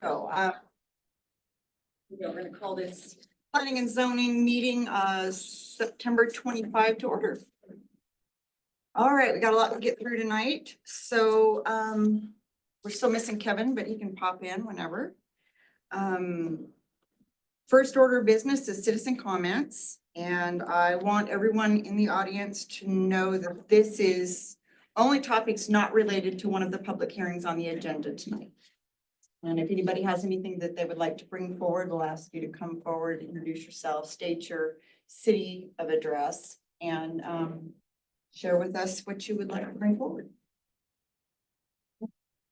So, we're going to call this planning and zoning meeting, September 25 to order. All right, we got a lot to get through tonight. So, we're still missing Kevin, but he can pop in whenever. First order of business is citizen comments, and I want everyone in the audience to know that this is only topics not related to one of the public hearings on the agenda tonight. And if anybody has anything that they would like to bring forward, we'll ask you to come forward, introduce yourself, state your city of address, and share with us what you would like to bring forward.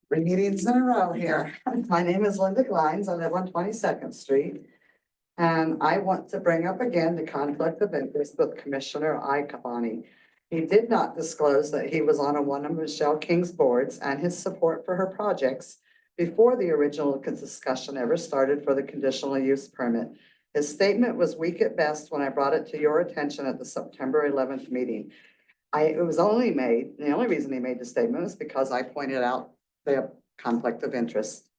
3 meetings in a row here. My name is Linda Glines. I live on 22nd Street. And I want to bring up again the conflict of interest with Commissioner Iacoboni. He did not disclose that he was on one of Michelle King's boards and his support for her projects before the original discussion ever started for the conditional use permit. His statement was weak at best when I brought it to your attention at the September 11th meeting. It was only made, the only reason he made the statement was because I pointed out the conflict of interest.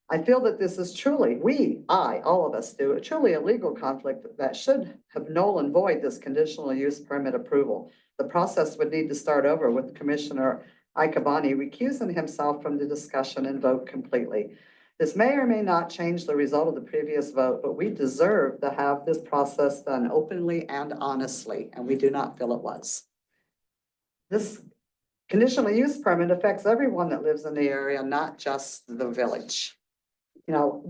I feel that this is truly, all of us do, truly a legal conflict that should have null and void this conditional use permit approval. The process would need to start over with Commissioner Iacoboni recusing himself from the discussion and vote completely. This may or may not change the result of the previous vote, but we deserve to have this process done openly and honestly, and we do not feel it was. This conditional use permit affects everyone that lives in the area, not just the village. You know,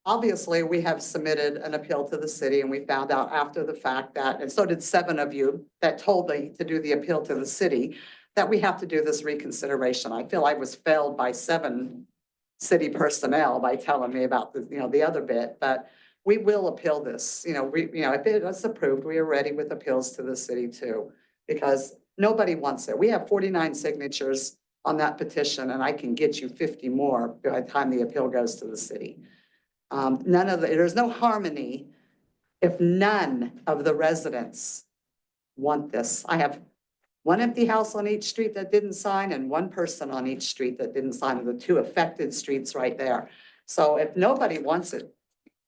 obviously we have submitted an appeal to the city, and we found out after the fact that, and so did 7 of you that told me to do the appeal to the city, that we have to do this reconsideration. I feel I was failed by 7 city personnel by telling me about the other bit, but we will appeal this. If it was approved, we are ready with appeals to the city too, because nobody wants it. We have 49 signatures on that petition, and I can get you 50 more by the time the appeal goes to the city. There's no harmony if none of the residents want this. I have 1 empty house on each street that didn't sign and 1 person on each street that didn't sign, of the 2 affected streets right there. So if nobody wants it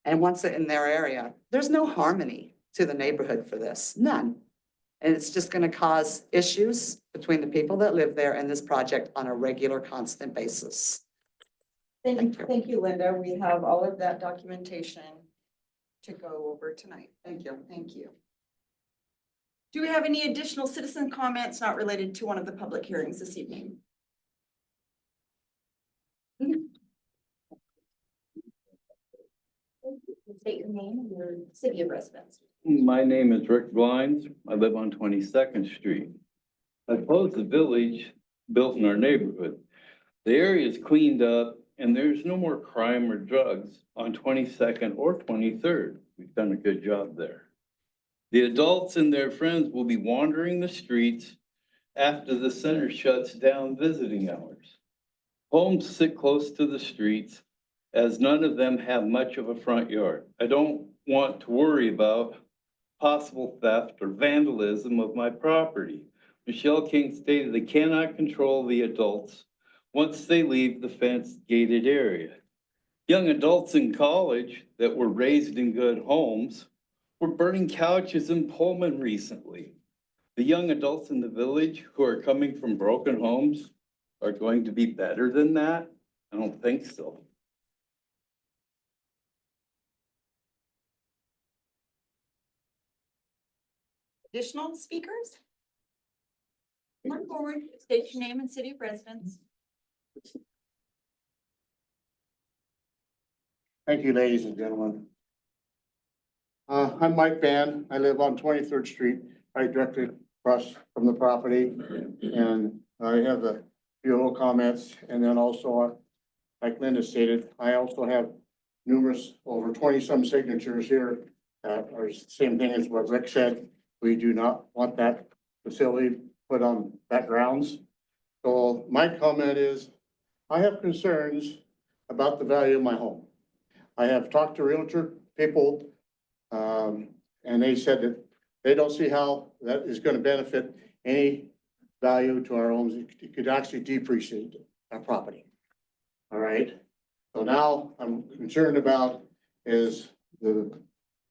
and wants it in their area, there's no harmony to the neighborhood for this, none. And it's just going to cause issues between the people that live there and this project on a regular, constant basis. Thank you, Linda. We have all of that documentation to go over tonight. Thank you. Thank you. Do we have any additional citizen comments not related to one of the public hearings this evening? State your name and your city of residence. My name is Rick Glines. I live on 22nd Street. I oppose the village built in our neighborhood. The area is cleaned up and there's no more crime or drugs on 22nd or 23rd. We've done a good job there. The adults and their friends will be wandering the streets after the center shuts down visiting hours. Homes sit close to the streets as none of them have much of a front yard. I don't want to worry about possible theft or vandalism of my property. Michelle King stated they cannot control the adults once they leave the fenced gated area. Young adults in college that were raised in good homes were burning couches in Pullman recently. The young adults in the village who are coming from broken homes are going to be better than that? I don't think so. Additional speakers? Come forward, state your name and city of residence. Thank you, ladies and gentlemen. I'm Mike Van. I live on 23rd Street, right directly across from the property. And I have a few little comments. And then also, like Linda stated, I also have numerous, over 20-some signatures here that are the same thing as what Rick said. We do not want that facility put on that grounds. So my comment is, I have concerns about the value of my home. I have talked to realtor people, and they said that they don't see how that is going to benefit any value to our homes. It could actually depreciate our property. All right, so now I'm concerned about is the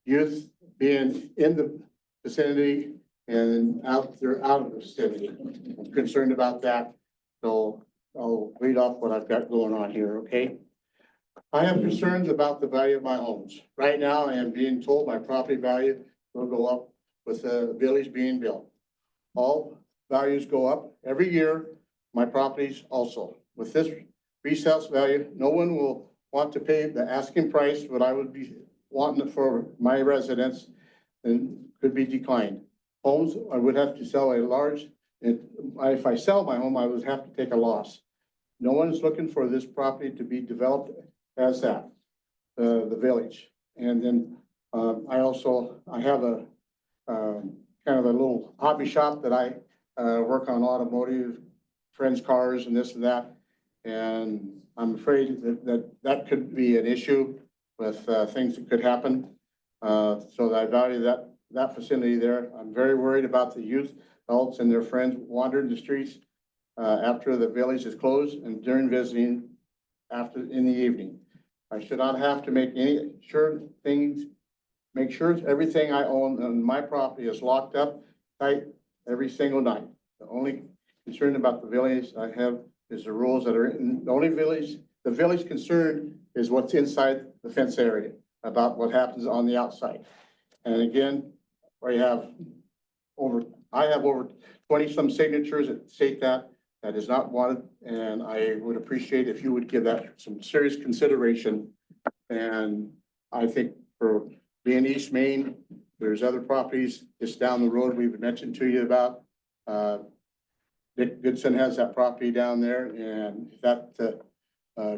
youth being in the vicinity and they're out of the vicinity. I'm concerned about that, so I'll read off what I've got going on here, okay? I have concerns about the value of my homes. Right now, I am being told my property value will go up with the village being built. All values go up every year, my properties also. With this resale value, no one will want to pay the asking price, what I would be wanting for my residents, and could be declined. Homes, I would have to sell a large, if I sell my home, I would have to take a loss. No one is looking for this property to be developed as that, the village. And then, I have a, kind of a little hobby shop that I, work on automotive, friends' cars and this and that. And I'm afraid that could be an issue with, things that could happen. So I value that vicinity there. I'm very worried about the youth, adults and their friends wandering the streets, after the village is closed and during visiting after, in the evening. I should not have to make make sure everything I own on my property is locked up tight every single night. The only concern about the village I have is the rules that are in, the village concern is what's inside the fence area about what happens on the outside. And again, I have over 20 some signatures that state that is not wanted. And I would appreciate if you would give that some serious consideration. And I think for being East Main, there's other properties just down the road we've mentioned to you about. Dick Goodson has that property down there, and that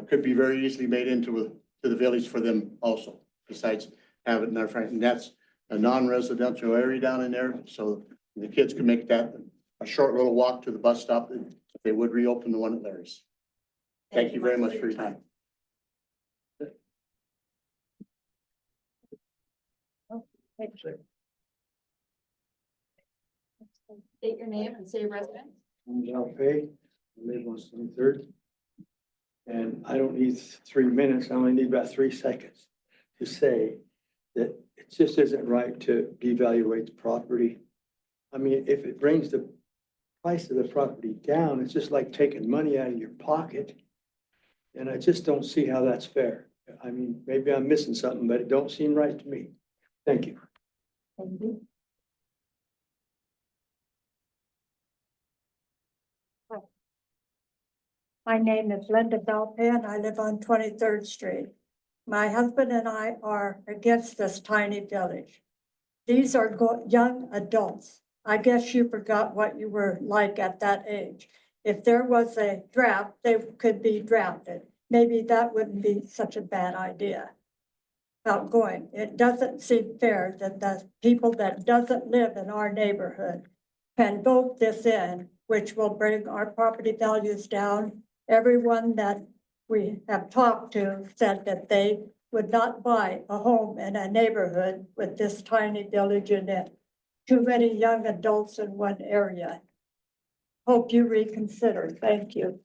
could be very easily made into to the village for them also, besides having their friend. And that's a non-residential area down in there, so the kids can make that a short little walk to the bus stop if they would reopen the one at Larry's. Thank you very much for your time. State your name and say your residence. I'm Al Fay, I live on 23rd. And I don't need 3 minutes, I only need about 3 seconds to say that it just isn't right to devaluate the property. I mean, if it brings the price of the property down, it's just like taking money out of your pocket. And I just don't see how that's fair. I mean, maybe I'm missing something, but it don't seem right to me. Thank you. Thank you. My name is Linda Belpan. I live on 23rd Street. My husband and I are against this tiny village. These are young adults. I guess you forgot what you were like at that age. If there was a draft, they could be drafted. Maybe that wouldn't be such a bad idea about going. It doesn't seem fair that the people that doesn't live in our neighborhood can vote this in, which will bring our property values down. Everyone that we have talked to said that they would not buy a home in a neighborhood with this tiny village in it. Too many young adults in one area. Hope you reconsider. Thank you.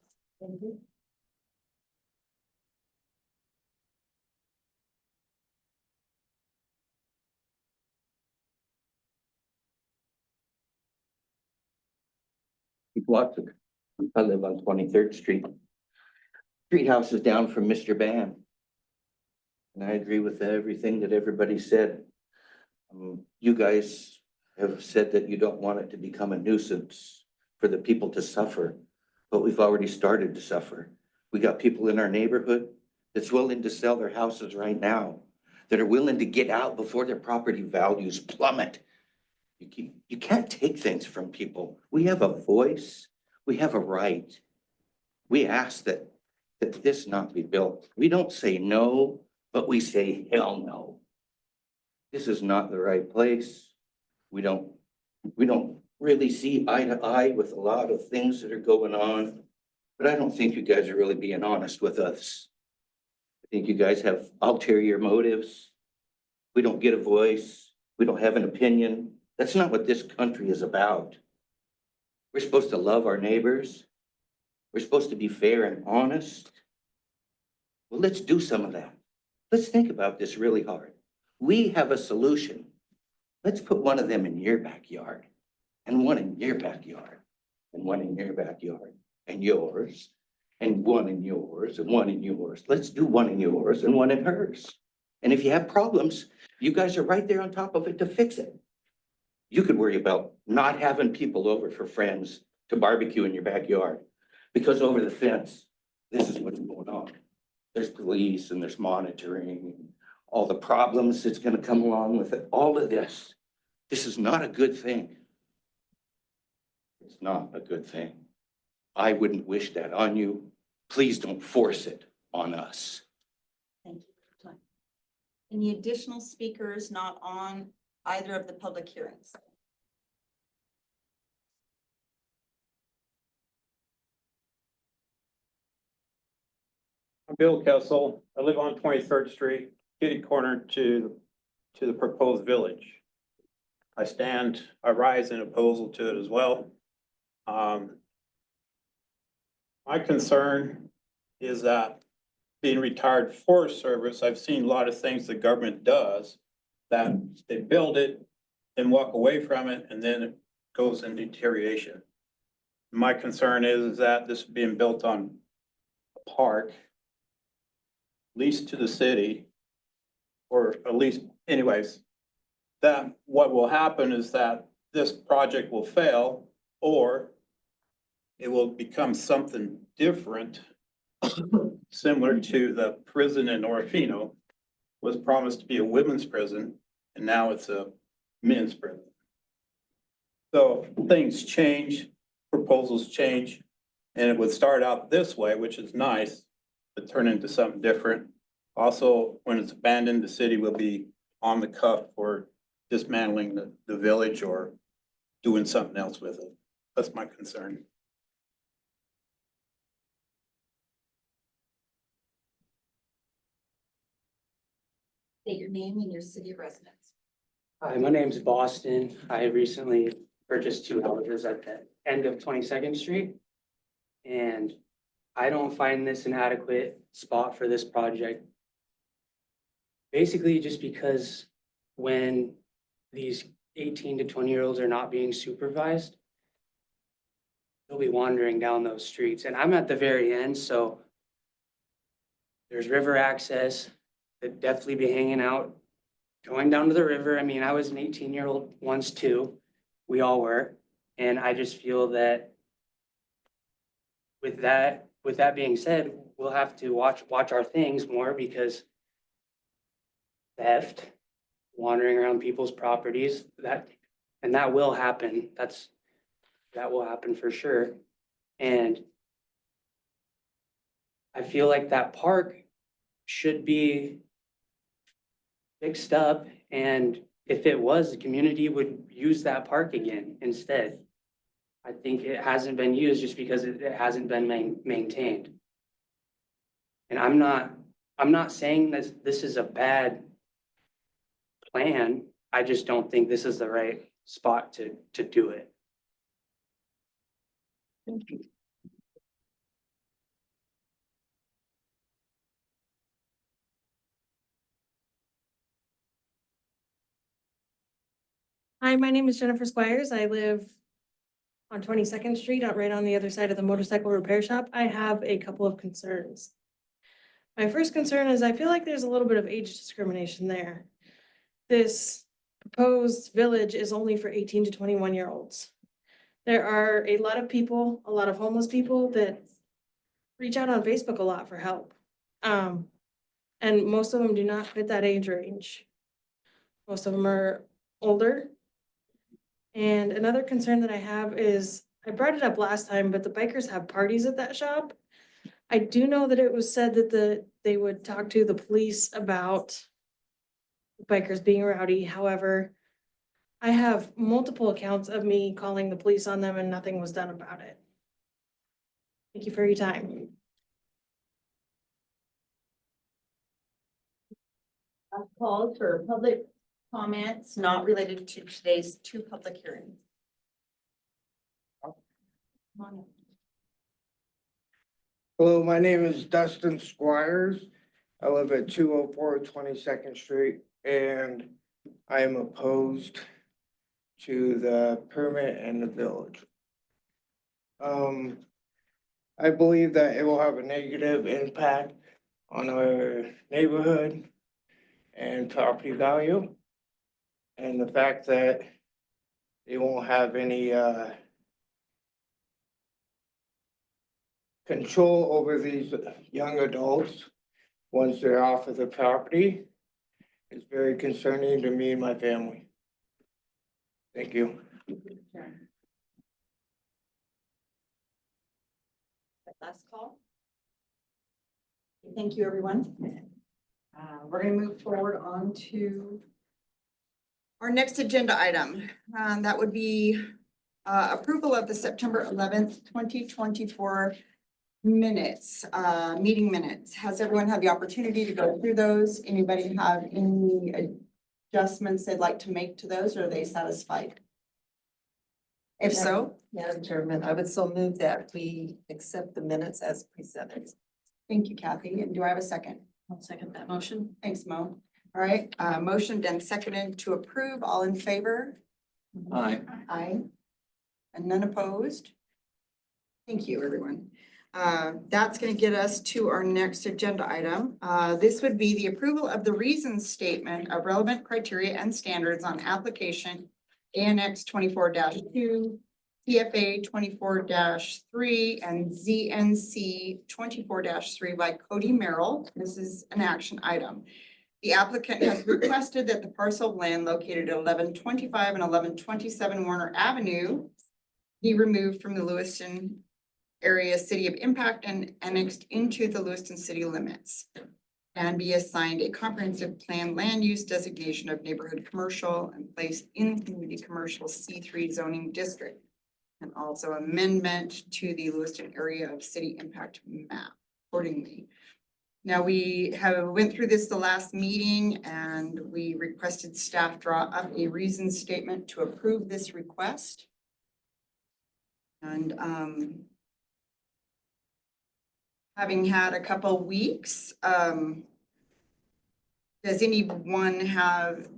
Watson. I live on 23rd Street. Street house is down from Mr. Ban. And I agree with everything that everybody said. You guys have said that you don't want it to become a nuisance for the people to suffer, but we've already started to suffer. We got people in our neighborhood that's willing to sell their houses right now, that are willing to get out before their property values plummet. You can't take things from people. We have a voice. We have a right. We ask that this not be built. We don't say no, but we say hell no. This is not the right place. We don't really see eye to eye with a lot of things that are going on, but I don't think you guys are really being honest with us. I think you guys have ulterior motives. We don't get a voice. We don't have an opinion. That's not what this country is about. We're supposed to love our neighbors. We're supposed to be fair and honest. Well, let's do some of that. Let's think about this really hard. We have a solution. Let's put one of them in your backyard, and one in your backyard, and one in your backyard, and yours, and one in yours, and one in yours. Let's do one in yours and one in hers. And if you have problems, you guys are right there on top of it to fix it. You could worry about not having people over for friends to barbecue in your backyard, because over the fence, this is what's going on. There's police and there's monitoring, all the problems that's gonna come along with it, all of this. This is not a good thing. It's not a good thing. I wouldn't wish that on you. Please don't force it on us. Thank you for your time. Any additional speakers not on either of the public hearings? I'm Bill Kessel. I live on 23rd Street, kitty corner to the proposed village. I rise in opposal to it as well. My concern is that being retired Forest Service, I've seen a lot of things the government does that they build it and walk away from it, and then it goes in deterioration. My concern is that this is being built on a park, leased to the city, or at least anyways, that what will happen is that this project will fail, or it will become something different, similar to the prison in Orofino was promised to be a women's prison, and now it's a men's prison. So things change, proposals change, and it would start out this way, which is nice, but turn into something different. Also, when it's abandoned, the city will be on the cuff for dismantling the village or doing something else with it. That's my concern. State your name and your city of residence. Hi, my name's Boston. I recently purchased 2 houses at the end of 22nd Street. And I don't find this an adequate spot for this project. Basically, just because when these 18 to 20-year-olds are not being supervised, they'll be wandering down those streets. And I'm at the very end, so there's river access. They'd definitely be hanging out, going down to the river. I mean, I was an 18-year-old once too. We all were. And I just feel that with that being said, we'll have to watch our things more, because theft, wandering around people's properties, that will happen. That will happen for sure. And I feel like that park should be fixed up, and if it was, the community would use that park again instead. I think it hasn't been used just because it hasn't been maintained. And I'm not saying that this is a bad plan. I just don't think this is the right spot to do it. Thank you. Hi, my name is Jennifer Squires. I live on 22nd Street, right on the other side of the motorcycle repair shop. I have a couple of concerns. My first concern is I feel like there's a little bit of age discrimination there. This proposed village is only for 18 to 21-year-olds. There are a lot of people, a lot of homeless people that reach out on Facebook a lot for help. And most of them do not fit that age range. Most of them are older. And another concern that I have is, I brought it up last time, but the bikers have parties at that shop. I do know that it was said that they would talk to the police about bikers being rowdy. However, I have multiple accounts of me calling the police on them and nothing was done about it. Thank you for your time. I've called for public comments not related to today's 2 public hearings. Come on in. Hello, my name is Dustin Squires, I live at 204 22nd Street, and I am opposed to the permit in the village. I believe that it will have a negative impact on our neighborhood and property value. And the fact that they won't have any, control over these young adults once they're off of the property is very concerning to me and my family. Thank you. Last call. Thank you, everyone. We're gonna move forward on to our next agenda item. That would be approval of the September 11th, 2024 minutes, meeting minutes. Has everyone had the opportunity to go through those? Anybody have any adjustments they'd like to make to those, or are they satisfied? If so, Madam Chairman, I would so move that we accept the minutes as presented. thank you, Kathy. And do I have a second? I'll second that motion. Thanks, Mo. All right, motioned and seconded to approve. All in favor? Aye. Aye. And none opposed? Thank you, everyone. That's gonna get us to our next agenda item. This would be the approval of the reason statement of relevant criteria and standards on application ANX 24-2, CFA 24-3, and ZNC 24-3 by Cody Merrill. This is an action item. The applicant has requested that the parcel of land located at 1125 and 1127 Warner Avenue be removed from the Lewiston area city of impact and annexed into the Lewiston city limits and be assigned a comprehensive plan land use designation of neighborhood commercial and placed in community commercial C3 zoning district. And also amendment to the Lewiston area of city impact map accordingly. Now, we went through this the last meeting and we requested staff draw up a reason statement to approve this request. And having had a couple weeks, does anyone have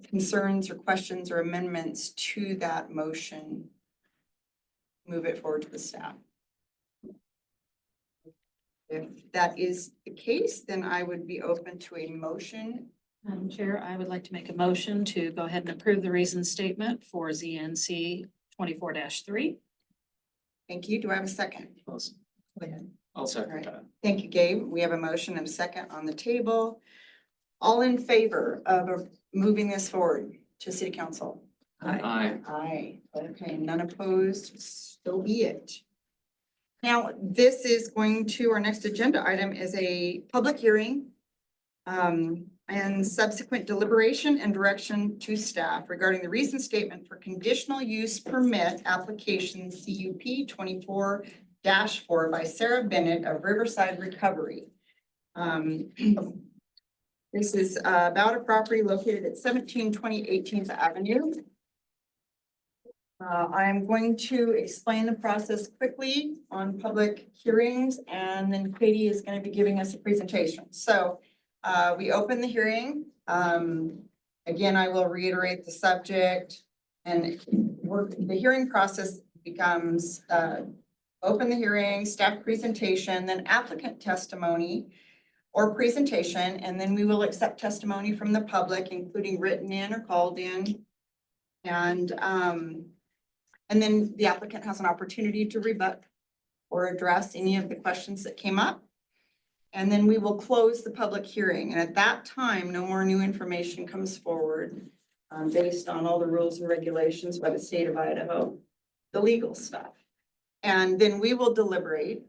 concerns or questions or amendments to that motion? Move it forward to the staff. If that is the case, then I would be open to a motion. Madam Chair, I would like to make a motion to go ahead and approve the reason statement for ZNC 24-3. Thank you. Do I have a second? Go ahead. I'll second that. Thank you, Gabe. We have a motion and a second on the table. All in favor of moving this forward to city council? Aye. Aye. Okay, none opposed, so be it. Now, this is going to, our next agenda item is a public hearing and subsequent deliberation and direction to staff regarding the reason statement for conditional use permit application CUP 24-4 by Sarah Bennett of Riverside Recovery. This is about a property located at 1720 18th Avenue. I'm going to explain the process quickly on public hearings, and then Katie is going to be giving us a presentation. So we open the hearing. Again, I will reiterate the subject, and the hearing process becomes open the hearing, staff presentation, then applicant testimony or presentation, and then we will accept testimony from the public, including written in or called in. And then the applicant has an opportunity to rebut or address any of the questions that came up. And then we will close the public hearing. And at that time, no more new information comes forward based on all the rules and regulations by the state of Idaho, the legal stuff. And then we will deliberate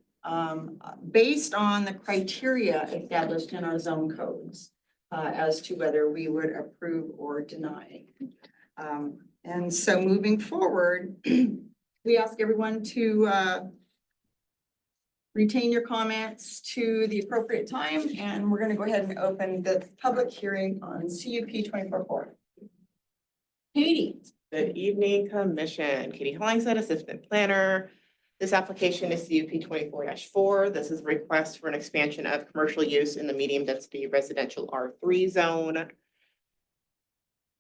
based on the criteria established in our zone codes as to whether we would approve or deny. And so moving forward, we ask everyone to retain your comments to the appropriate time, and we're going to go ahead and open the public hearing on CUP 24-4. Katie. Good evening, Commission. Katie Hollingshead, Assistant Planner. This application is CUP 24-4. This is a request for an expansion of commercial use in the medium density residential R3 zone.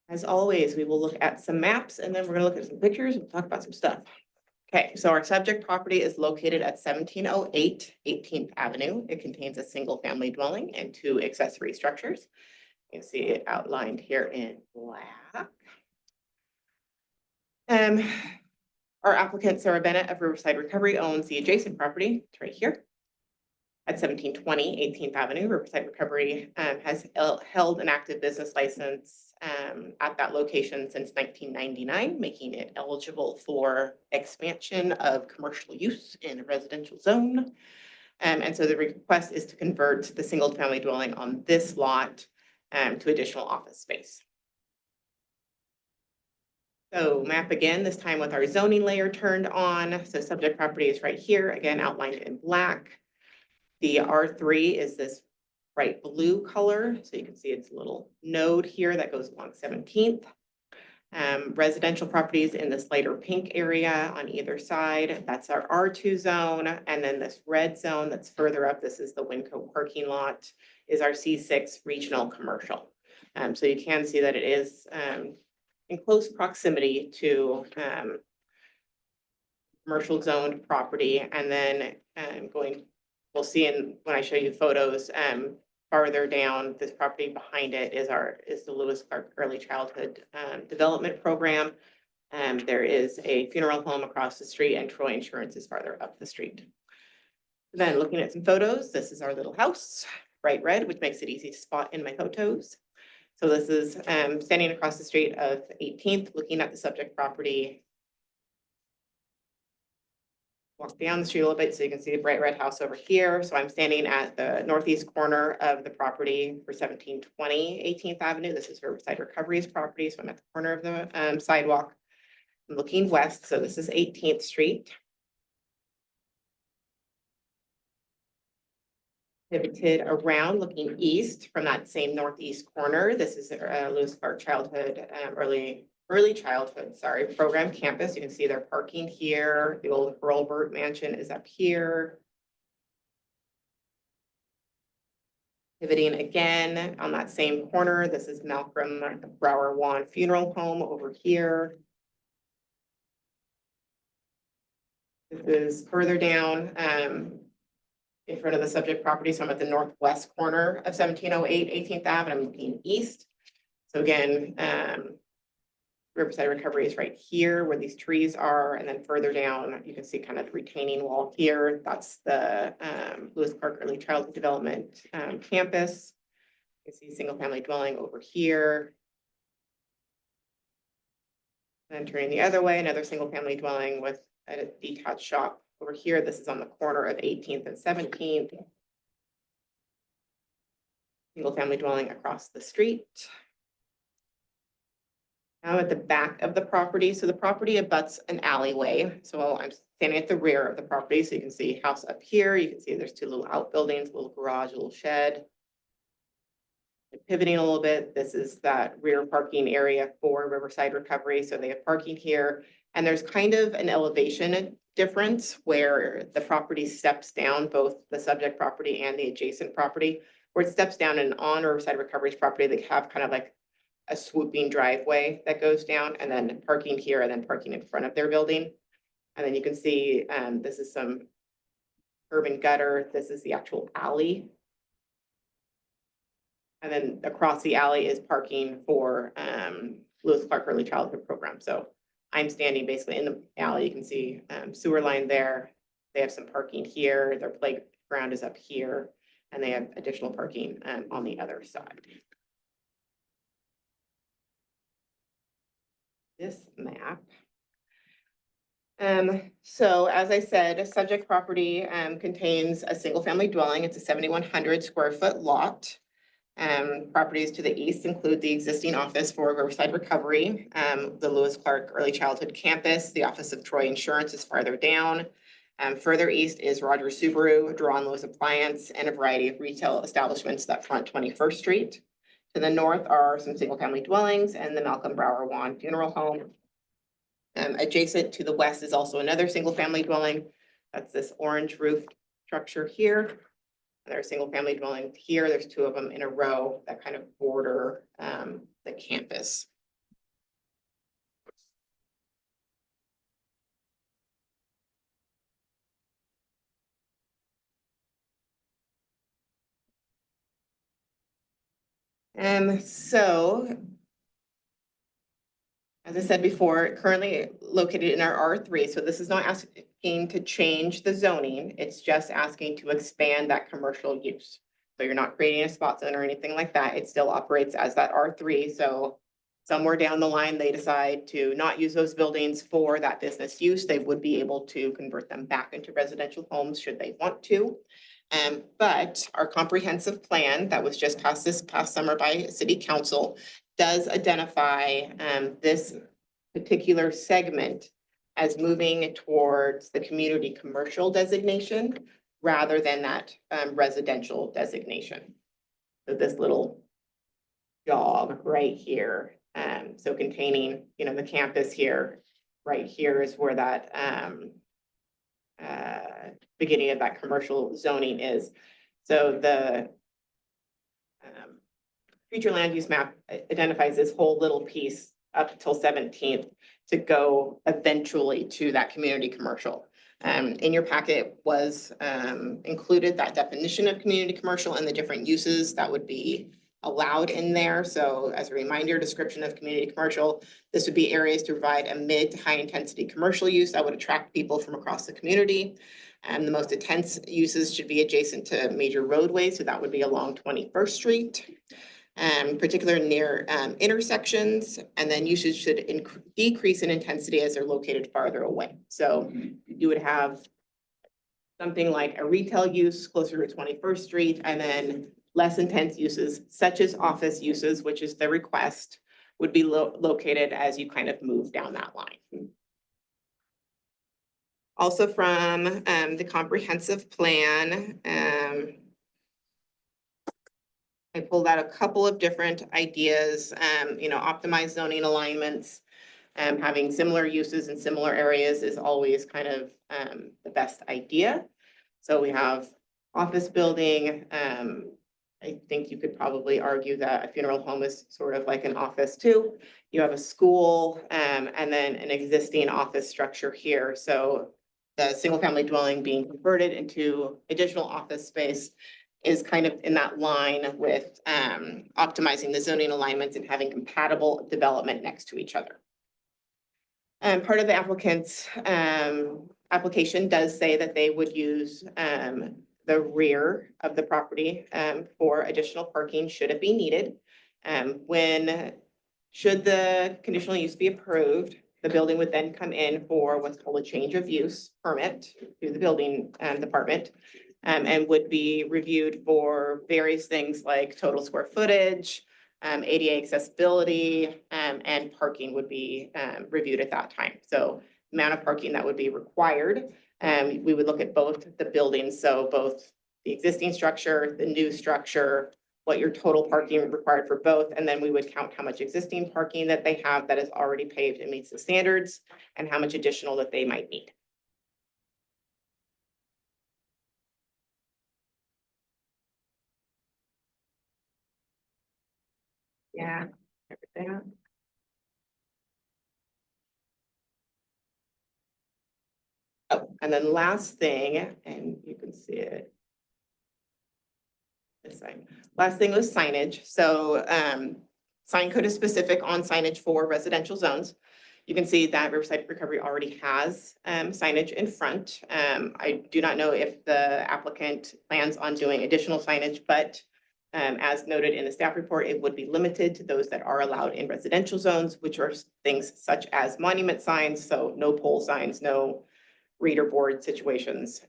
As always, we will look at some maps and then we're gonna look at some pictures and talk about some stuff. Okay, so our subject property is located at 1708 18th Avenue. It contains a single family dwelling and 2 accessory structures. You can see it outlined here in black. Our applicant Sarah Bennett of Riverside Recovery owns the adjacent property. It's right here. At 1720 18th Avenue, Riverside Recovery has held an active business license at that location since 1999, making it eligible for expansion of commercial use in a residential zone. And so the request is to convert the single family dwelling on this lot to additional office space. So map again, this time with our zoning layer turned on. So subject property is right here, again outlined in black. The R3 is this bright blue color. So you can see it's a little node here that goes along 17th. Residential properties in this lighter pink area on either side. That's our R2 zone. And then this red zone that's further up, this is the Winco parking lot, is our C6 regional commercial. So you can see that it is in close proximity to commercial zoned property. And then we'll see when I show you photos, farther down, this property behind it is the Lewis Clark Early Childhood Development Program. There is a funeral home across the street and Troy Insurance is farther up the street. Then looking at some photos, this is our little house, bright red, which makes it easy to spot in my photos. So this is standing across the street of 18th, looking at the subject property. Walk down the street a little bit so you can see the bright red house over here. So I'm standing at the northeast corner of the property for 1720 18th Avenue. This is Riverside Recovery's property. So I'm at the corner of the sidewalk. I'm looking west. So this is 18th Street. Pivoted around looking east from that same northeast corner. This is Lewis Clark Childhood Early Childhood, program campus. You can see their parking here. The old Hurlburt Mansion is up here. Pivoting again on that same corner. This is Malcolm Brower Wan Funeral Home over here. This is further down in front of the subject property. So I'm at the northwest corner of 1708 18th Ave. I'm looking east. So again, Riverside Recovery is right here where these trees are. And then further down, you can see kind of the retaining wall here. That's the Lewis Clark Early Childhood Development campus. You can see single family dwelling over here. And turning the other way, another single family dwelling with a detached shop over here. This is on the corner of 18th and 17th. Single family dwelling across the street. Now at the back of the property. So the property abuts an alleyway. So I'm standing at the rear of the property. So you can see house up here. You can see there's 2 little outbuildings, a little garage, a little shed. And pivoting a little bit, this is that rear parking area for Riverside Recovery. So they have parking here. And there's kind of an elevation difference where the property steps down, both the subject property and the adjacent property, where it steps down, and on Riverside Recovery's property, they have kind of like a swooping driveway that goes down, and then parking here and then parking in front of their building. And then you can see this is some urban gutter. This is the actual alley. And then across the alley is parking for Lewis Clark Early Childhood Program. So I'm standing basically in the alley. You can see sewer line there. They have some parking here. Their playground is up here, and they have additional parking on the other side. This map. So as I said, a subject property contains a single family dwelling. It's a 7,100 square foot lot. Properties to the east include the existing office for Riverside Recovery, the Lewis Clark Early Childhood Campus, the office of Troy Insurance is farther down. Further east is Rogers Subaru, Drawn Lewis Appliance, and a variety of retail establishments that front 21st Street. To the north are some single family dwellings and the Malcolm Brower Wan Funeral Home. Adjacent to the west is also another single family dwelling That's this orange roof structure here. There's a single family dwelling here. There's two of them in a row that kind of border the campus. So as I said before, currently located in our R3, so this is not asking to change the zoning, it's just asking to expand that commercial use. So you're not creating a spot zone or anything like that, it still operates as that R3, so somewhere down the line, they decide to not use those buildings for that business use, they would be able to convert them back into residential homes should they want to. But our comprehensive plan that was just passed this past summer by City Council does identify this particular segment as moving towards the community commercial designation rather than that residential designation. So this little jog right here, so containing, you know, the campus here, right here is where that beginning of that commercial zoning is. So the future land use map identifies this whole little piece up until 17th to go eventually to that community commercial. In your packet was included that definition of community commercial and the different uses that would be allowed in there. So as a reminder, description of community commercial, this would be areas to provide a mid to high intensity commercial use that would attract people from across the community. The most intense uses should be adjacent to major roadways, so that would be along 21st Street. Particular near intersections, and then usage should decrease in intensity as they're located farther away. So you would have something like a retail use closer to 21st Street, and then less intense uses such as office uses, which is the request, would be located as you kind of move down that line. Also from the comprehensive plan, I pulled out a couple of different ideas, you know, optimized zoning alignments. Having similar uses in similar areas is always kind of the best idea. So we have office building. I think you could probably argue that a funeral home is sort of like an office too. You have a school and then an existing office structure here. So the single family dwelling being converted into additional office space is kind of in that line with optimizing the zoning alignments and having compatible development next to each other. And part of the applicant's application does say that they would use the rear of the property for additional parking should it be needed. Should the conditional use be approved, the building would then come in for what's called a change of use permit through the building department. And would be reviewed for various things like total square footage, ADA accessibility, and parking would be reviewed at that time. So amount of parking that would be required. We would look at both the buildings, so both the existing structure, the new structure, what your total parking required for both, and then we would count how much existing parking that they have that is already paved and meets the standards, and how much additional that they might need. Yeah, everything. Oh, and then last thing, and you can see it. This thing. Last thing was signage. So sign code is specific on signage for residential zones. You can see that Riverside Recovery already has signage in front. I do not know if the applicant plans on doing additional signage, but as noted in the staff report, it would be limited to those that are allowed in residential zones, which are things such as monument signs, so no pole signs, no reader board situations.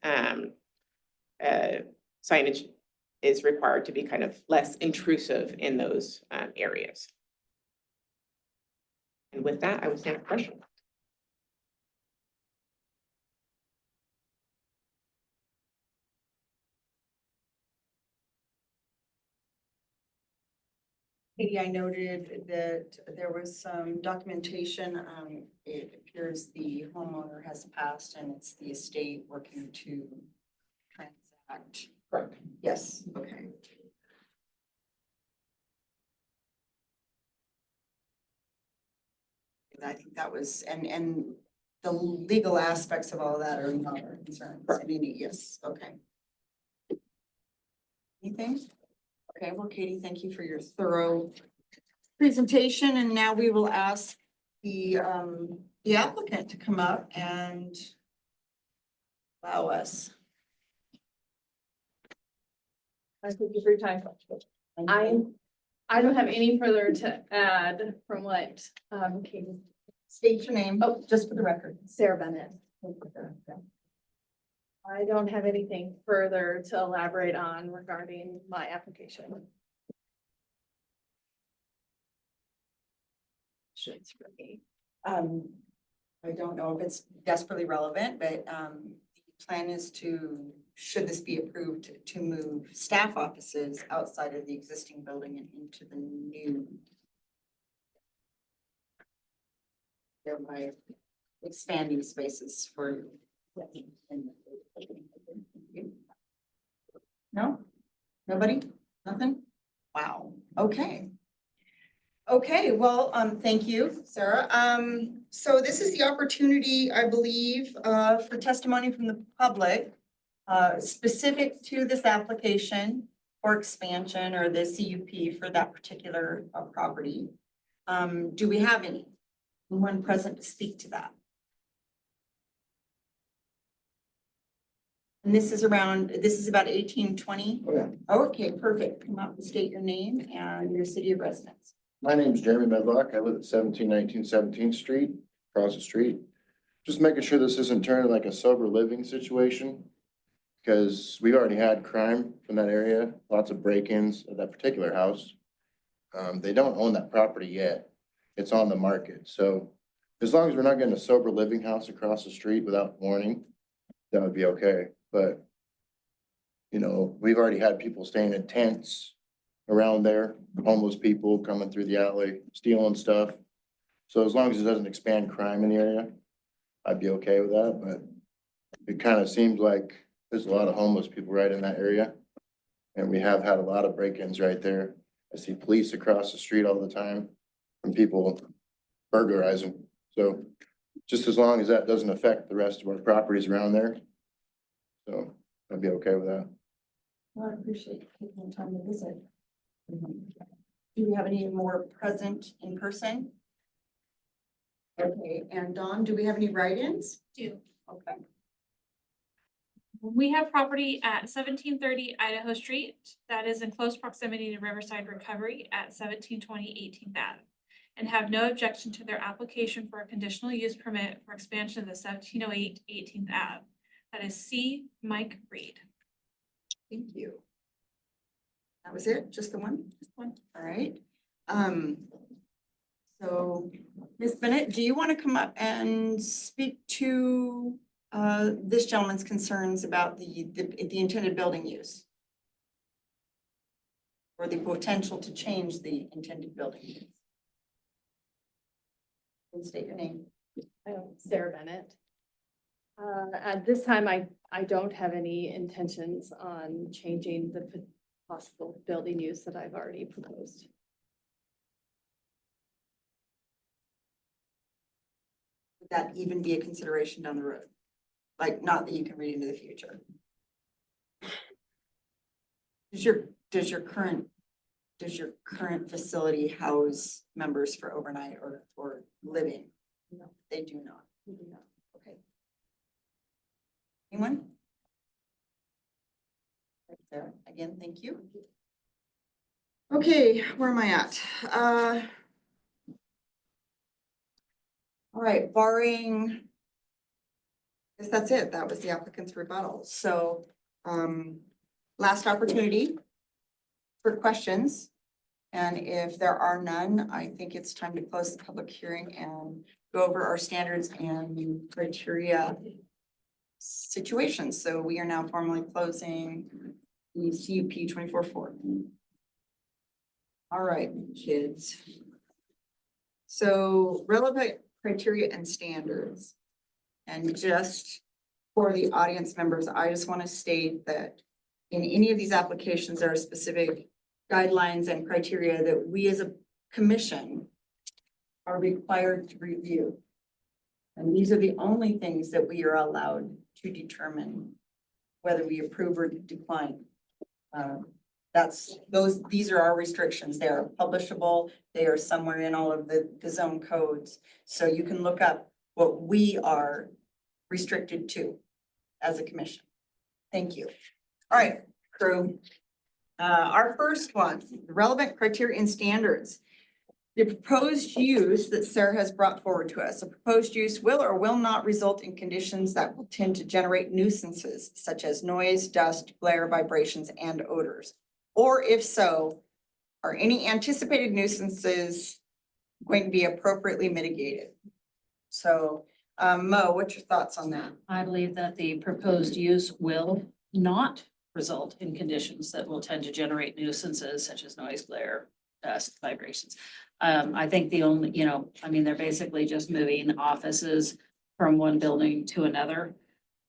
Signage is required to be kind of less intrusive in those areas. And with that, I would stand for question. Katie, I noted that there was some documentation. It appears the homeowner has passed and it's the estate working to transact. Correct. Yes, okay. I think that was, and the legal aspects of all that are not our concerns. I mean, yes, okay. Anything? Okay, well, Katie, thank you for your thorough presentation, and now we will ask the applicant to come up and allow us. Thank you for your time. I don't have any further to add from what, Katie. State your name, oh, just for the record. Sarah Bennett. I don't have anything further to elaborate on regarding my application. Questions for me? I don't know if it's desperately relevant, but the plan is to, should this be approved, to move staff offices outside of the existing building and into the new. Thereby expanding spaces for. No? Nobody? Nothing? Wow, okay. Okay, well, thank you, Sarah. So this is the opportunity, I believe, for testimony from the public, specific to this application or expansion or the CUP for that particular property. Do we have anyone present to speak to that? And this is about 1820? Oh, yeah. Okay, perfect. Come up and state your name and your city of residence. My name is Jeremy Medlock. I live at 1719 17th Street, across the street. Just making sure this isn't turning like a sober living situation. Because we've already had crime from that area, lots of break-ins at that particular house. They don't own that property yet. It's on the market. So as long as we're not getting a sober living house across the street without warning, that would be okay. But, you know, we've already had people staying in tents around there, homeless people coming through the alley, stealing stuff. So as long as it doesn't expand crime in the area, I'd be okay with that, but it kind of seems like there's a lot of homeless people right in that area. And we have had a lot of break-ins right there. I see police across the street all the time and people burglarizing. So just as long as that doesn't affect the rest of our properties around there. So I'd be okay with that. Well, I appreciate you taking the time to visit. Do we have any more present in person? Okay, and Dawn, do we have any write-ins? Do. Okay. We have property at 1730 Idaho Street that is in close proximity to Riverside Recovery at 1720 18th Ave. And have no objection to their application for a conditional use permit for expansion of the 1708 18th Ave. That is C. Mike Reed. Thank you. That was it? Just the one? Just one. All right. So Ms. Bennett, do you want to come up and speak to this gentleman's concerns about the intended building use? Or the potential to change the intended building use? And state your name. Sarah Bennett. At this time, I don't have any intentions on changing the possible building use that I've already proposed. Would that even be a consideration down the road? Like, not that you can read into the future. Does your current facility house members for overnight or living? No, they do not. Okay. Anyone? Right there. Again, thank you. Okay, where am I at? All right, barring, I guess that's it. That was the applicant's rebuttal. So, last opportunity for questions. And if there are none, I think it's time to close the public hearing and go over our standards and criteria situations. So we are now formally closing the CUP 24-4. All right, kids. So relevant criteria and standards. And just for the audience members, I just want to state that in any of these applications, there are specific guidelines and criteria that we as a commission are required to review. And these are the only things that we are allowed to determine whether we approve or decline. These are our restrictions. They are publishable. They are somewhere in all of the zone codes. So you can look up what we are restricted to as a commission. Thank you. All right, crew. Our first one, the relevant criteria and standards. The proposed use that Sarah has brought forward to us, a proposed use will or will not result in conditions that will tend to generate nuisances such as noise, dust, glare, vibrations, and odors. Or if so, are any anticipated nuisances going to be appropriately mitigated? So, Mo, what's your thoughts on that? I believe that the proposed use will not result in conditions that will tend to generate nuisances such as noise, glare, dust, vibrations. I think the only, they're basically just moving offices from one building to another.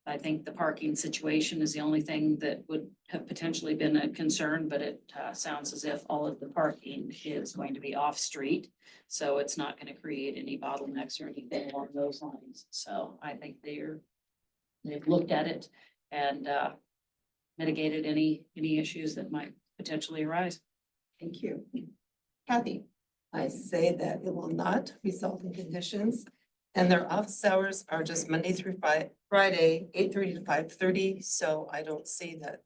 I think the parking situation is the only thing that would have potentially been a concern, but it sounds as if all of the parking is going to be off-street. So it's not going to create any bottlenecks or anything along those lines. So I think they've looked at it and mitigated any issues that might potentially arise. Thank you. Kathy? I say that it will not result in conditions, and their office hours are just Monday through Friday, 8:30 to 5:30. So I don't see that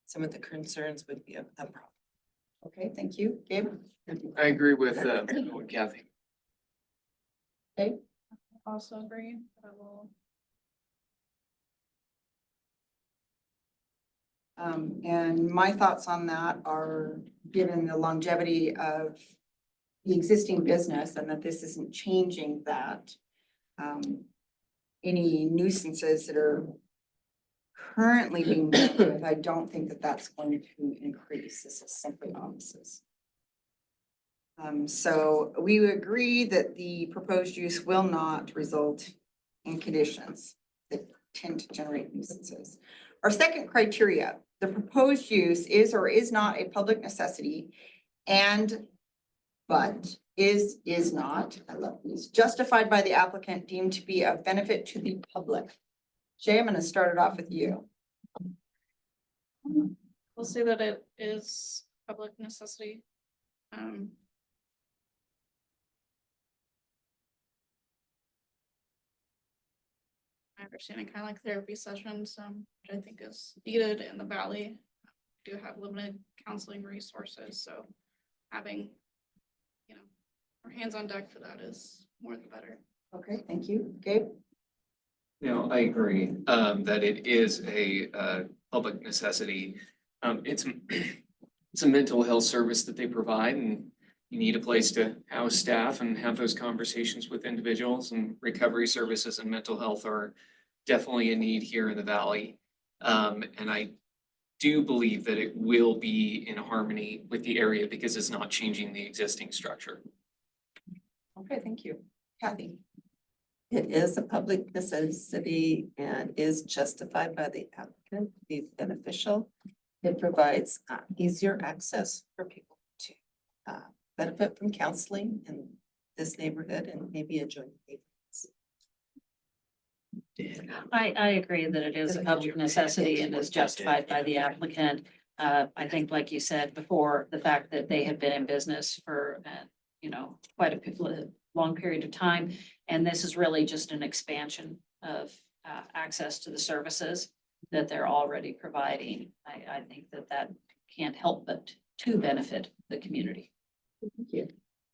some of the concerns would be a problem. Okay, thank you. Gabe? I agree with Kathy. Okay. Also agree. I will. And my thoughts on that are, given the longevity of the existing business and that this isn't changing that, any nuisances that are currently being dealt with, I don't think that that's going to increase. This is simply offices. So we would agree that the proposed use will not result in conditions that tend to generate nuisances. Our second criteria, the proposed use is or is not a public necessity but is not, I love these, justified by the applicant deemed to be of benefit to the public. Jay, I'm going to start it off with you. We'll say that it is public necessity. My understanding, kind of like therapy sessions, which I think is needed in the valley. We do have limited counseling resources, so having, our hands on deck for that is more than better. Okay, thank you. Gabe? I agree that it is a public necessity. It's a mental health service that they provide, and you need a place to house staff and have those conversations with individuals, and recovery services and mental health are definitely a need here in the valley. And I do believe that it will be in harmony with the area because it's not changing the existing structure. Okay, thank you. Kathy? It is a public necessity and is justified by the applicant to be beneficial. It provides easier access for people to benefit from counseling in this neighborhood and maybe adjoining neighborhoods. I agree that it is a public necessity and is justified by the applicant. I think, like you said before, the fact that they have been in business for, quite a long period of time. And this is really just an expansion of access to the services that they're already providing. I think that can't help but to benefit the community. Thank you.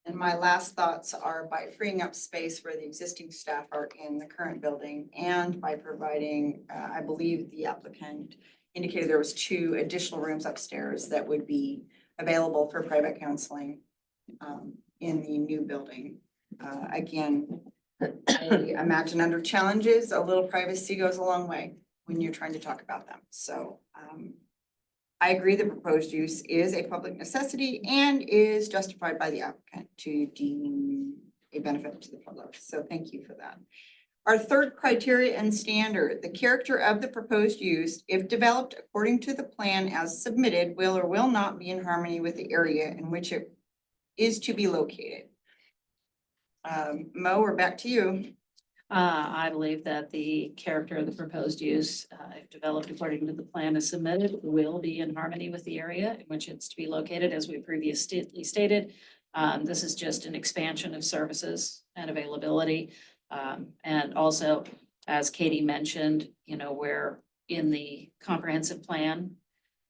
And my last thoughts are by freeing up space where the existing staff are in the current building and by providing, I believe the applicant indicated there was 2 additional rooms upstairs that would be available for private counseling in the new building. Again, I imagine under challenges, a little privacy goes a long way when you're trying to talk about them. So I agree the proposed use is a public necessity and is justified by the applicant to deem a benefit to the public. So thank you for that. Our third criteria and standard, the character of the proposed use, if developed according to the plan as submitted, will or will not be in harmony with the area in which it is to be located. Mo, we're back to you. I believe that the character of the proposed use, if developed according to the plan as submitted, will be in harmony with the area in which it's to be located, as we previously stated. This is just an expansion of services and availability. And also, as Katie mentioned, you know, where in the comprehensive plan,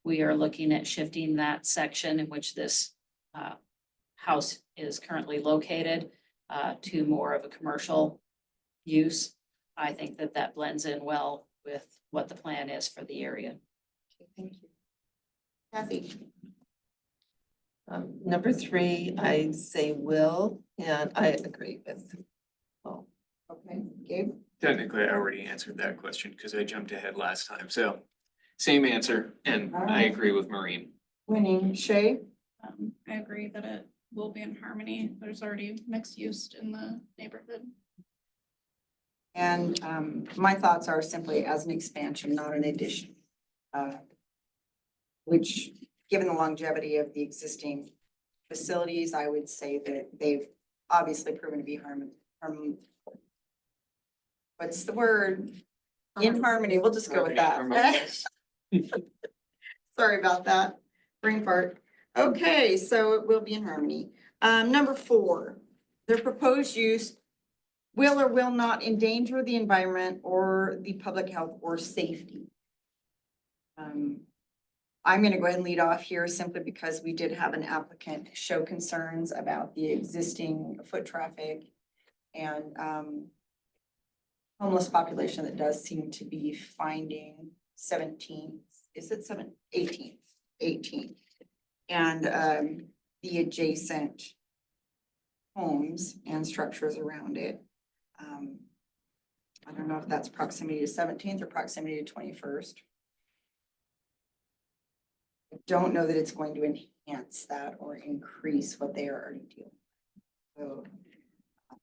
we are looking at shifting that section in which this house is currently located to more of a commercial use. I think that that blends in well with what the plan is for the area. Okay, thank you. Kathy? Number 3, I say will, and I agree with. Oh, Okay, Gabe? Technically, I already answered that question because I jumped ahead last time, so same answer, and I Alright. agree with Maureen. Winning, Shay? I agree that it will be in harmony. There's already mixed use in the neighborhood. And my thoughts are simply as an expansion, not an addition. Which, given the longevity of the existing facilities, I would say that they've obviously proven to be what's the word? In harmony, we'll just go with that. Sorry about that, brain fart. Okay, so it will be in harmony. Number 4, the proposed use will or will not endanger the environment or the public health or safety. I'm gonna go ahead and lead off here simply because we did have an applicant show concerns about the existing foot traffic and homeless population that does seem to be finding 18th, and the adjacent homes and structures around it. I don't know if that's proximity to 17th or proximity to 21st. I don't know that it's going to enhance that or increase what they are already doing. So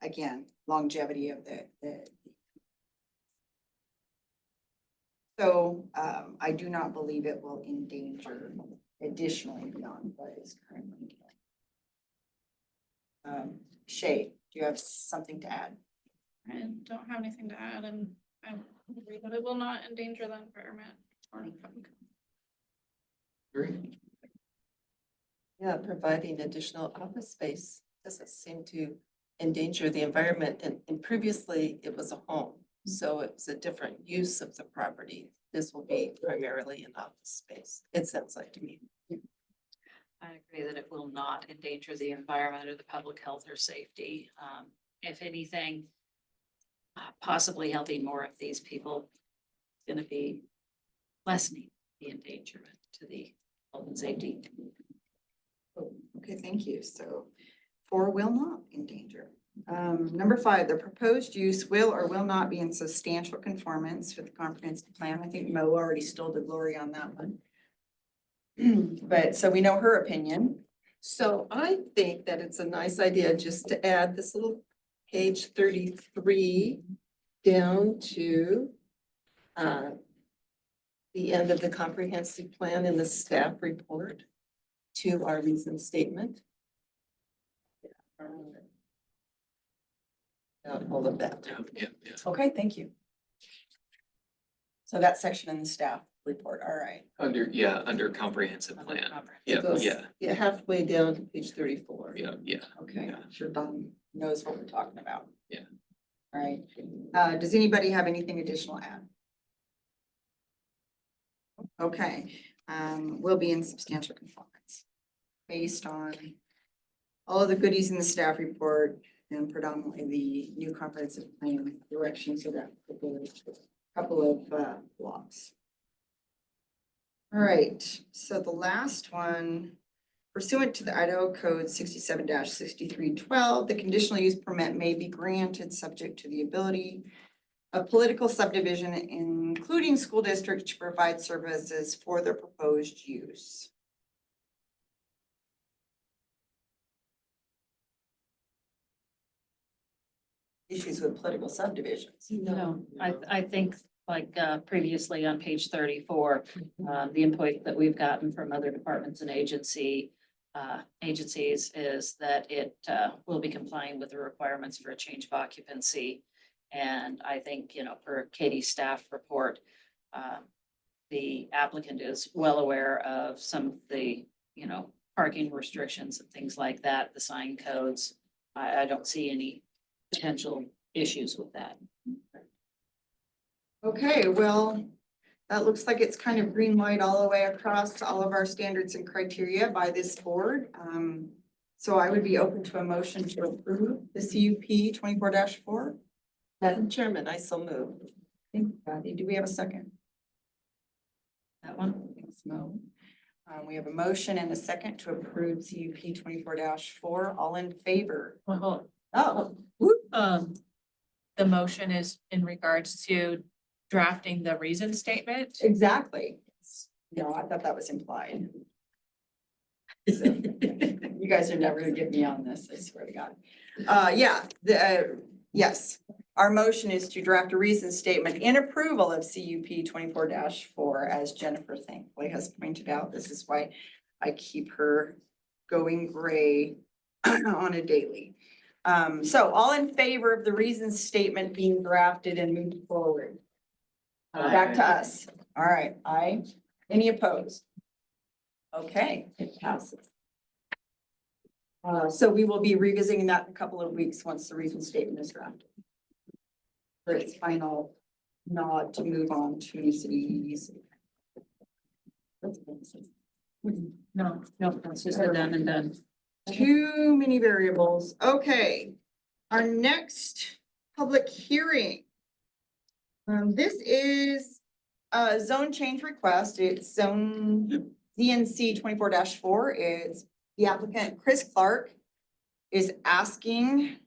again, longevity of the. So I do not believe it will endanger additionally beyond what is currently doing. Shay, do you have something to add? I don't have anything to add, and I agree that it will not endanger the environment or Great. yeah, providing additional office space doesn't seem to endanger the environment. And previously it was a home, so it was a different use of the property. This will be primarily an office space, it sounds like to me. I agree that it will not endanger the environment or the public health or safety. If anything, possibly helping more of these people is going to be lessening the endangerment to the health and safety. Okay, thank you. So 4 will not endanger. Number 5, the proposed use will or will not be in substantial conformance with the comprehensive plan. I think Mo already stole the glory on that one. But so we know her opinion. So I think that it's a nice idea just to add this little page 33 down to the end of the comprehensive plan in the staff report to our reason statement. All of that. Yeah. Okay, thank you. So that section in the staff report, all right. Under comprehensive plan. Yeah, It goes, yeah, halfway down to page 34. yeah. Okay, Yeah. sure Don knows what we're talking about. Yeah. All right, does anybody have anything additional to add? Okay, we'll be in substantial conformance based on all of the goodies in the staff report and predominantly the new comprehensive plan directions of that couple of blocks. All right, so the last one, pursuant to the Idaho Code 67-6312, the conditional use permit may be granted subject to the ability a political subdivision, including school districts, to provide services for the proposed use. Issues with political subdivisions. No, I think like previously on page 34, the input that we've gotten from other departments and agencies is that it will be complying with the requirements for a change of occupancy. And I think, you know, per Katie's staff report, the applicant is well aware of some of the, you know, parking restrictions and things like that, the sign codes. I don't see any potential issues with that. Okay, well, that looks like it's kind of green light all the way across all of our standards and criteria by this board. So I would be open to a motion to approve the CUP 24-4. Madam Chairman, I so move. Thank you, Kathy. Do we have a second? That one? Thanks, Mo. We have a motion and a second to approve CUP 24-4. All in favor? Well, Oh, the motion is in regards to drafting the reason statement. exactly. No, I thought that was implied. So, you guys are never gonna get me on this, I swear to God. Yes, our motion is to draft a reason statement in approval of CUP 24-4, as Jennifer thankfully has pointed out. This is why I keep her going gray on a daily. So all in favor of the reason statement being drafted and moved forward? Back to us. All right, aye. Any opposed? Okay, it passes. So we will be revisiting that in a couple of weeks once the reason statement is drafted. For its final nod to move on to cities. No, it's just a done and done. Too many variables. Okay. Our next public hearing. This is a zone change request. It's zone ZNC 24-4. It's the applicant, Chris Clark, is asking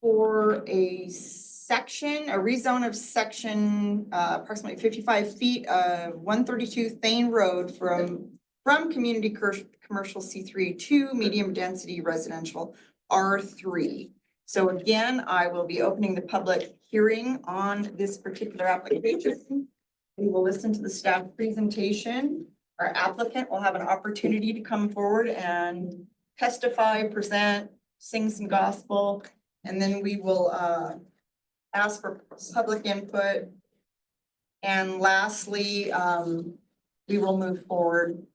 for a rezone of section approximately 55 feet of 132 Thane Road from community commercial C3 to medium density residential R3. So again, I will be opening the public hearing on this particular application. We will listen to the staff presentation. Our applicant will have an opportunity to come forward and testify, present, sing some gospel, and then we will ask for public input. And lastly, we will move forward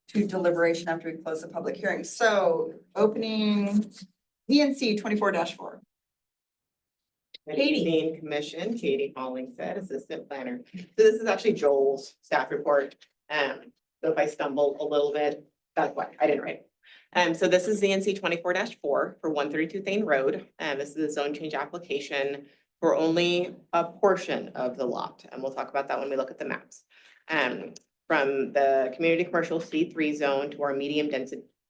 to deliberation after we close the public hearing. So opening DNC 24-4. Katie. Commission, Katie Hollingshead, Assistant Planner. So this is actually Joel's staff report. So if I stumble a little bit, that's why I didn't write it. So this is ZNC 24-4 for 132 Thane Road. This is a zone change application for only a portion of the lot. And we'll talk about that when we look at the maps. From the community commercial C3 zone to our medium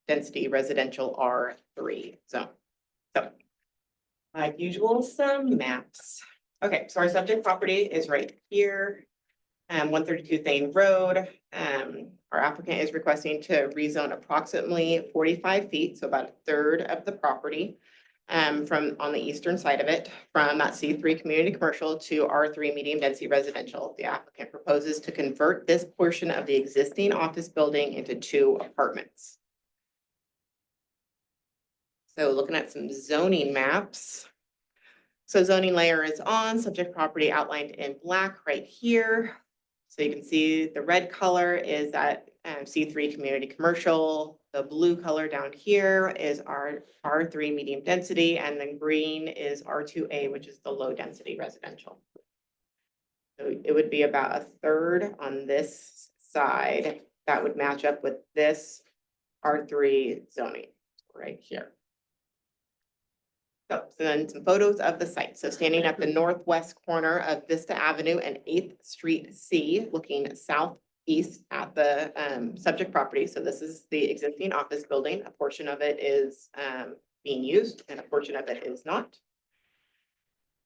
density residential R3 zone. So like usual, some maps. Okay, so our subject property is right here. 132 Thane Road. Our applicant is requesting to rezone approximately 45 feet, so about a third of the property from on the eastern side of it, from that C3 community commercial to R3 medium density residential. The applicant proposes to convert this portion of the existing office building into 2 apartments. So looking at some zoning maps. So zoning layer is on, subject property outlined in black right here. So you can see the red color is that C3 community commercial. The blue color down here is our R3 medium density, and then green is R2A, which is the low density residential. So it would be about a third on this side that would match up with this R3 zoning right here. So then some photos of the site. So standing at the northwest corner of Vista Avenue and 8th Street C, looking southeast at the subject property. So this is the existing office building. A portion of it is being used and a portion of it is not.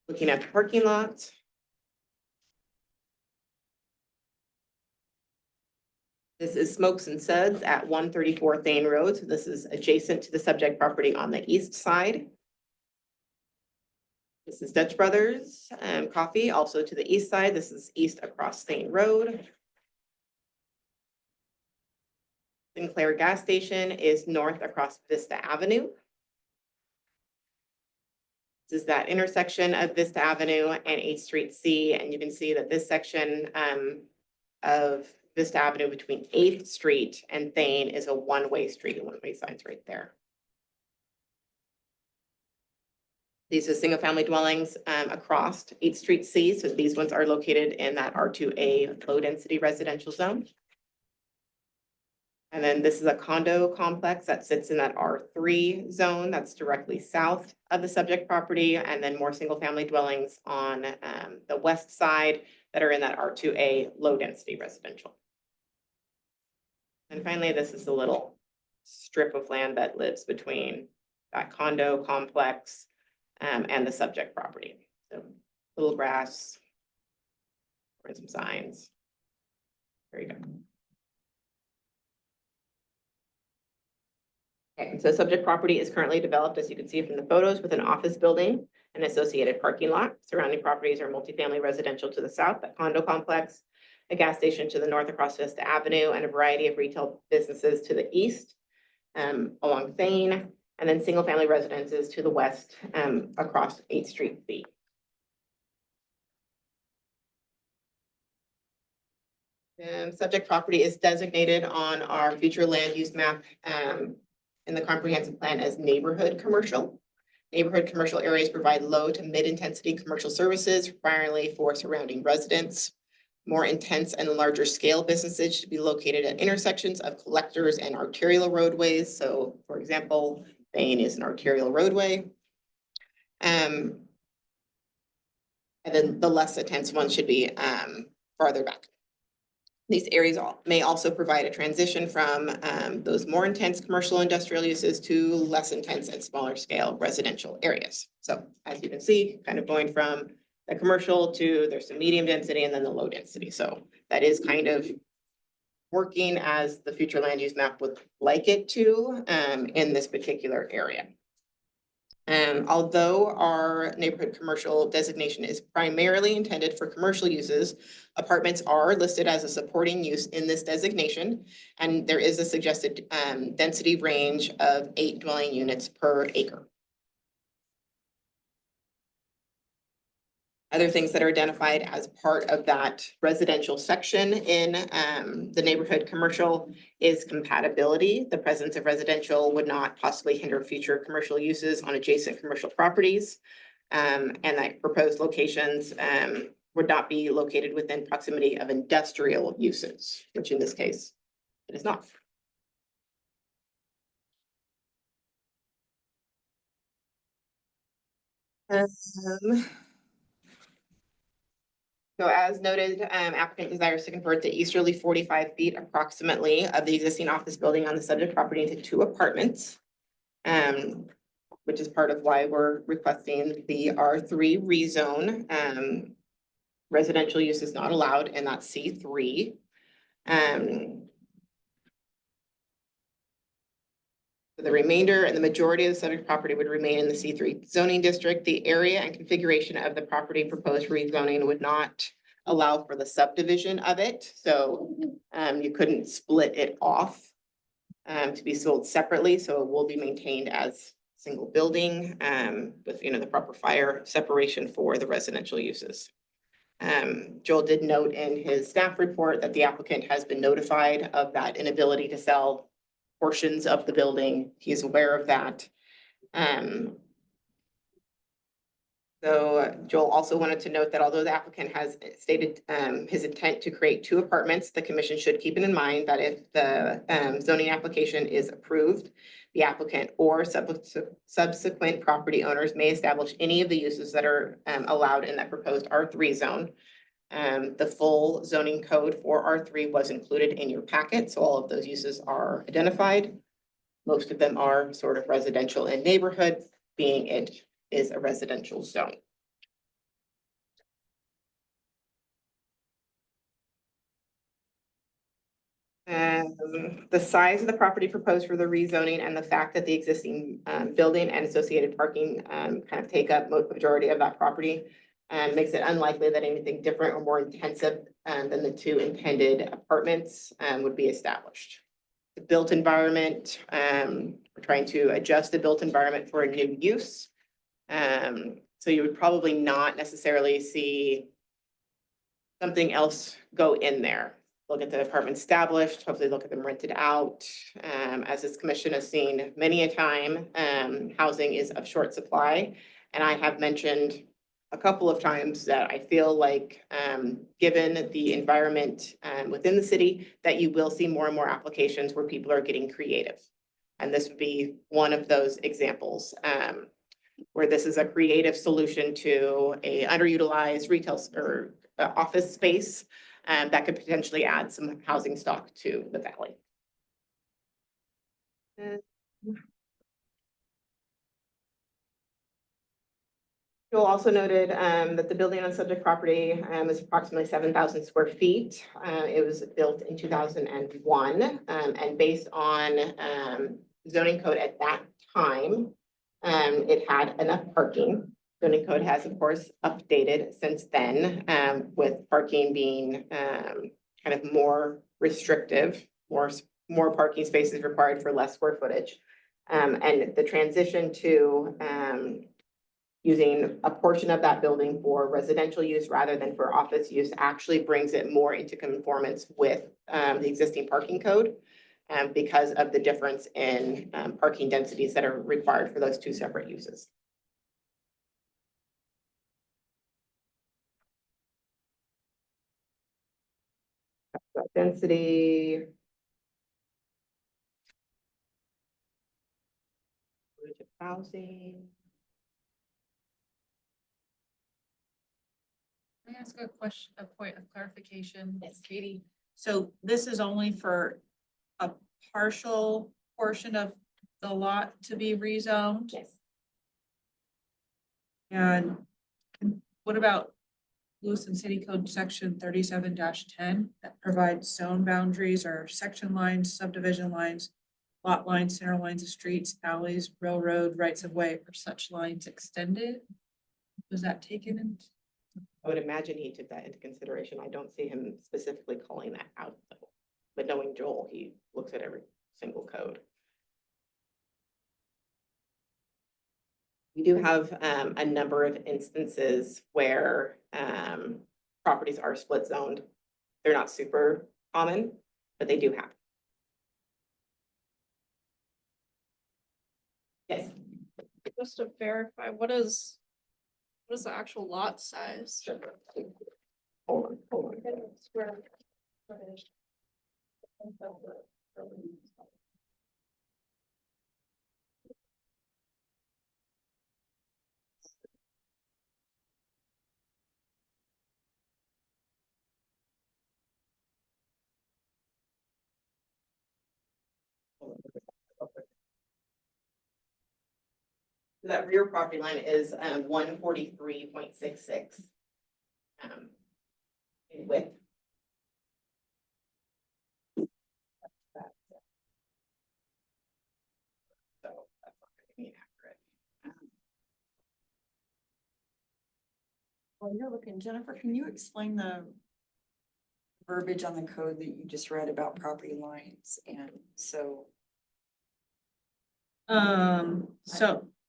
Looking at the parking lot. This is Smokes and Suds at 134 Thane Road. So this is adjacent to the subject property on the east side. This is Dutch Brothers Coffee, also to the east side. This is east across Thane Road. Sinclair Gas Station is north across Vista Avenue. This is that intersection of Vista Avenue and 8th Street C, and you can see that this section of Vista Avenue between 8th Street and Thane is a one-way street, one-way signs right there. These are single-family dwellings across 8th Street C, so these ones are located in that R2A low-density residential zone. And then this is a condo complex that sits in that R3 zone that's directly south of the subject property, and then more single-family dwellings on the west side that are in that R2A low-density residential. And finally, this is the little strip of land that lives between that condo complex and the subject property. So little grass, and some signs. There you go. Okay, so subject property is currently developed, as you can see from the photos, with an office building and associated parking lot. Surrounding properties are multifamily residential to the south, that condo complex, a gas station to the north across Vista Avenue, and a variety of retail businesses to the east along Thane, and then single-family residences to the west across 8th Street B. Subject property is designated on our future land use map in the comprehensive plan as neighborhood commercial. Neighborhood commercial areas provide low to mid-intensity commercial services, primarily for surrounding residents. More intense and larger scale businesses should be located at intersections of collectors and arterial roadways. So for example, Thane is an arterial roadway. And then the less intense ones should be farther back. These areas may also provide a transition from those more intense commercial industrial uses to less intense and smaller scale residential areas. So as you can see, kind of going from the commercial to there's some medium density and then the low density. So that is kind of working as the future land use map would like it to in this particular area. Although our neighborhood commercial designation is primarily intended for commercial uses, apartments are listed as a supporting use in this designation, and there is a suggested density range of 8 dwelling units per acre. Other things that are identified as part of that residential section in the neighborhood commercial is compatibility. The presence of residential would not possibly hinder future commercial uses on adjacent commercial properties. And that proposed locations would not be located within proximity of industrial uses, which in this case, it is not. So as noted, applicant desires to convert the easterly 45 feet approximately of the existing office building on the subject property into 2 apartments. Which is part of why we're requesting the R3 rezone. Residential use is not allowed in that C3. The remainder and the majority of the subject property would remain in the C3 zoning district. The area and configuration of the property proposed rezoning would not allow for the subdivision of it. So you couldn't split it off to be sold separately. So it will be maintained as single building with the proper fire separation for the residential uses. Joel did note in his staff report that the applicant has been notified of that inability to sell portions of the building. He's aware of that. So Joel also wanted to note that although the applicant has stated his intent to create 2 apartments, the commission should keep it in mind that if the zoning application is approved, the applicant or subsequent property owners may establish any of the uses that are allowed in that proposed R3 zone. The full zoning code for R3 was included in your packet, so all of those uses are identified. Most of them are sort of residential in neighborhood, being it is a residential zone. The size of the property proposed for the rezoning and the fact that the existing building and associated parking kind of take up majority of that property makes it unlikely that anything different or more intensive than the two intended apartments would be established. The built environment, we're trying to adjust the built environment for a new use. So you would probably not necessarily see something else go in there. Look at the apartment established, hopefully look at them rented out. As this commission has seen many a time, housing is of short supply. And I have mentioned a couple of times that I feel like, given the environment within the city, that you will see more and more applications where people are getting creative. And this would be one of those examples, where this is a creative solution to a underutilized retail or office space that could potentially add some housing stock to the valley. Joel also noted that the building on subject property is approximately 7,000 square feet. It was built in 2001, and based on zoning code at that time, it had enough parking. Zoning code has, of course, updated since then, with parking being kind of more restrictive, more parking spaces required for less square footage. And the transition to using a portion of that building for residential use rather than for office use actually brings it more into conformance with the existing parking code, because of the difference in parking densities that are required for those two separate uses. Density. Housing. Can I ask a question, a point of clarification? Yes, Katie. So this is only for a partial portion of the lot to be rezoned? Yes. And what about Lewiston City Code Section 37-10 that provides zone boundaries or section lines, subdivision lines, lot lines, center lines of streets, alleys, railroad, rights of way, or such lines extended? Was that taken in? I would imagine he took that into consideration. I don't see him specifically calling that out though. But knowing Joel, he looks at every single code. We do have a number of instances where properties are split zoned. They're not super common, but they do happen. Yes. Just to verify, what is the actual lot size? Hold on. Square footage. That rear property line is 143.66 in width. So that's not going to be inaccurate. While you're looking, Jennifer, can you explain the verbiage on the code that you just read about property lines? And so.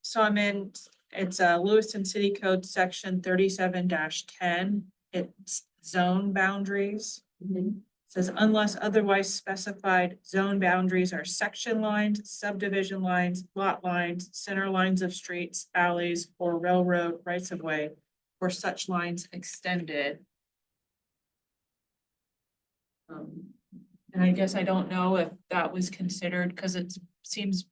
So I'm in, it's Lewiston City Code Section 37-10. It's zone boundaries. It says unless otherwise specified, zone boundaries are section lines, subdivision lines, lot lines, center lines of streets, alleys, or railroad rights of way, or such lines extended. And I guess I don't know if that was considered, because it seems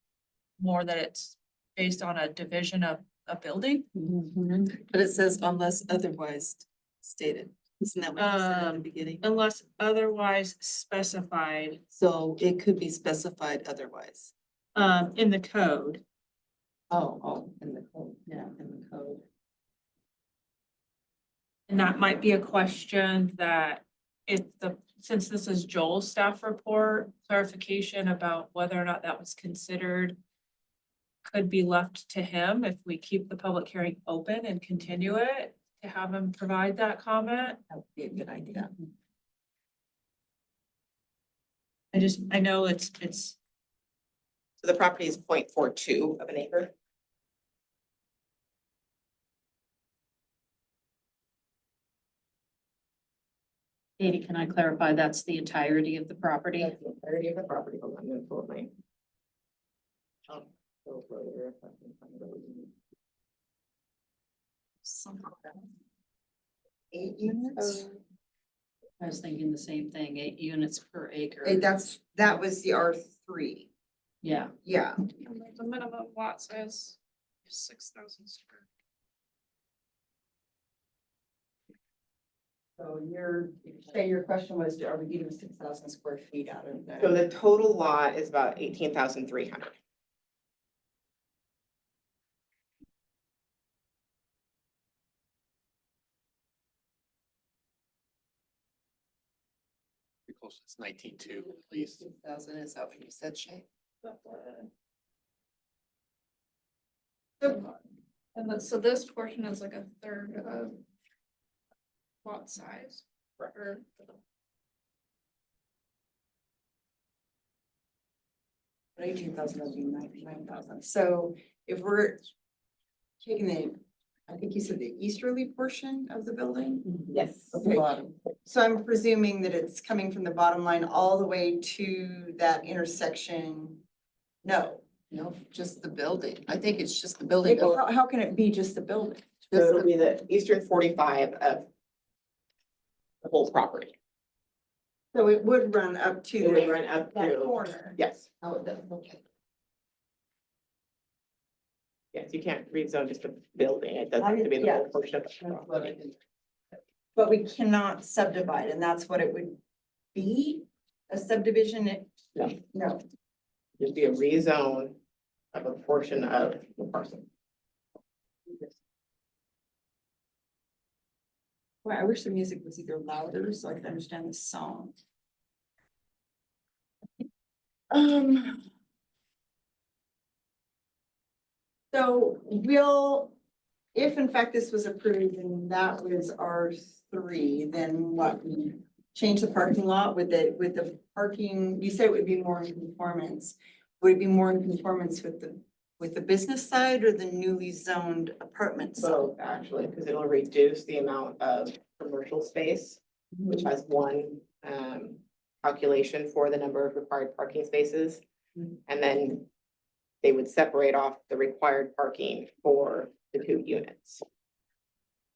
more that it's based on a division of a building. But it says unless otherwise stated. Isn't that what you said at the beginning? Unless otherwise specified, So it could be specified otherwise. in the code. Oh, in the code, yeah, in the code. And that might be a question that if the since this is Joel's staff report, clarification about whether or not that was considered could be left to him if we keep the public hearing open and continue it, to have him provide that comment. That would be a good idea. I know it's, So the property is 0.42 of an acre. Katie, can I clarify, that's the entirety of the property? That's the entirety of the property. Hold on, I'm gonna pull up my. Go further if I can find those. 8 units? I was thinking the same thing, 8 units per acre. That was the R3. Yeah. Yeah. The minimum lot size, 6,000 square. So your question was, are we getting 6,000 square feet out of that? So the total lot is about 18,300. Pretty close, it's 19.2 at least. 6,000, is that what you said, Shay? So this portion is like a third of lot size. Or 18,000 would be 99,000. So if we're taking I think you said the easterly portion of the building? Yes. Okay. So I'm presuming that it's coming from the bottom line all the way to that intersection? No. No, just the building. I think it's just the building. How can it be just the building? So it'll be the eastern 45 of the whole property. So it would run up to It would run up that to, corner. yes, Oh, it does, okay. yes, you can't rezone just a building. It doesn't have to be the whole Yeah. portion of the property. But we cannot subdivide, and that's what it would be, a subdivision? No. Just be a rezone of a portion of the parcel. Well, I wish the music was either louder so I could understand the song. So if in fact this was approved and that was R3, then what, we change the parking lot with the parking, you said it would be more in conformance. Would it be more in conformance with the business side or the newly zoned apartment side? So actually, because it'll reduce the amount of commercial space, which has one calculation for the number of required parking spaces. And then they would separate off the required parking for the 2 units,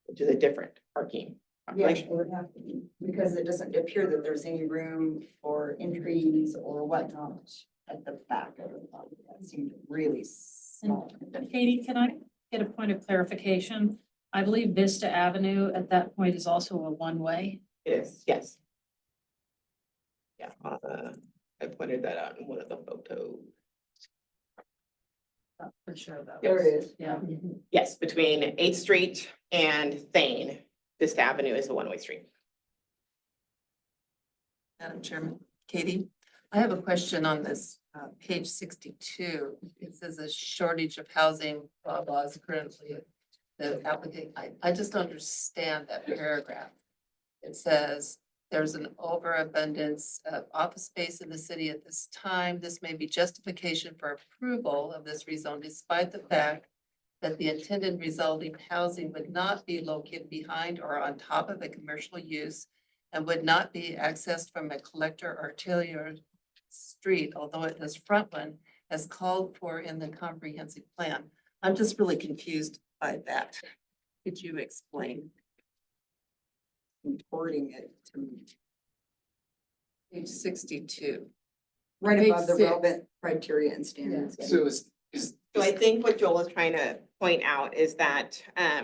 which is a different parking Yeah, calculation. it would have to be, because it doesn't appear that there's any room for entries or whatnot at the back of the property. That seemed really small. Katie, can I get a point of clarification? I believe Vista Avenue at that point is also a one-way. It is, yes. Yeah, I pointed that out in one of the photos. For sure that There was, it is. yeah. Yes, between 8th Street and Thane, Vista Avenue is a one-way street. Madam Chairman, Katie, I have a question on this, page 62. It says a shortage of housing, blah, blah, is currently the applicant. I just don't understand that paragraph. It says there's an overabundance of office space in the city at this time. This may be justification for approval of this rezone despite the fact that the intended resulting housing would not be located behind or on top of a commercial use and would not be accessed from a collector or arterial street, although it does front one as called for in the comprehensive plan. I'm just really confused by that. Could you explain? Importing it to Page 62. right Page above the 6. relevant criteria and standards. So So I think what Joel is trying to point out is that,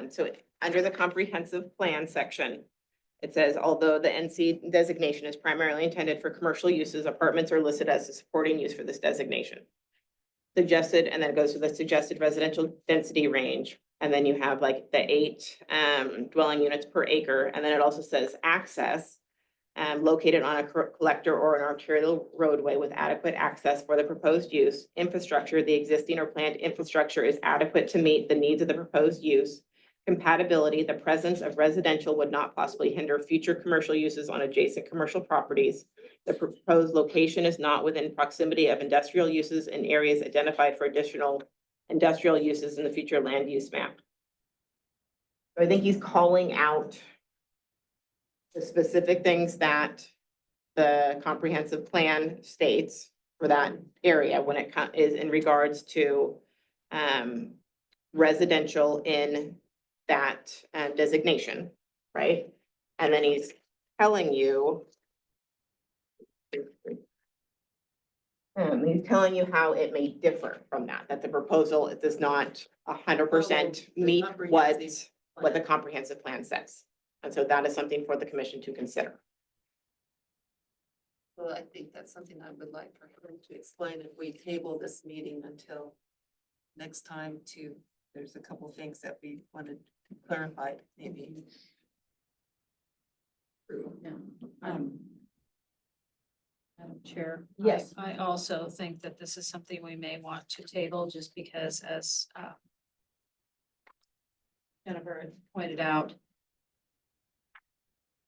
so under the comprehensive plan section, it says, although the NC designation is primarily intended for commercial uses, apartments are listed as a supporting use for this designation. Suggested, and then it goes to the suggested residential density range. And then you have like the 8 dwelling units per acre. And then it also says access located on a collector or an arterial roadway with adequate access for the proposed use. Infrastructure, the existing or planned infrastructure is adequate to meet the needs of the proposed use. Compatibility, the presence of residential would not possibly hinder future commercial uses on adjacent commercial properties. The proposed location is not within proximity of industrial uses in areas identified for additional industrial uses in the future land use map. So I think he's calling out the specific things that the comprehensive plan states for that area when it is in regards to residential in that designation, right? And then he's telling you how it may differ from that, that the proposal it does not 100% meet what the comprehensive plan says. And so that is something for the commission to consider. Well, I think that's something I would like for him to explain if we table this meeting until next time to, there's a couple things that we wanted clarified, maybe. Madam Chair. Yes. I also think that this is something we may want to table just because as Jennifer had pointed out,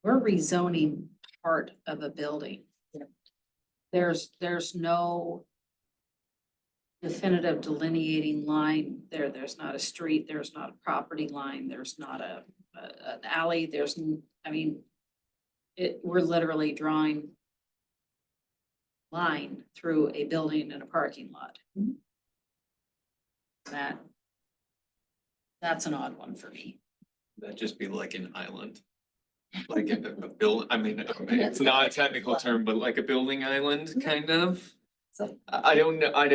we're rezoning part of a building. There's no definitive delineating line there. There's not a street, there's not a property line, there's not an alley, we're literally drawing line through a building and a parking lot. That's an odd one for me. That'd just be like an island. Like a build, it's not a technical term, but like a building island, kind of. So I don't know, I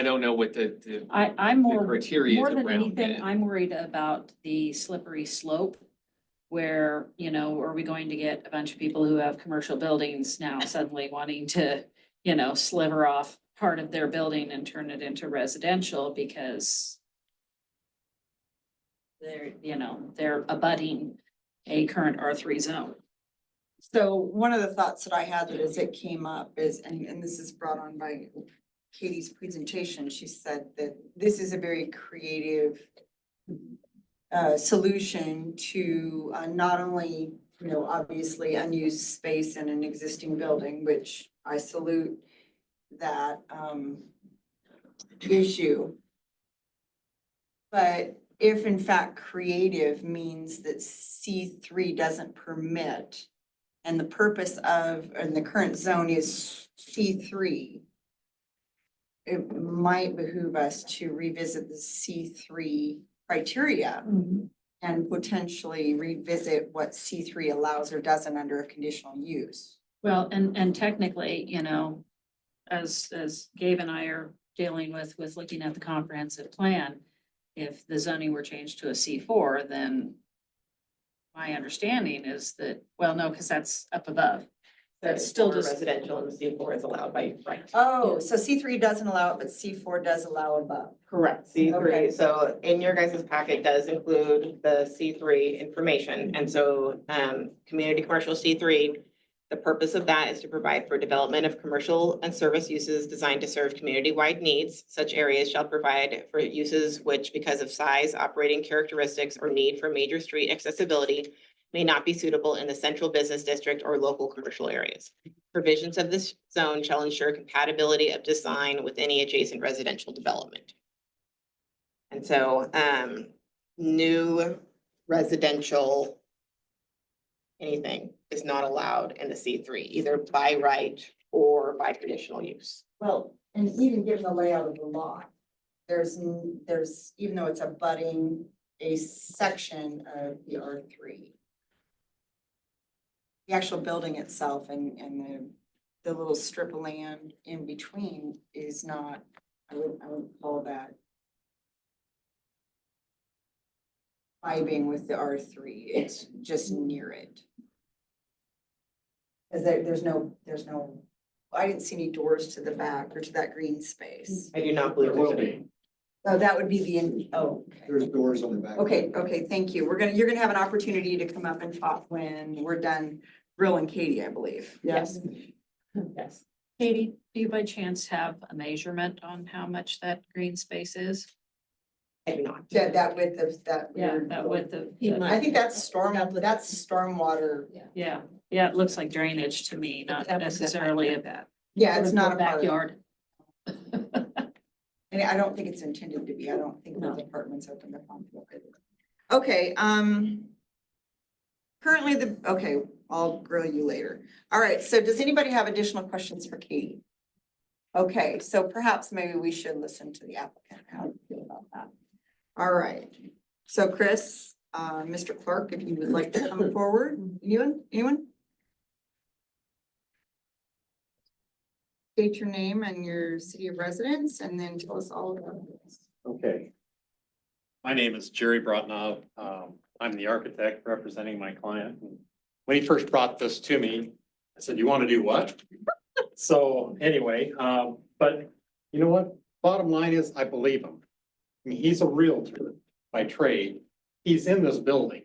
don't know what the I'm the criteria more is than around anything, it. I'm worried about the slippery slope. Where, are we going to get a bunch of people who have commercial buildings now suddenly wanting to, sliver off part of their building and turn it into residential because they're abutting a current R3 zone. So one of the thoughts that I had that as it came up is, and this is brought on by Katie's presentation, she said that this is a very creative solution to not only, obviously unused space in an existing building, which I salute that issue. But if in fact creative means that C3 doesn't permit, and the purpose of, and the current zone is C3, it might behoove us to revisit the C3 criteria and potentially revisit what C3 allows or doesn't under a conditional use. Well, and technically, as Gabe and I are dealing with looking at the comprehensive plan, if the zoning were changed to a C4, then my understanding is that, well, no, because that's up above. That's still still just- residential and C4 is allowed by right. Oh, so C3 doesn't allow it, but C4 does allow above. Correct, C3. Okay. So in your guys' packet does include the C3 information. And so community commercial C3, the purpose of that is to provide for development of commercial and service uses designed to serve community-wide needs. Such areas shall provide for uses which, because of size, operating characteristics, or need for major street accessibility, may not be suitable in the central business district or local commercial areas. Provisions of this zone shall ensure compatibility of design with any adjacent residential development. And so, new residential anything is not allowed in the C3, either by right or by traditional use. Well, and even given the layout of the lot, there's, even though it's abutting a section of the R3, the actual building itself and the little strip of land in between is not, I would call that vibing with the R3. It's just near it. Cause there's no, I didn't see any doors to the back or to that green space. I do not believe There will there's be. any. Oh, that would be okay. There's doors on the back. Okay, thank you. You're gonna have an opportunity to come up and talk when we're done Grill and Katie, I believe. Yes. Yes. Katie, do you by chance have a measurement on how much that green space is? Maybe not. Yeah, that width of that. Yeah, weird- that width of. I think that's stormwater. Yeah, yeah, it looks like drainage to me, not necessarily a Yeah, it's not a part of- backyard. And I don't think it's intended to be. I don't think No. those apartments open up onto it. Okay, currently okay, I'll grill you later. All right, so does anybody have additional questions for Katie? Okay, so perhaps maybe we should listen to the applicant. How do you feel about that? All right, so Chris, Mr. Clark, if you would like to come forward, anyone? State your name and your city of residence and then tell us all about this. Okay. My name is Jerry Brotnov. I'm the architect representing my client. When he first brought this to me, I said, you want to do what? So anyway, but you know what? Bottom line is I believe him. I mean, he's a realtor by trade. He's in this building.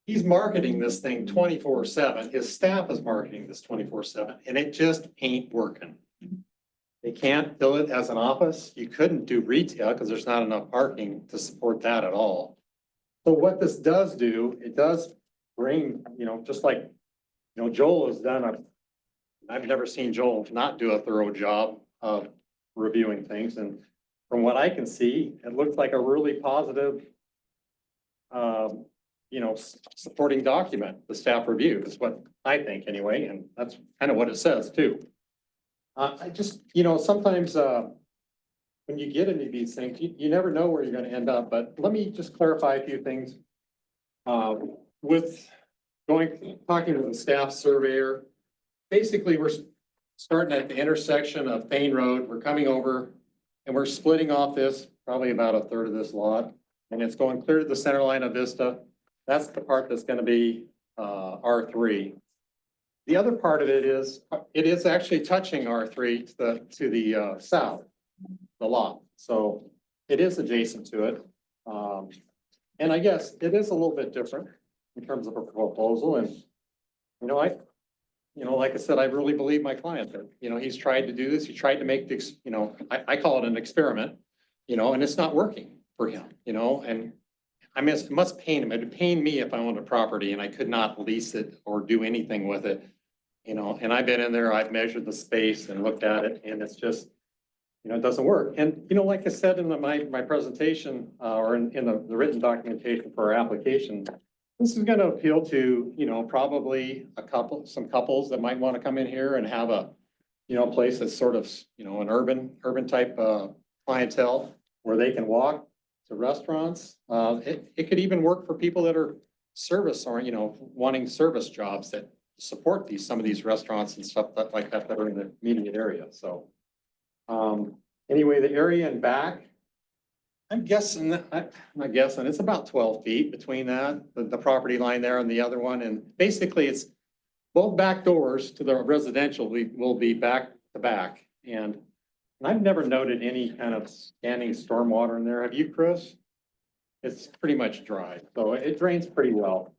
He's marketing this thing 24/7. His staff is marketing this 24/7 and it just ain't working. They can't build it as an office. You couldn't do retail because there's not enough parking to support that at all. So what this does do, it does bring, just like, Joel has done I've never seen Joel not do a thorough job of reviewing things. And from what I can see, it looks like a really positive, supporting document, the staff review is what I think anyway. And that's kind of what it says too. I just, sometimes, when you get into these things, you never know where you're gonna end up, but let me just clarify a few things. With talking with the staff surveyor, basically, we're starting at the intersection of Thane Road, we're coming over and we're splitting off this, probably about a third of this lot. And it's going clear to the center line of Vista. That's the part that's gonna be, R3. The other part of it is actually touching R3 to the south, the lot. So it is adjacent to it. And I guess it is a little bit different in terms of a proposal. And, like I said, I really believe my client that, he's tried to do this. He tried to make this, I call it an experiment, and it's not working for him, and I mean, it must pain him. It'd pain me if I owned a property and I could not lease it or do anything with it. And I've been in there, I've measured the space and looked at it and it's just, it doesn't work. And, like I said in my presentation, or in the written documentation for our application, this is gonna appeal to, probably some couples that might want to come in here and have a, place that's sort of, an urban type, clientele where they can walk to restaurants. It could even work for people that are service or, wanting service jobs that support some of these restaurants and stuff like that are in the immediate area. So, anyway, the area in back, I'm guessing, it's about 12 feet between that, the property line there and the other one. And basically it's both back doors to the residential will be back to back. And I've never noted any kind of standing stormwater in there. Have you, Chris? It's pretty much dry, so it drains pretty well.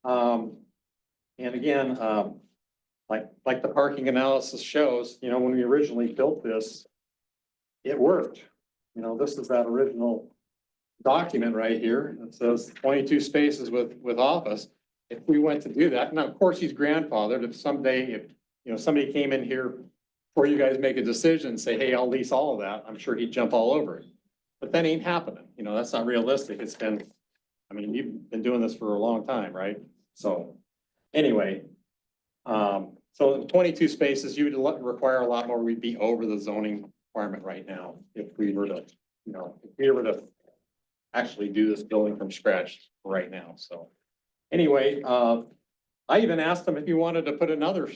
And again, like the parking analysis shows, when we originally built this, it worked. This is that original document right here. It says 22 spaces with office. If we went to do that, now of course he's grandfathered. If someday, if somebody came in here before you guys make a decision and say, hey, I'll lease all of that, I'm sure he'd jump all over it. But that ain't happening. That's not realistic. It's been, you've been doing this for a long time, right? So anyway, so 22 spaces, you would require a lot more. We'd be over the zoning requirement right now if we were to, actually do this building from scratch right now. So anyway, I even asked him if he wanted to put another,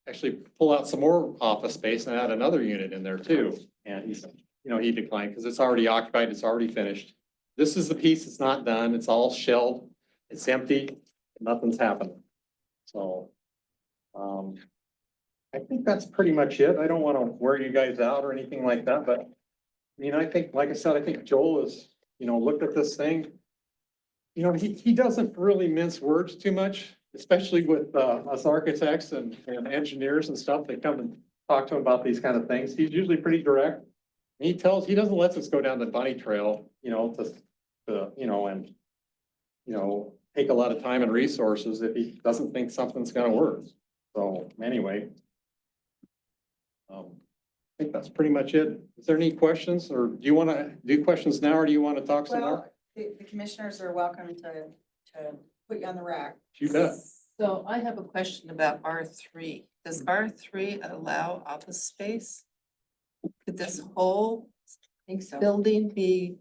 actually pull out some more office space and add another unit in there too. And he said, he declined because it's already occupied, it's already finished. This is the piece that's not done. It's all shelled, it's empty, nothing's happened. So, I think that's pretty much it. I don't want to wear you guys out or anything like that, but I think, like I said, I think Joel has, looked at this thing. He doesn't really mince words too much. especially with, us architects and engineers and stuff, they come and talk to him about these kind of things. He's usually pretty direct. He doesn't let us go down the bunny trail, and, take a lot of time and resources if he doesn't think something's gonna work. So anyway. I think that's pretty much it. Is there any questions, or do you want to do questions now, or do you want to talk some more? Well, the commissioners are welcome to put you on the rack. You bet. So I have a question about R3. Does R3 allow office space? Could this whole Think so. building be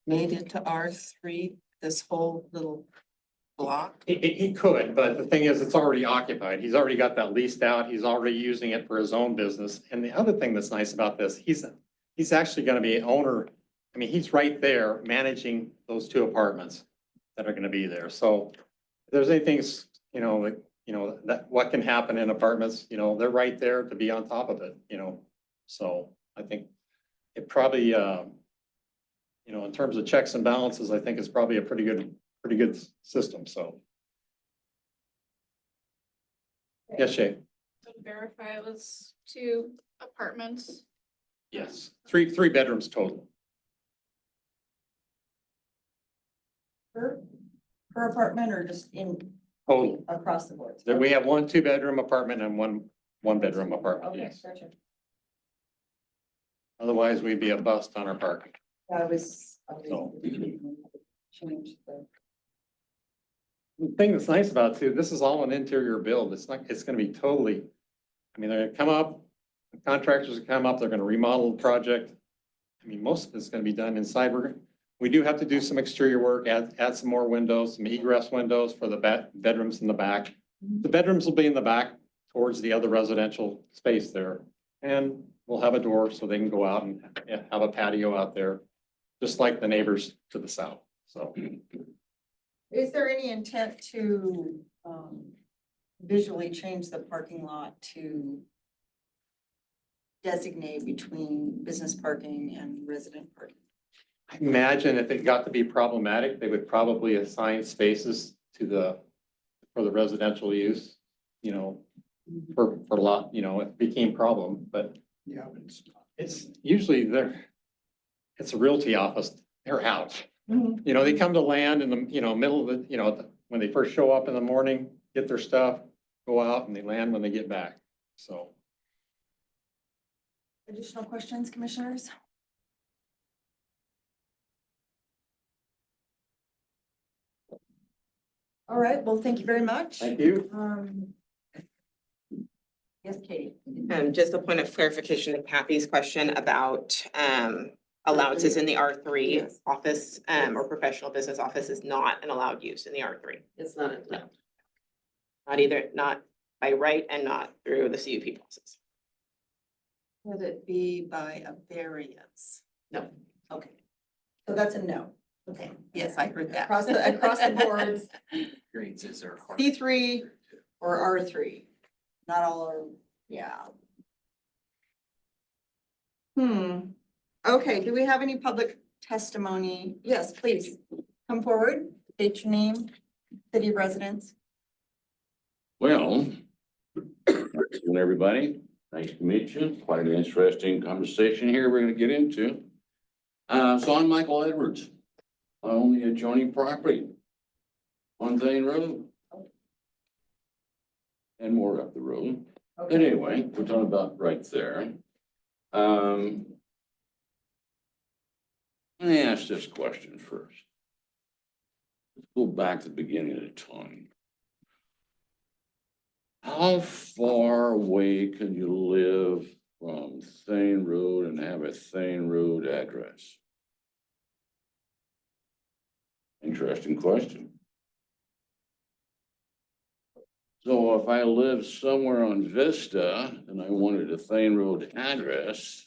made into R3, this whole little block? He could, but the thing is, it's already occupied. He's already got that leased out. He's already using it for his own business. And the other thing that's nice about this, he's actually gonna be an owner. I mean, he's right there managing those 2 apartments that are gonna be there. So if there's anything, that what can happen in apartments, they're right there to be on top of it, So I think it probably, in terms of checks and balances, I think it's probably a pretty good system, so. Yes, Shay? To verify it was 2 apartments. Yes, three bedrooms total. Per apartment or just in, Total. across the board? Then we have 1 2-bedroom apartment and one bedroom apartment, Okay, yes. gotcha. Otherwise, we'd be a bust on our parking. I was So. changed the. The thing that's nice about it too, this is all an interior build. It's gonna be totally, they're gonna come up, the contractors will come up, they're gonna remodel the project. Most of it's gonna be done inside. We do have to do some exterior work, add some more windows, some egress windows for the bedrooms in the back. The bedrooms will be in the back towards the other residential space there. And we'll have a door so they can go out and have a patio out there, just like the neighbors to the south, so. Is there any intent to visually change the parking lot to designate between business parking and resident parking? I imagine if it got to be problematic, they would probably assign spaces for the residential use, for a lot, if it became problem, but Yeah. it's usually it's a realty office, they're out. They come to land in the, middle of the, when they first show up in the morning, get their stuff, go out and they land when they get back, so. Additional questions, commissioners? All right, well, thank you very much. Thank you. Yes, Katie. Just a point of clarification to Kathy's question about allowances in the R3 office or professional business office is not an allowed use in the R3. It's not allowed. Not by right and not through the CUP process. Would it be by a variance? No. Okay. So that's a no. Okay. Yes, I heard that. Across the boards, Variances are hard. C3 or R3. Not all are, yeah. Okay, do we have any public testimony? Yes, please come forward, state your name, city of residence. Well, afternoon, everybody. Nice to meet you. Quite an interesting conversation here we're gonna get into. So I'm Michael Edwards. I own the adjoining property on Thane Road. And more up the road. But anyway, we're talking about right there. Let me ask this question first. Let's go back to the beginning of time. How far away can you live from Thane Road and have a Thane Road address? Interesting question. So if I live somewhere on Vista and I wanted a Thane Road address.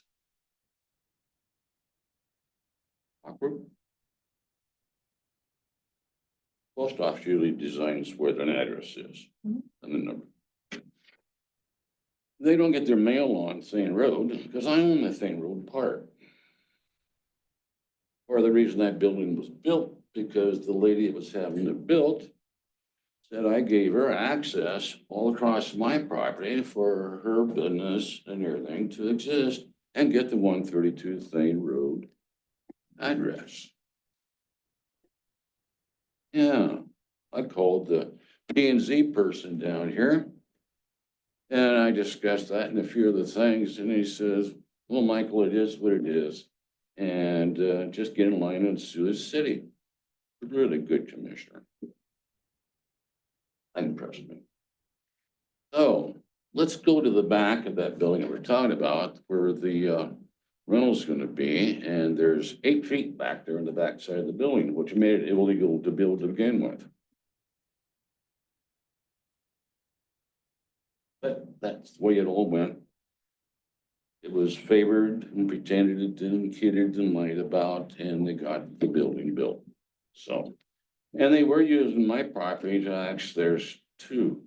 Awkward. Post office usually designs where an address is and the number. They don't get their mail on Thane Road because I own the Thane Road part. Or the reason that building was built, because the lady that was having it built said I gave her access all across my property for her business and everything to exist and get the 132 Thane Road address. Yeah, I called the P and Z person down here. And I discussed that and a few other things, and he says, well, Michael, it is what it is. And just get in line and sue the city. Really good commissioner. Impressed me. So let's go to the back of that building that we're talking about where the rental's gonna be, and there's 8 feet back there in the back side of the building, which made it illegal to build to begin with. But that's the way it all went. It was favored and pretended and kidded and lied about, and they got the building built. So, and they were using my property to access theirs too.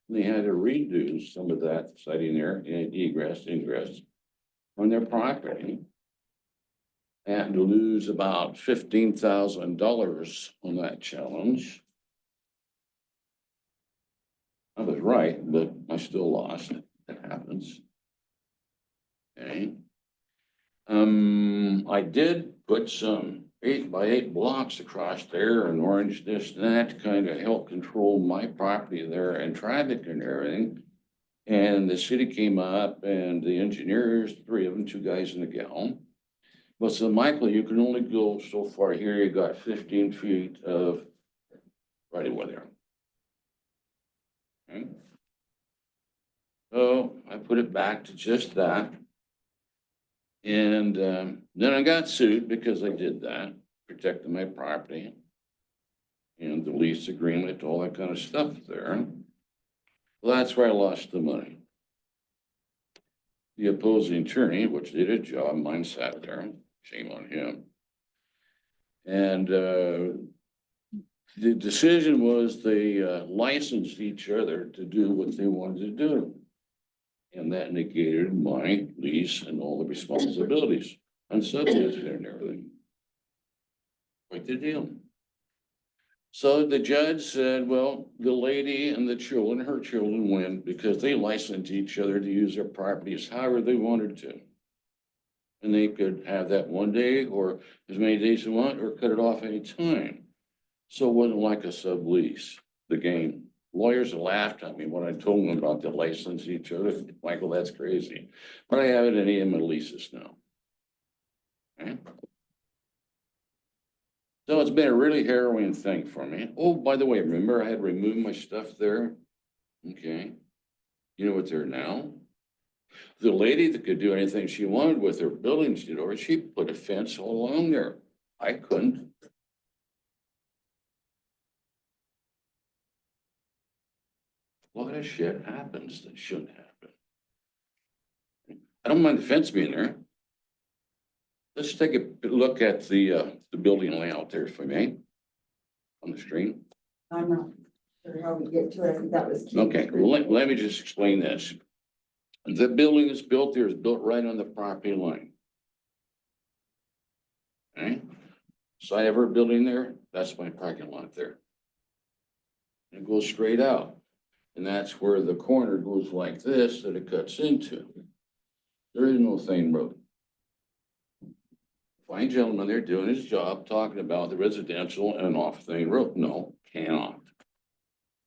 They had to redo some of that siding there and egress, ingress on their property. And to lose about $15,000 on that challenge. I was right, but I still lost. It happens. Okay. I did put some 8x8 blocks across there and orange this and that to kind of help control my property there and traffic and everything. And the city came up and the engineers, 3 of them, 2 guys and a gal. But so Michael, you can only go so far here. You got 15 feet of right away there. Okay. So I put it back to just that. And then I got sued because I did that, protecting my property. And the lease agreement, all that kind of stuff there. Well, that's where I lost the money. The opposing attorney, which did a job, mine sat there, shame on him. And the decision was they licensed each other to do what they wanted to do. And that negated my lease and all the responsibilities and subdivision and everything. Quite the deal. So the judge said, well, the lady and the children, her children win because they licensed each other to use their properties however they wanted to. And they could have that one day or as many days they want or cut it off any time. So it wasn't like a sublease, the game. Lawyers laughed at me when I told them about the license each other. Michael, that's crazy. But I have it in any of my leases now. Okay. So it's been a really harrowing thing for me. Oh, by the way, remember I had removed my stuff there? Okay. You know what they're now? The lady that could do anything she wanted with her buildings, you know, she put a fence all along there. I couldn't. A lot of shit happens that shouldn't happen. I don't mind the fence being there. Let's take a look at the building layout there, if I may, on the screen. I'm not sure how we get to it. I think that was. key. Okay, well, let me just explain this. The building that's built there is built right on the property line. Okay, so I have her building there, that's my parking lot there. It goes straight out. And that's where the corner goes like this that it cuts into. There is no Thane Road. Fine gentleman there doing his job, talking about the residential and off Thane Road. No, cannot.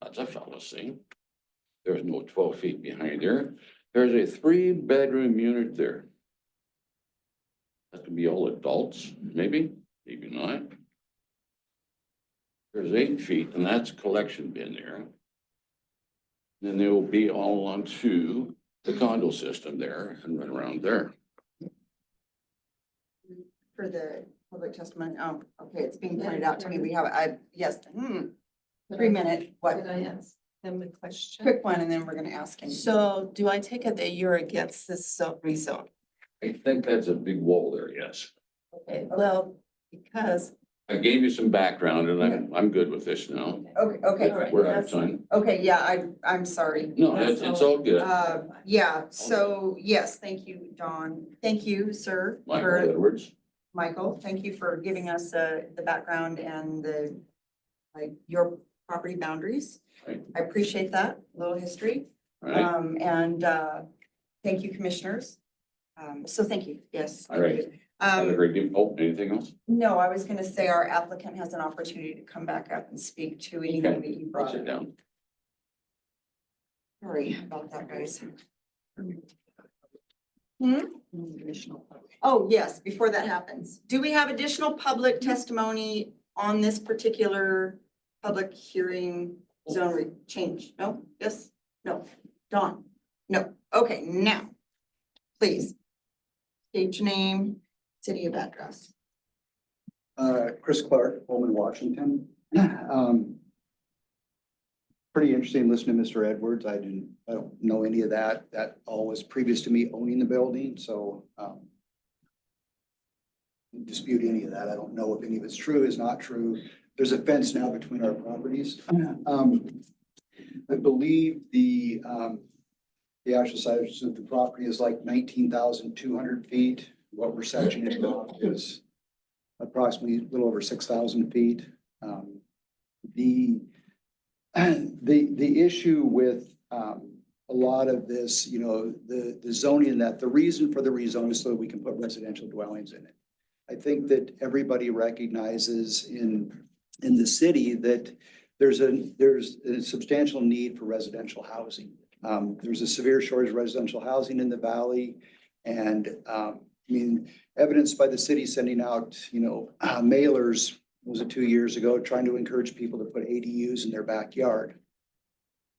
That's a fallacy. There's no 12 feet behind there. There's a 3-bedroom unit there. That could be all adults, maybe, maybe not. There's 8 feet and that's a collection bin there. Then they will be all onto the condo system there and run around there. For the public testimony, oh, okay, it's being pointed out to me, we have, yes, 3 minute, what? Could I ask him a question? Quick one, and then we're gonna ask him. So do I take it that you're against this rezone? I think that's a big wall there, yes. Okay, well, because. I gave you some background and I'm good with this now. Okay, We're out of time. okay, yeah, I'm sorry. No, it's all good. Yeah, so, yes, thank you, Dawn. Thank you, sir. Michael for- Edwards. Michael, thank you for giving us the background and the, like, your property boundaries. Right. I appreciate that, little history. All right, And thank you, commissioners. So thank you, yes. all right. Have a great day. Oh, anything else? No, I was gonna say our applicant has an opportunity to come back up and speak to anything Okay. that you I'll brought sit up. down. Sorry about that, guys. Hmm? Oh, yes, before that happens, do we have additional public testimony on this particular public hearing zone change? No? Yes? No? Dawn? No. Okay, now, please. State your name, city of address. Chris Clark, Pullman, Washington. Pretty interesting listening to Mr. Edwards. I don't know any of that. That all was previous to me owning the building, so dispute any of that. I don't know if any of it's true, is not true. There's a fence now between our properties. I believe the actual size of the property is like 19,200 feet. What we're sectioning off is approximately a little over 6,000 feet. The issue with a lot of this, you know, the zoning, that the reason for the rezone is so that we can put residential dwellings in it. I think that everybody recognizes in the city that there's a substantial need for residential housing. There's a severe shortage of residential housing in the valley. And I mean, evidenced by the city sending out, you know, mailers, was it 2 years ago, trying to encourage people to put ADUs in their backyard.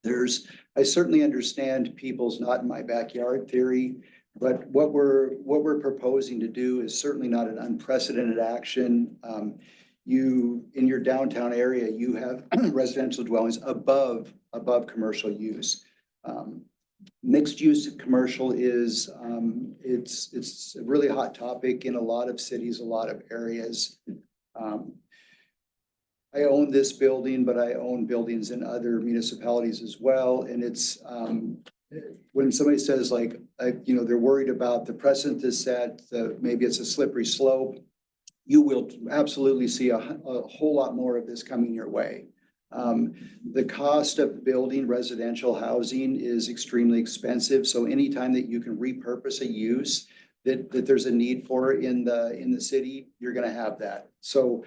I certainly understand people's not in my backyard theory, but what we're proposing to do is certainly not an unprecedented action. In your downtown area, you have residential dwellings above commercial use. Mixed use commercial is, it's a really hot topic in a lot of cities, a lot of areas. I own this building, but I own buildings in other municipalities as well. And it's, when somebody says like, you know, they're worried about the precedent is set, maybe it's a slippery slope, you will absolutely see a whole lot more of this coming your way. The cost of building residential housing is extremely expensive. So anytime that you can repurpose a use that there's a need for in the city, you're going to have that. So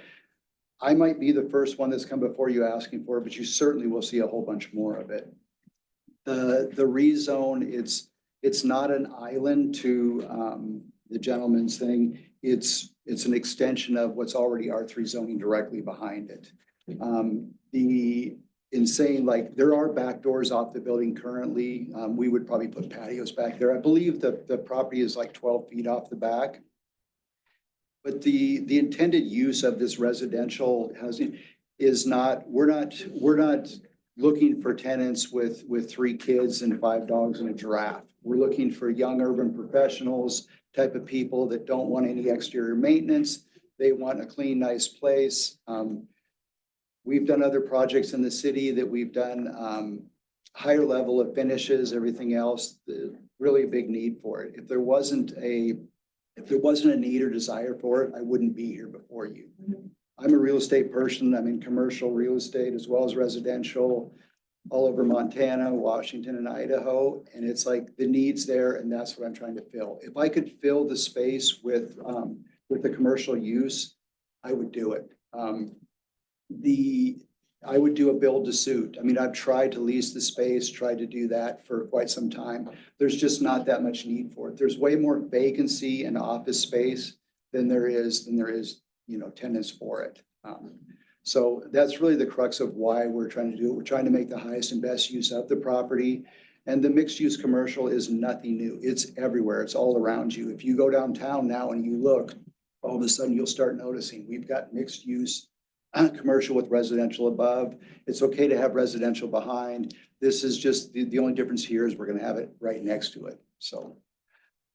I might be the first one that's come before you asking for it, but you certainly will see a whole bunch more of it. The rezone, it's not an island to the gentleman's thing. It's an extension of what's already R3 zoning directly behind it. In saying like there are back doors off the building currently, we would probably put patios back there. I believe the property is like 12 feet off the back. But the intended use of this residential housing is not, we're not looking for tenants with 3 kids and 5 dogs and a giraffe. We're looking for young urban professionals, type of people that don't want any exterior maintenance. They want a clean, nice place. We've done other projects in the city that we've done higher level of finishes, everything else, really a big need for it. If there wasn't a need or desire for it, I wouldn't be here before you. I'm a real estate person. I'm in commercial real estate as well as residential all over Montana, Washington, and Idaho. And it's like the need's there, and that's what I'm trying to fill. If I could fill the space with the commercial use, I would do it. I would do a build to suit. I mean, I've tried to lease the space, tried to do that for quite some time. There's just not that much need for it. There's way more vacancy and office space than there is, you know, tenants for it. So that's really the crux of why we're trying to do it. We're trying to make the highest and best use of the property. And the mixed use commercial is nothing new. It's everywhere. It's all around you. If you go downtown now and you look, all of a sudden you'll start noticing we've got mixed use commercial with residential above. It's okay to have residential behind. This is just the only difference here is we're going to have it right next to it. So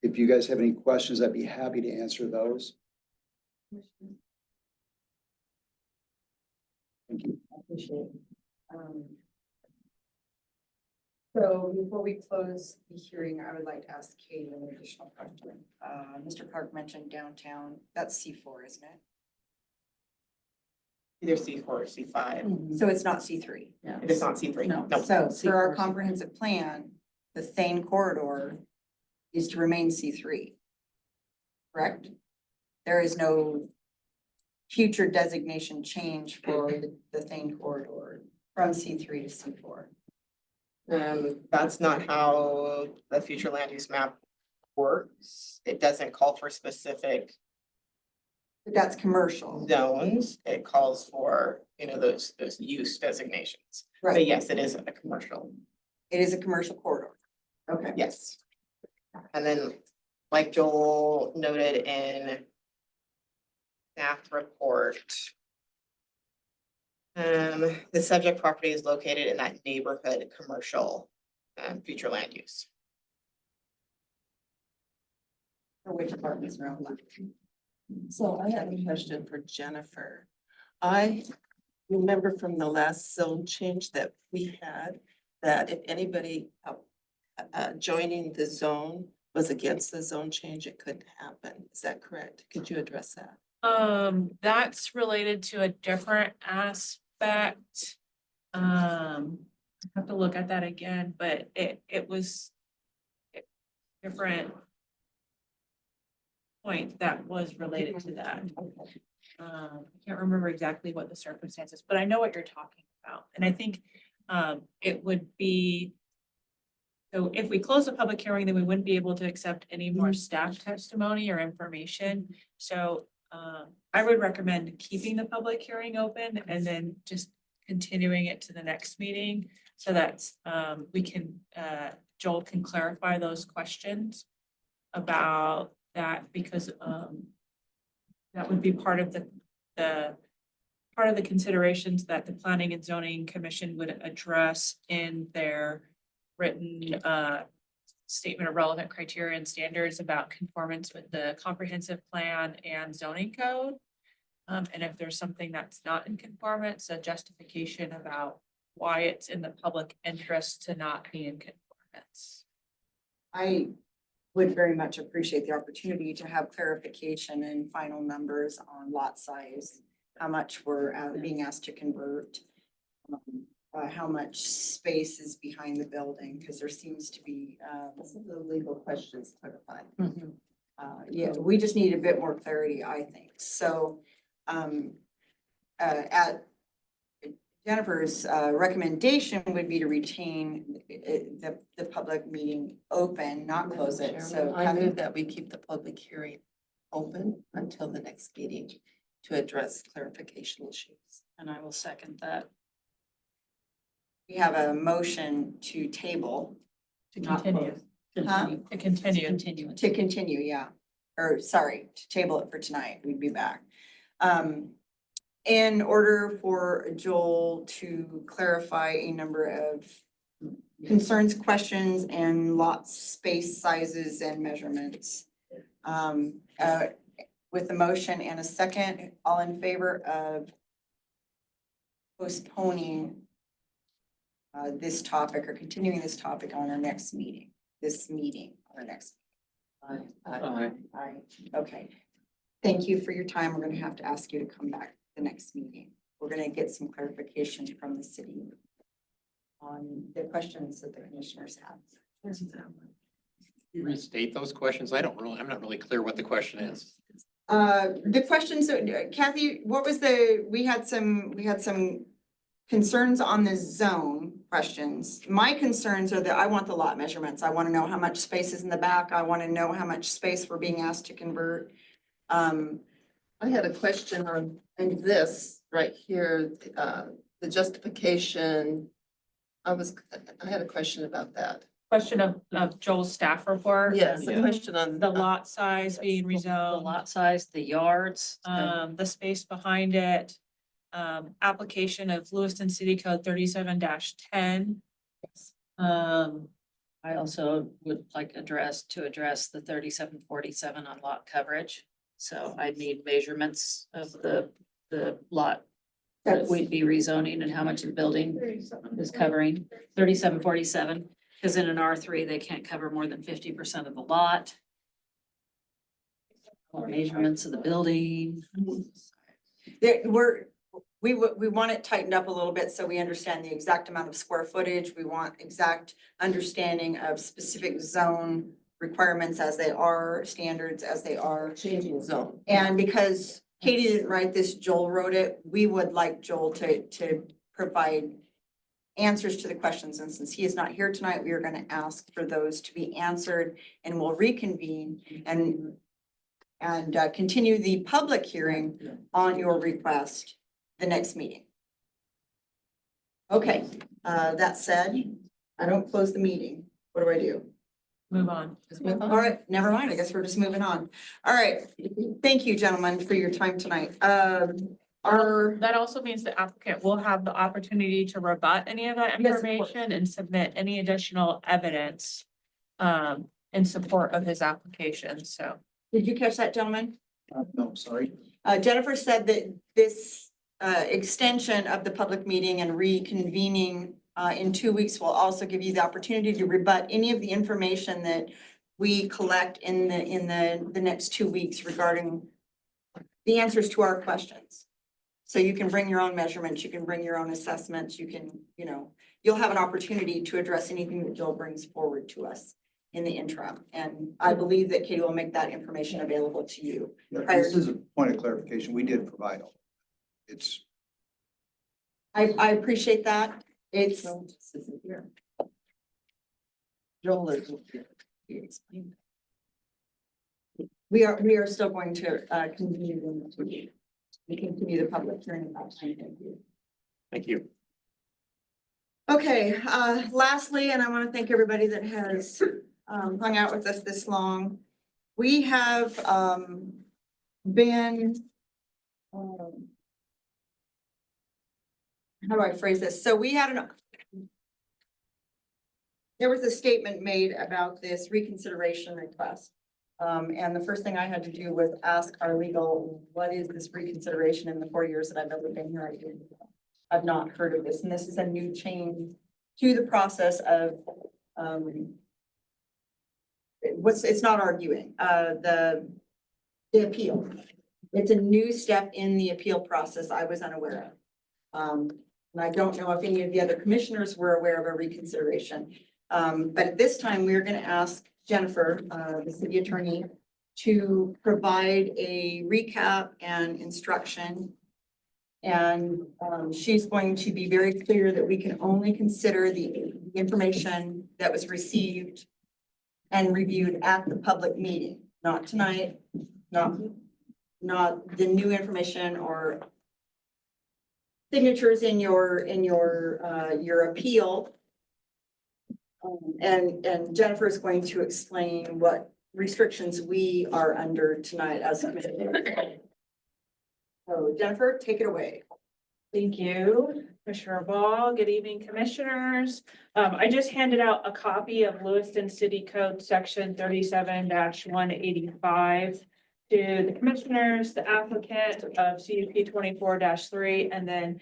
if you guys have any questions, I'd be happy to answer those. Thank you. I appreciate it. So before we close the hearing, I would like to ask Katie an additional question. Mr. Clark mentioned downtown, that's C4, isn't it? either C4 or C5. So it's not C3. It is not C3. No. No. So for our comprehensive plan, the Thane corridor is to remain C3. Correct? There is no future designation change for the Thane corridor from C3 to C4. That's not how the future land use map works. It doesn't call for specific But that's commercial. zones. It calls for, those use designations. But Right. yes, it is a commercial. It is a commercial corridor. Okay. Yes. And then, like Joel noted in staff report, the subject property is located in that neighborhood commercial, future land use. For which apartments are on that? So I have a question for Jennifer. I remember from the last zone change that we had, that if anybody joining the zone was against the zone change, it couldn't happen. Is that correct? Could you address that? That's related to a different aspect. I have to look at that again, but it was a different point that was related to that. I can't remember exactly what the circumstances, but I know what you're talking about. And I think it would be, so if we close the public hearing, then we wouldn't be able to accept any more staff testimony or information. So I would recommend keeping the public hearing open and then just continuing it to the next meeting so that we can, Joel can clarify those questions about that, because that would be part of the considerations that the Planning and Zoning Commission would address in their written statement of relevant criteria and standards about conformance with the comprehensive plan and zoning code. And if there's something that's not in conformance, a justification about why it's in the public interest to not be in conformance. I would very much appreciate the opportunity to have clarification and final numbers on lot size, how much we're being asked to convert, how much space is behind the building, because there seems to be Some of the legal questions clarified. yeah, we just need a bit more clarity, I think. So at Jennifer's recommendation would be to retain the public meeting open, not close it. So I move that we keep the public hearing open until the next meeting to address clarification issues. And I will second that. we have a motion to table. To not continue. close. Huh? To continue. Continue. To continue, yeah. Or sorry, to table it for tonight. We'd be back. In order for Joel to clarify a number of concerns, questions, and lot space sizes and measurements. With the motion and a second, all in favor of postponing this topic or continuing this topic on our next meeting, our next. Aye. Aye. Okay. Thank you for your time. We're gonna have to ask you to come back the next meeting. We're gonna get some clarification from the city on the questions that the commissioners have. Restate those questions. I'm not really clear what the question is. The questions, Kathy, what was we had some concerns on the zone questions. My concerns are that I want the lot measurements. I want to know how much space is in the back. I want to know how much space we're being asked to convert. I had a question on this right here, the justification. I had a question about that. Question of Joel's staff report. Yes, a question on The lot size being The rezoned, lot size, the yards. the space behind it, application of Lewiston City Code 37-10. I also would like to address the 3747 on lot coverage. So I need measurements of the lot that we'd be rezoning and how much the building is covering. 3747, because in an R3, they can't cover more than 50% of the lot. Measurements of the building. we want it tightened up a little bit so we understand the exact amount of square footage. We want exact understanding of specific zone requirements as they are, standards as they are. Changing zone. And because Katie didn't write this, Joel wrote it, we would like Joel to provide answers to the questions. And since he is not here tonight, we are going to ask for those to be answered, and we'll reconvene and continue the public hearing on your request the next meeting. Okay, that said, I don't close the meeting. What do I do? Move on. All right, never mind. I guess we're just moving on. All right. Thank you, gentlemen, for your time tonight. That also means the applicant will have the opportunity to rebut any of that Yes, of course. information and submit any additional evidence in support of his application, so. Did you catch that, gentlemen? No, sorry. Jennifer said that this extension of the public meeting and reconvening in 2 weeks will also give you the opportunity to rebut any of the information that we collect in the next 2 weeks regarding the answers to our questions. So you can bring your own measurements, you can bring your own assessments, you can, you'll have an opportunity to address anything that Joel brings forward to us in the interim. And I believe that Katie will make that information available to you. This is a point of clarification. We did provide all. It's. I appreciate that. It's, Joel is here. He explained. we are still going to continue the public hearing about time. Thank you. Thank you. Okay, lastly, and I want to thank everybody that has hung out with us this long. We have been how do I phrase this? So we had there was a statement made about this reconsideration request. And the first thing I had to do was ask our legal, what is this reconsideration? In the 4 years that I've ever been here, I've not heard of this. And this is a new change to the process of, it's not arguing, the appeal. It's a new step in the appeal process I was unaware of. And I don't know if any of the other commissioners were aware of a reconsideration. But at this time, we're going to ask Jennifer, the city attorney, to provide a recap and instruction. And she's going to be very clear that we can only consider the information that was received and reviewed at the public meeting, not tonight, not the new information or signatures in your appeal. And Jennifer is going to explain what restrictions we are under tonight as a committee. So Jennifer, take it away. Thank you, Commissioner Ball. Good evening, commissioners. I just handed out a copy of Lewiston City Code Section 37-185 to the commissioners, the applicant of CUP 24-3, and then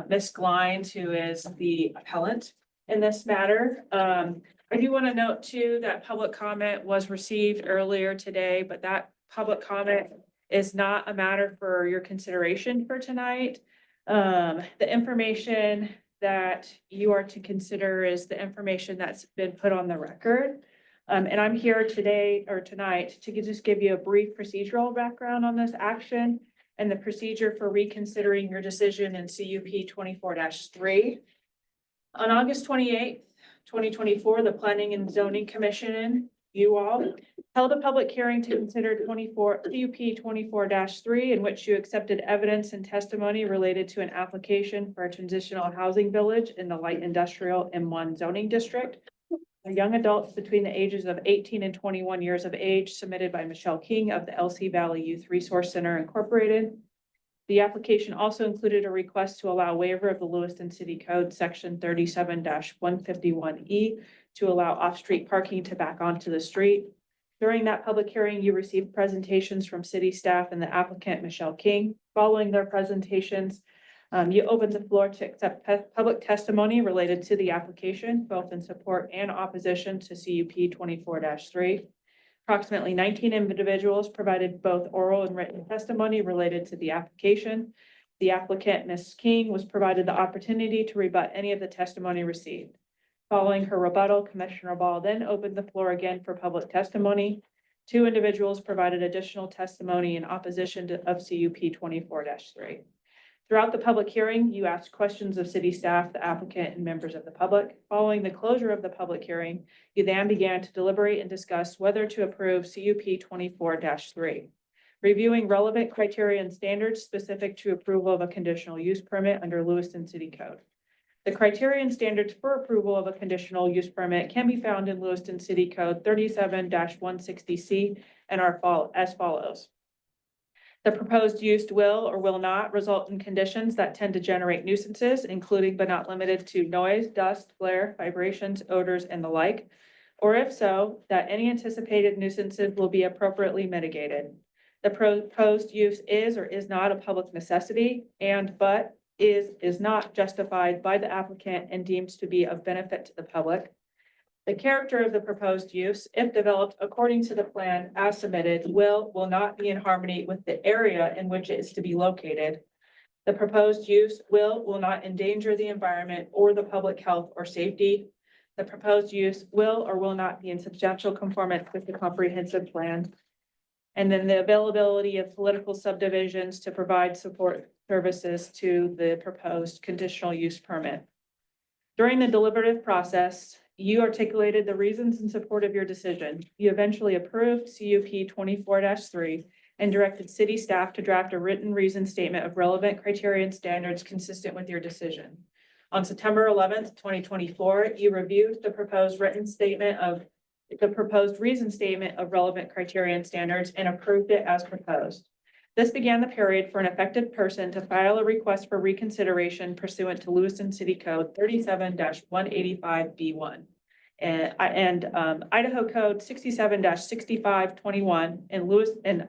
Ms. Glines, who is the appellant in this matter. I do want to note too that public comment was received earlier today, but that public comment is not a matter for your consideration for tonight. The information that you are to consider is the information that's been put on the record. And I'm here today or tonight to just give you a brief procedural background on this action and the procedure for reconsidering your decision in CUP 24-3. On August 28th, 2024, the Planning and Zoning Commission, you all, held a public hearing to consider CUP 24-3, in which you accepted evidence and testimony related to an application for a transitional housing village in the light industrial M1 zoning district. The young adults between the ages of 18 and 21 years of age, submitted by Michelle King of the LC Valley Youth Resource Center Incorporated. The application also included a request to allow waiver of the Lewiston City Code Section 37-151E to allow off-street parking to back onto the street. During that public hearing, you received presentations from city staff and the applicant, Michelle King. Following their presentations, you opened the floor to accept public testimony related to the application, both in support and opposition to CUP 24-3. Approximately 19 individuals provided both oral and written testimony related to the application. The applicant, Ms. King, was provided the opportunity to rebut any of the testimony received. Following her rebuttal, Commissioner Ball then opened the floor again for public testimony. 2 individuals provided additional testimony in opposition of CUP 24-3. Throughout the public hearing, you asked questions of city staff, the applicant, and members of the public. Following the closure of the public hearing, you then began to deliberate and discuss whether to approve CUP 24-3. Reviewing relevant criteria and standards specific to approval of a conditional use permit under Lewiston City Code. The criteria and standards for approval of a conditional use permit can be found in Lewiston City Code 37-160C and are as follows. The proposed use will or will not result in conditions that tend to generate nuisances, including but not limited to noise, dust, glare, vibrations, odors, and the like, or if so, that any anticipated nuisances will be appropriately mitigated. The proposed use is or is not a public necessity but is not justified by the applicant and deemed to be of benefit to the public. The character of the proposed use, if developed according to the plan as submitted, will not be in harmony with the area in which it is to be located. The proposed use will not endanger the environment or the public health or safety. The proposed use will or will not be in substantial conformance with the comprehensive plan. And then the availability of political subdivisions to provide support services to the proposed conditional use permit. During the deliberative process, you articulated the reasons in support of your decision. You eventually approved CUP 24-3 and directed city staff to draft a written reason statement of relevant criteria and standards consistent with your decision. On September 11th, 2024, you reviewed the proposed reason statement of relevant criteria and standards and approved it as proposed. This began the period for an affected person to file a request for reconsideration pursuant to Lewiston City Code 37-185B1 and Idaho Code 67-6521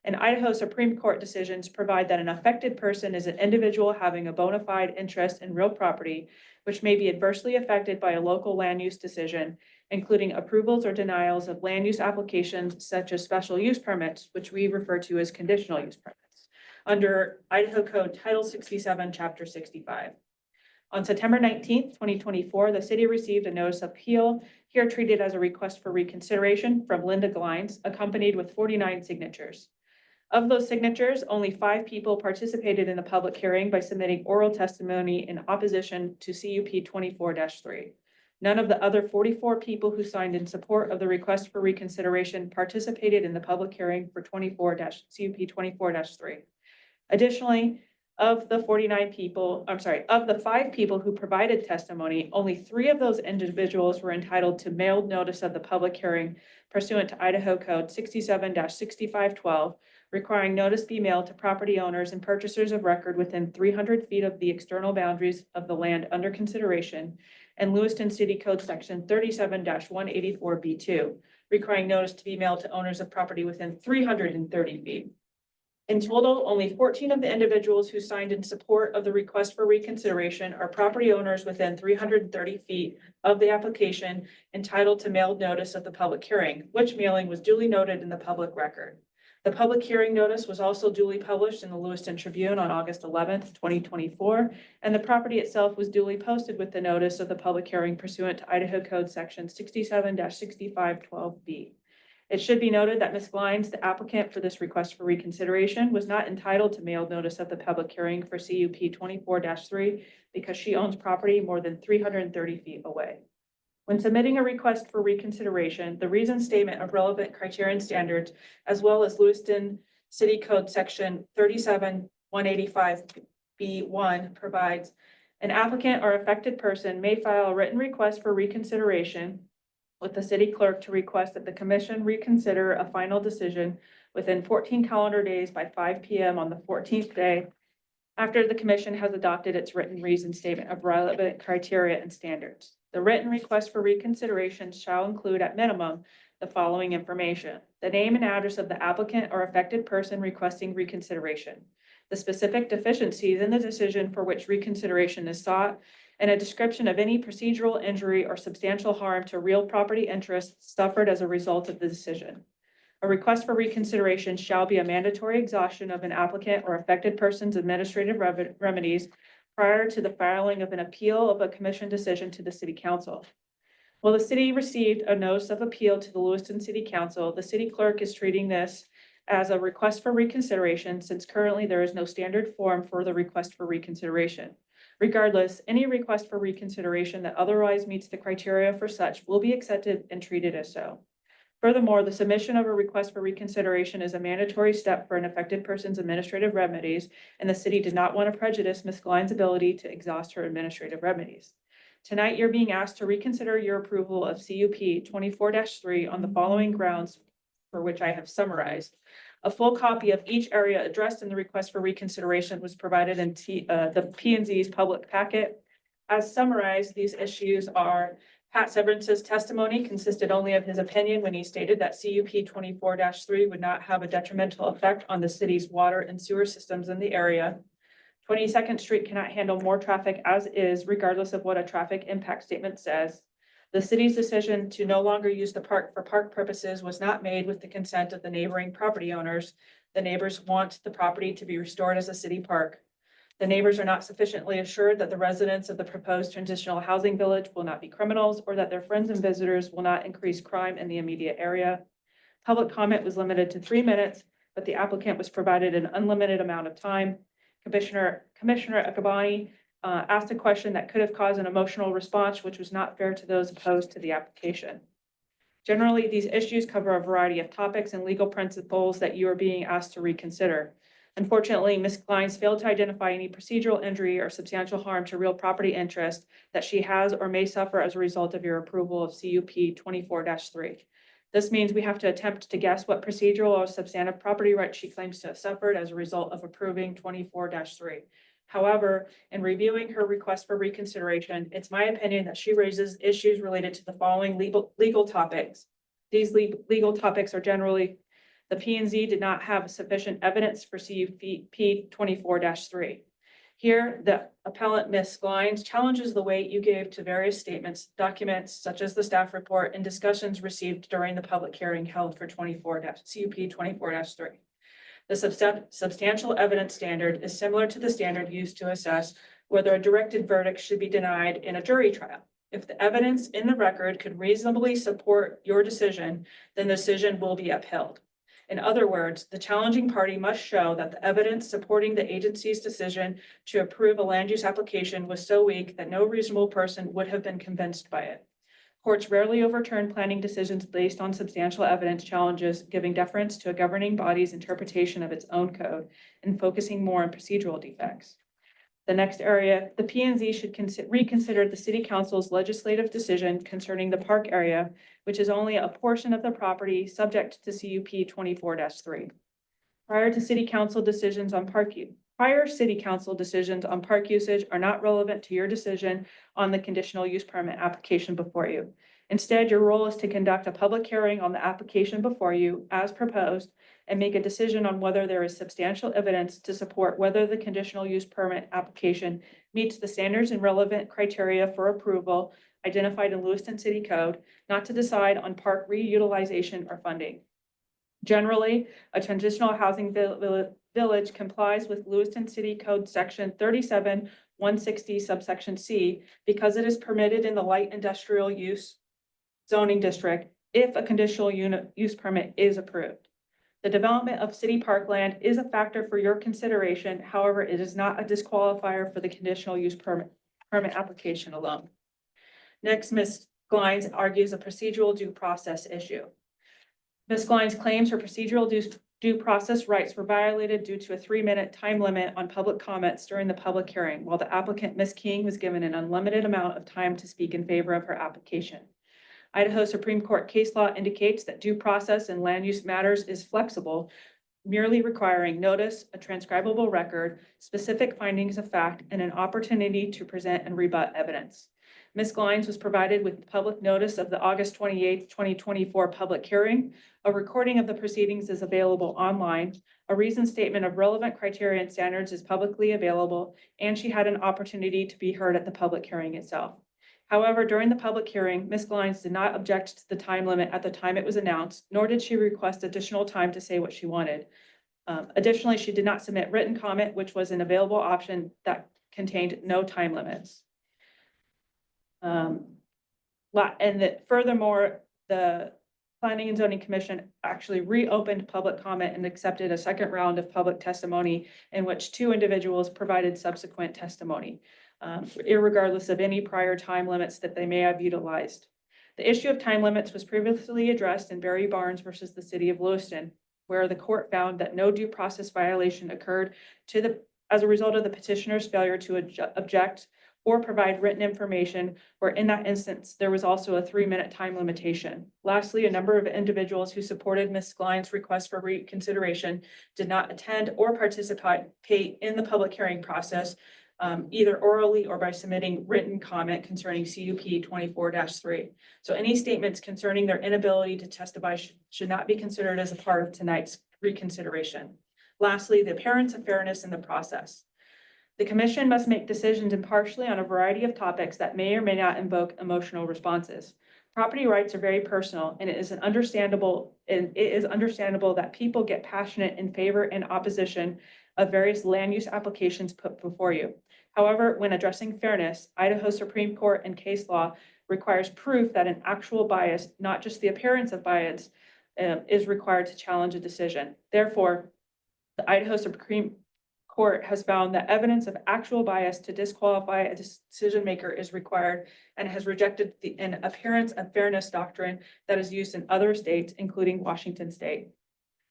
and Idaho Supreme Court decisions provide that an affected person is an individual having a bona fide interest in real property, which may be adversely affected by a local land use decision, including approvals or denials of land use applications such as special use permits, which we refer to as conditional use permits, under Idaho Code Title 67, Chapter 65. On September 19th, 2024, the city received a notice of appeal, here treated as a request for reconsideration from Linda Glines, accompanied with 49 signatures. Of those signatures, only 5 people participated in the public hearing by submitting oral testimony in opposition to CUP 24-3. None of the other 44 people who signed in support of the request for reconsideration participated in the public hearing for CUP 24-3. Additionally, of the 5 people who provided testimony, only 3 of those individuals were entitled to mailed notice of the public hearing pursuant to Idaho Code 67-6512, requiring notice be mailed to property owners and purchasers of record within 300 feet of the external boundaries of the land under consideration, and Lewiston City Code Section 37-184B2, requiring notice to be mailed to owners of property within 330 feet. In total, only 14 of the individuals who signed in support of the request for reconsideration are property owners within 330 feet of the application entitled to mailed notice of the public hearing, which mailing was duly noted in the public record. The public hearing notice was also duly published in the Lewiston Tribune on August 11th, 2024, and the property itself was duly posted with the notice of the public hearing pursuant to Idaho Code Section 67-6512B. It should be noted that Ms. Glines, the applicant for this request for reconsideration, was not entitled to mailed notice of the public hearing for CUP 24-3 because she owns property more than 330 feet away. When submitting a request for reconsideration, the reason statement of relevant criteria and standards, as well as Lewiston City Code Section 37-185B1 provides an applicant or affected person may file a written request for reconsideration with the city clerk to request that the commission reconsider a final decision within 14 calendar days by 5 p.m. on the 14th day after the commission has adopted its written reason statement of relevant criteria and standards. The written request for reconsideration shall include at minimum the following information: the name and address of the applicant or affected person requesting reconsideration, the specific deficiencies in the decision for which reconsideration is sought, and a description of any procedural injury or substantial harm to real property interests suffered as a result of the decision. A request for reconsideration shall be a mandatory exhaustion of an applicant or affected person's administrative remedies prior to the filing of an appeal of a commission decision to the city council. While the city received a notice of appeal to the Lewiston City Council, the city clerk is treating this as a request for reconsideration since currently there is no standard form for the request for reconsideration. Regardless, any request for reconsideration that otherwise meets the criteria for such will be accepted and treated as so. Furthermore, the submission of a request for reconsideration is a mandatory step for an affected person's administrative remedies, and the city did not want to prejudice Ms. Glines' ability to exhaust her administrative remedies. Tonight, you're being asked to reconsider your approval of CUP 24-3 on the following grounds for which I have summarized. A full copy of each area addressed in the request for reconsideration was provided in the P&Z's public packet. As summarized, these issues are Pat Severance's testimony consisted only of his opinion when he stated that CUP 24-3 would not have a detrimental effect on the city's water and sewer systems in the area. 22nd Street cannot handle more traffic as is, regardless of what a traffic impact statement says. The city's decision to no longer use the park for park purposes was not made with the consent of the neighboring property owners. The neighbors want the property to be restored as a city park. The neighbors are not sufficiently assured that the residents of the proposed transitional housing village will not be criminals or that their friends and visitors will not increase crime in the immediate area. Public comment was limited to 3 minutes, but the applicant was provided an unlimited amount of time. Commissioner Akabani asked a question that could have caused an emotional response, which was not fair to those opposed to the application. Generally, these issues cover a variety of topics and legal principles that you are being asked to reconsider. Unfortunately, Ms. Glines failed to identify any procedural injury or substantial harm to real property interest that she has or may suffer as a result of your approval of CUP 24-3. This means we have to attempt to guess what procedural or substantive property right she claims to have suffered as a result of approving 24-3. However, in reviewing her request for reconsideration, it's my opinion that she raises issues related to the following legal topics. These legal topics are generally, the P&Z did not have sufficient evidence for CUP 24-3. Here, the appellant, Ms. Glines, challenges the weight you gave to various statements, documents such as the staff report and discussions received during the public hearing held for CUP 24-3. The substantial evidence standard is similar to the standard used to assess whether a directed verdict should be denied in a jury trial. If the evidence in the record could reasonably support your decision, then the decision will be upheld. In other words, the challenging party must show that the evidence supporting the agency's decision to approve a land use application was so weak that no reasonable person would have been convinced by it. Courts rarely overturn planning decisions based on substantial evidence challenges, giving deference to a governing body's interpretation of its own code and focusing more on procedural defects. The next area, the P&Z should reconsider the City Council's legislative decision concerning the park area, which is only a portion of the property subject to CUP 24-3. Prior City Council decisions on park usage are not relevant to your decision on the conditional use permit application before you. Instead, your role is to conduct a public hearing on the application before you as proposed and make a decision on whether there is substantial evidence to support whether the conditional use permit application meets the standards and relevant criteria for approval identified in Lewiston City Code, not to decide on park reutilization or funding. Generally, a transitional housing village complies with Lewiston City Code Section 37-160 subsection C because it is permitted in the light industrial use zoning district if a conditional use permit is approved. The development of city parkland is a factor for your consideration. However, it is not a disqualifier for the conditional use permit application alone. Next, Ms. Glines argues a procedural due process issue. Ms. Glines claims her procedural due process rights were violated due to a 3-minute time limit on public comments during the public hearing, while the applicant, Ms. King, was given an unlimited amount of time to speak in favor of her application. Idaho Supreme Court case law indicates that due process in land use matters is flexible, merely requiring notice, a transcribable record, specific findings of fact, and an opportunity to present and rebut evidence. Ms. Glines was provided with public notice of the August 28th, 2024 public hearing. A recording of the proceedings is available online. A reasoned statement of relevant criteria and standards is publicly available, and she had an opportunity to be heard at the public hearing itself. However, during the public hearing, Ms. Glines did not object to the time limit at the time it was announced, nor did she request additional time to say what she wanted. Additionally, she did not submit written comment, which was an available option that contained no time limits. And that furthermore, the Planning and Zoning Commission actually reopened public comment and accepted a second round of public testimony in which 2 individuals provided subsequent testimony, irregardless of any prior time limits that they may have utilized. The issue of time limits was previously addressed in Barry Barnes versus the City of Lewiston, where the court found that no due process violation occurred as a result of the petitioner's failure to object or provide written information, where in that instance, there was also a 3-minute time limitation. Lastly, a number of individuals who supported Ms. Glines' request for reconsideration did not attend or participate in the public hearing process, either orally or by submitting written comment concerning CUP 24-3. So any statements concerning their inability to testify should not be considered as a part of tonight's reconsideration. Lastly, the appearance of fairness in the process. The commission must make decisions impartially on a variety of topics that may or may not invoke emotional responses. Property rights are very personal, and it is understandable that people get passionate in favor and opposition of various land use applications put before you. However, when addressing fairness, Idaho Supreme Court and case law requires proof that an actual bias, not just the appearance of bias, is required to challenge a decision. Therefore, the Idaho Supreme Court has found that evidence of actual bias to disqualify a decision maker is required and has rejected an appearance of fairness doctrine that is used in other states, including Washington State.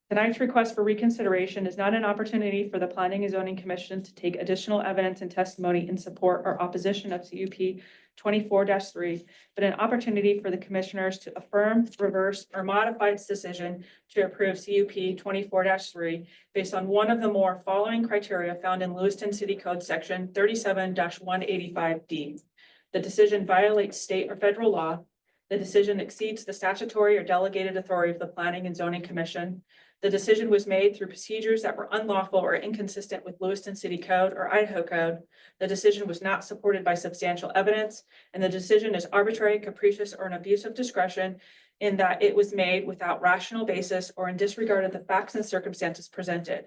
Tonight's request for reconsideration is not an opportunity for the Planning and Zoning Commission to take additional evidence and testimony in support or opposition of CUP 24-3, but an opportunity for the commissioners to affirm, reverse, or modify its decision to approve CUP 24-3 based on one of the more following criteria found in Lewiston City Code Section 37-185D. The decision violates state or federal law. The decision exceeds the statutory or delegated authority of the Planning and Zoning Commission. The decision was made through procedures that were unlawful or inconsistent with Lewiston City Code or Idaho Code. The decision was not supported by substantial evidence, and the decision is arbitrary, capricious, or an abuse of discretion in that it was made without rational basis or in disregard of the facts and circumstances presented.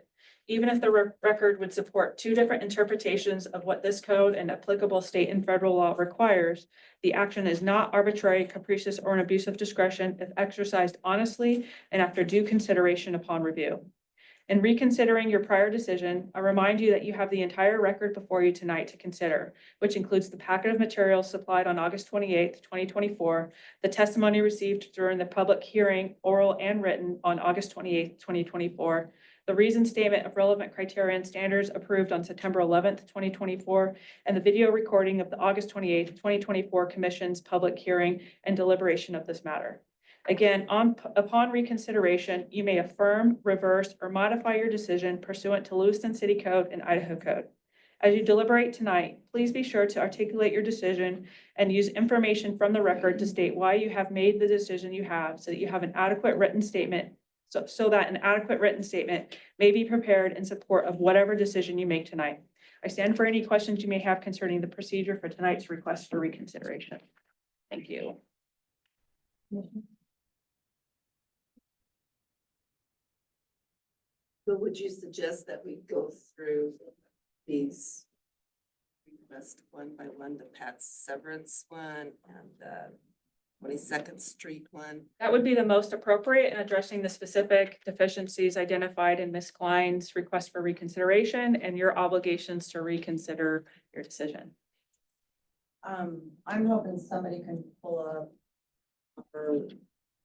Even if the record would support 2 different interpretations of what this code and applicable state and federal law requires, the action is not arbitrary, capricious, or an abuse of discretion if exercised honestly and after due consideration upon review. In reconsidering your prior decision, I remind you that you have the entire record before you tonight to consider, which includes the packet of materials supplied on August 28th, 2024, the testimony received during the public hearing, oral and written, on August 28th, 2024, the reason statement of relevant criteria and standards approved on September 11th, 2024, and the video recording of the August 28th, 2024 Commission's public hearing and deliberation of this matter. Again, upon reconsideration, you may affirm, reverse, or modify your decision pursuant to Lewiston City Code and Idaho Code. As you deliberate tonight, please be sure to articulate your decision and use information from the record to state why you have made the decision you have so that you have an adequate written statement so that an adequate written statement may be prepared in support of whatever decision you make tonight. I stand for any questions you may have concerning the procedure for tonight's request for reconsideration. Thank you. So would you suggest that we go through these requests one by one, the Pat Severance one and the 22nd Street one? That would be the most appropriate in addressing the specific deficiencies identified in Ms. Klein's request for reconsideration and your obligations to reconsider your decision. I'm hoping somebody can pull up.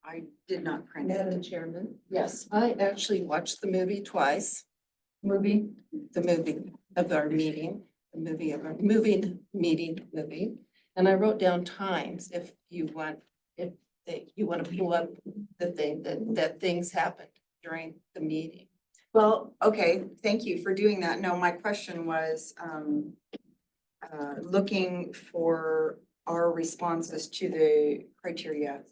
I did not print it. Madam Chairman, yes, I actually watched the movie twice. The movie of our meeting, movie. And I wrote down times if you want to pull up the thing that things happened during the meeting. Well, okay, thank you for doing that. No, my question was looking for our responses to the criteria,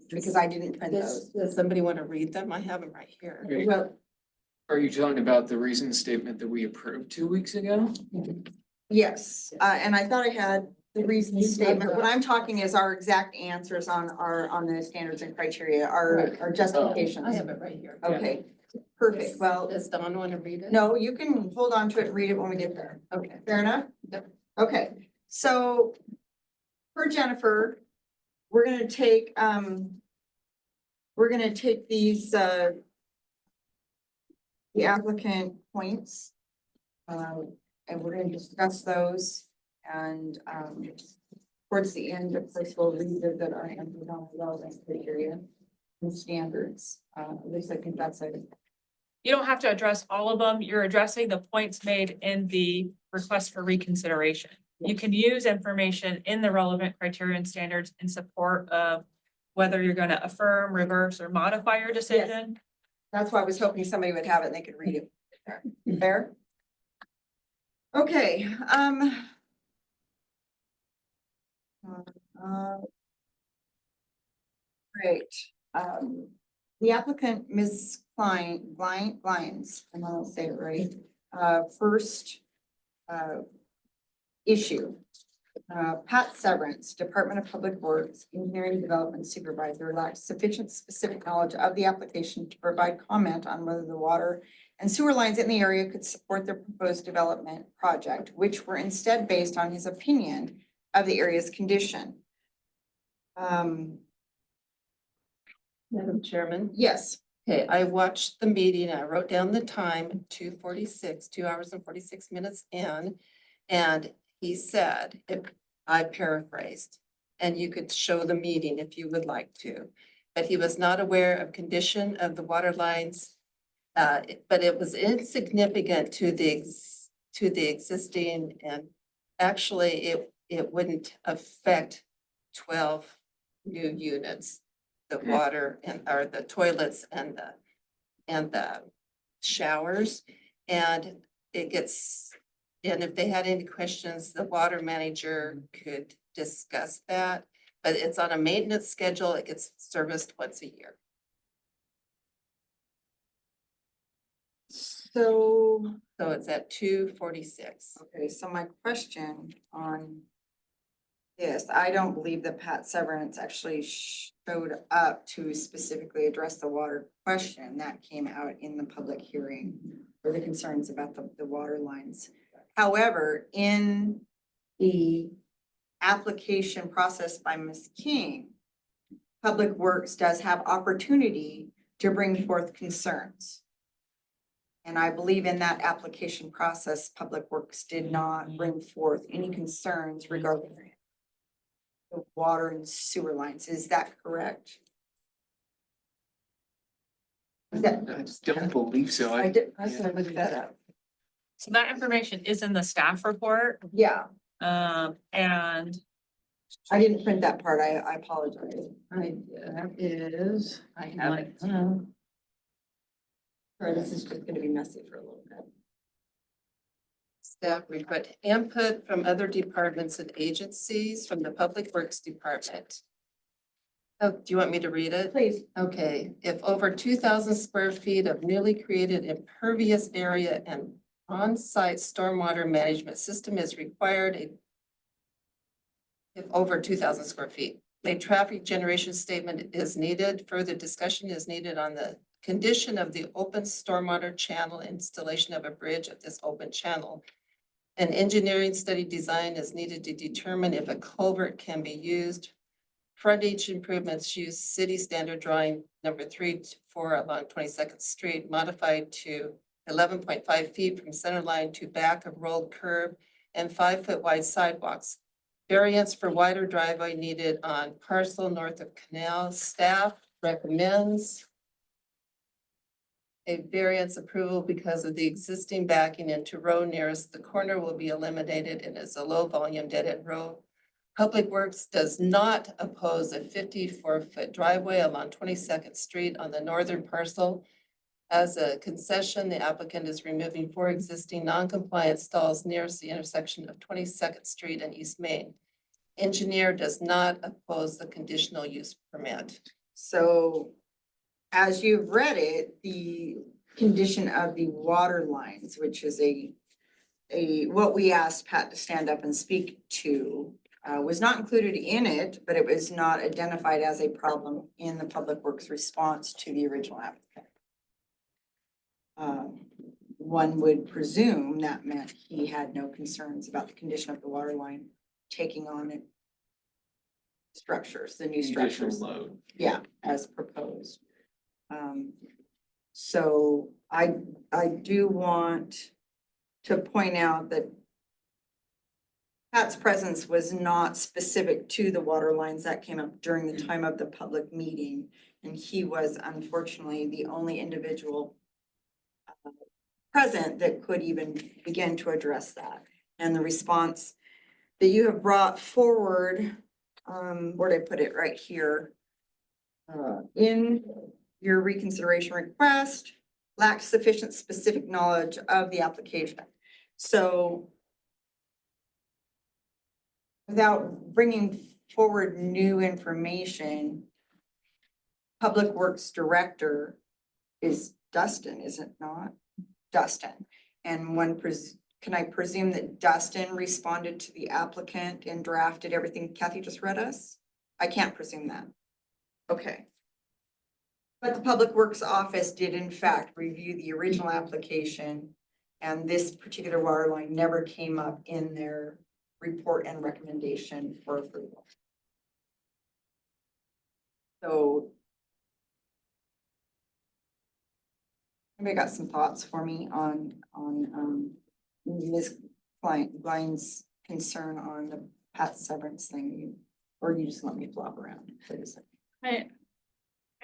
because I didn't print those. Does somebody want to read them? I have them right here. Well, Are you talking about the reason statement that we approved 2 weeks ago? yes, and I thought I had the reason statement. What I'm talking is our exact answers on the standards and criteria, our justifications. I have it right here. Okay, perfect. Well, Does Dawn want to read it? no, you can hold on to it and read it when we get there. Okay. Fair enough? Yep. Okay, so for Jennifer, we're gonna take these, the applicant points. And we're gonna discuss those and, towards the end, of course, we'll revisit our answers on relevant criteria and standards. At least I think that's a. You don't have to address all of them. You're addressing the points made in the request for reconsideration. You can use information in the relevant criteria and standards in support of whether you're going to affirm, reverse, or modify your decision. That's why I was hoping somebody would have it and they could read it. Fair? Okay, great. The applicant, Ms. Glines, and I'll say it right, first, issue. Pat Severance, Department of Public Works, Engineering Development Supervisor, lacks sufficient specific knowledge of the application to provide comment on whether the water and sewer lines in the area could support the proposed development project, which were instead based on his opinion of the area's condition. Madam Chairman? Yes. Okay, I watched the meeting, I wrote down the time, 2:46, 2 hours and 46 minutes in. And he said, if I paraphrased, and you could show the meeting if you would like to, but he was not aware of condition of the water lines. But it was insignificant to the existing, and actually it wouldn't affect 12 new units. The water or the toilets and the showers, and it gets. And if they had any questions, the water manager could discuss that, but it's on a maintenance schedule. It gets serviced once a year. So it's at 2:46. Okay, so my question on this, I don't believe that Pat Severance actually showed up to specifically address the water question that came out in the public hearing, or the concerns about the water lines. However, in the application process by Ms. King, Public Works does have opportunity to bring forth concerns. And I believe in that application process, Public Works did not bring forth any concerns regarding the water and sewer lines. Is that correct? I just don't believe so. I was gonna look that up. So that information is in the staff report. Yeah, And I didn't print that part. I apologize. That is, I have it. Sorry, this is just gonna be messy for a little bit. Staff report, input from other departments and agencies from the Public Works Department. Oh, do you want me to read it? Please. Okay, if over 2,000 square feet of newly created impervious area and on-site stormwater management system is required, if over 2,000 square feet, a traffic generation statement is needed. Further discussion is needed on the condition of the open stormwater channel, installation of a bridge at this open channel. An engineering study design is needed to determine if a culvert can be used. Frontage improvements use city standard drawing number 3 to 4 along 22nd Street, modified to 11.5 feet from center line to back of rolled curb and 5-foot wide sidewalks. Variance for wider driveway needed on parcel north of canal. Staff recommends a variance approval because of the existing backing into road nearest the corner will be eliminated and is a low volume dead end road. Public Works does not oppose a 54-foot driveway along 22nd Street on the northern parcel. As a concession, the applicant is removing 4 existing non-compliant stalls nearest the intersection of 22nd Street and East Main. Engineer does not oppose the conditional use permit. So as you've read it, the condition of the water lines, which is what we asked Pat to stand up and speak to, was not included in it, but it was not identified as a problem in the Public Works response to the original applicant. One would presume that meant he had no concerns about the condition of the water line taking on it. Structures, the new Additional structures. load. Yeah, as proposed. So I do want to point out that Pat's presence was not specific to the water lines that came up during the time of the public meeting. And he was unfortunately the only individual present that could even begin to address that. And the response that you have brought forward, where did I put it? Right here. In your reconsideration request, lacks sufficient specific knowledge of the application. So without bringing forward new information, Public Works Director is Dustin, is it not? Dustin. And can I presume that Dustin responded to the applicant and drafted everything Kathy just read us? I can't presume that. Okay. But the Public Works Office did in fact review the original application, and this particular water line never came up in their report and recommendation for approval. So anybody got some thoughts for me on Ms. Blind's concern on the Pat severance thing, or you just let me flop around?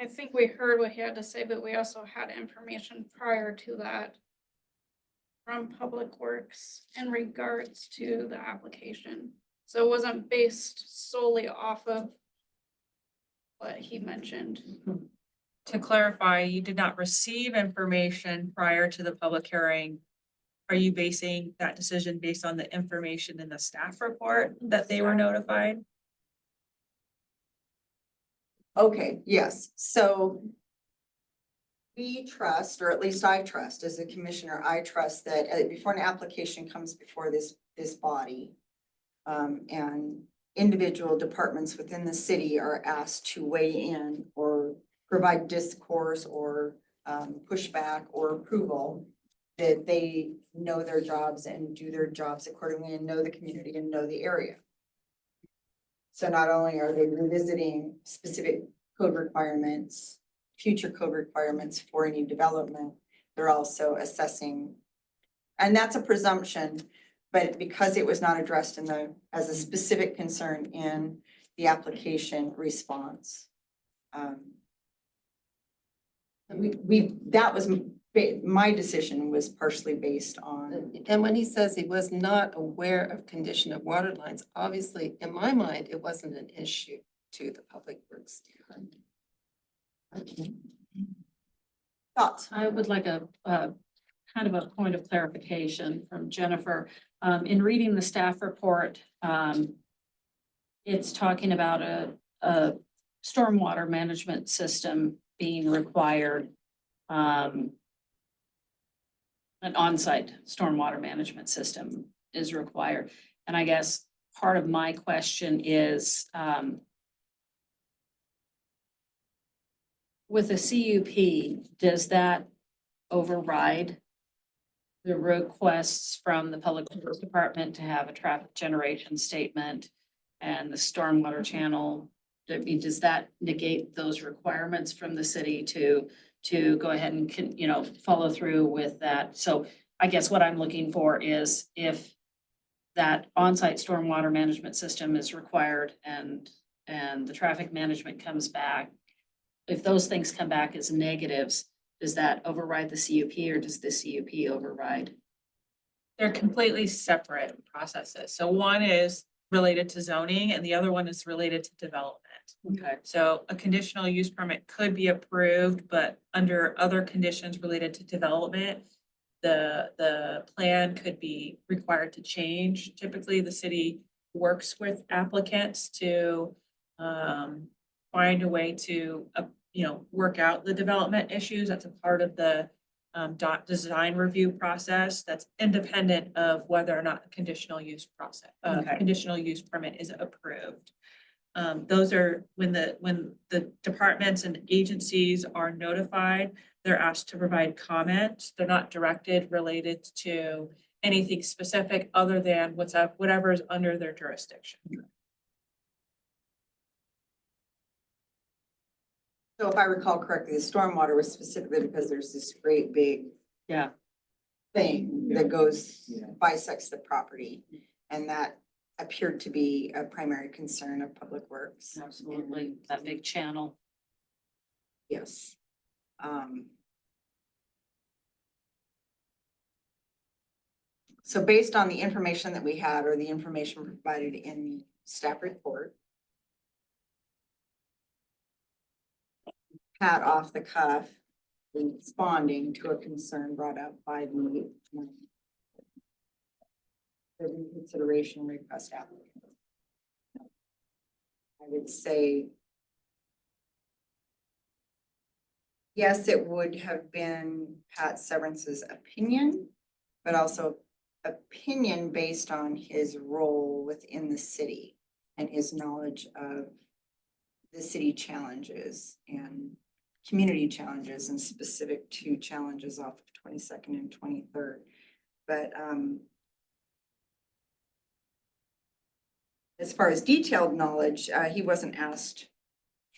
I think we heard what he had to say, but we also had information prior to that from Public Works in regards to the application. So it wasn't based solely off of what he mentioned. To clarify, you did not receive information prior to the public hearing. Are you basing that decision based on the information in the staff report that they were notified? Okay, yes, so we trust, or at least I trust as a commissioner, I trust that before an application comes before this body, and individual departments within the city are asked to weigh in or provide discourse or pushback or approval, that they know their jobs and do their jobs accordingly and know the community and know the area. So not only are they revisiting specific code requirements, future code requirements for any development, they're also assessing, and that's a presumption, but because it was not addressed as a specific concern in the application response. That was my decision was partially based on. And when he says he was not aware of condition of water lines, obviously, in my mind, it wasn't an issue to the Public Works. Thoughts? I would like a kind of a point of clarification from Jennifer. In reading the staff report, it's talking about a stormwater management system being required, an on-site stormwater management system is required. And I guess part of my question is, with a CUP, does that override the requests from the Public Works Department to have a traffic generation statement and the stormwater channel? I mean, does that negate those requirements from the city to go ahead and, follow through with that? So I guess what I'm looking for is if that on-site stormwater management system is required and the traffic management comes back, if those things come back as negatives, does that override the CUP or does the CUP override? They're completely separate processes. So one is related to zoning and the other one is related to development. Okay. So a conditional use permit could be approved, but under other conditions related to development, the plan could be required to change. Typically, the city works with applicants to find a way to work out the development issues. That's a part of the design review process that's independent of whether or not the conditional use process, Okay. conditional use permit is approved. Those are when the departments and agencies are notified, they're asked to provide comment. They're not directed related to anything specific other than whatever is under their jurisdiction. So if I recall correctly, the stormwater was specifically because there's this great big Yeah. thing that bisects the property. And that appeared to be a primary concern of Public Works. Absolutely, that big channel. Yes. So based on the information that we had, or the information provided in the staff report, Pat off the cuff, responding to a concern brought up by the reconsideration request applicant. I would say, yes, it would have been Pat Severance's opinion, but also opinion based on his role within the city and his knowledge of the city challenges and community challenges, and specific to challenges off of 22nd and 23rd. But as far as detailed knowledge, he wasn't asked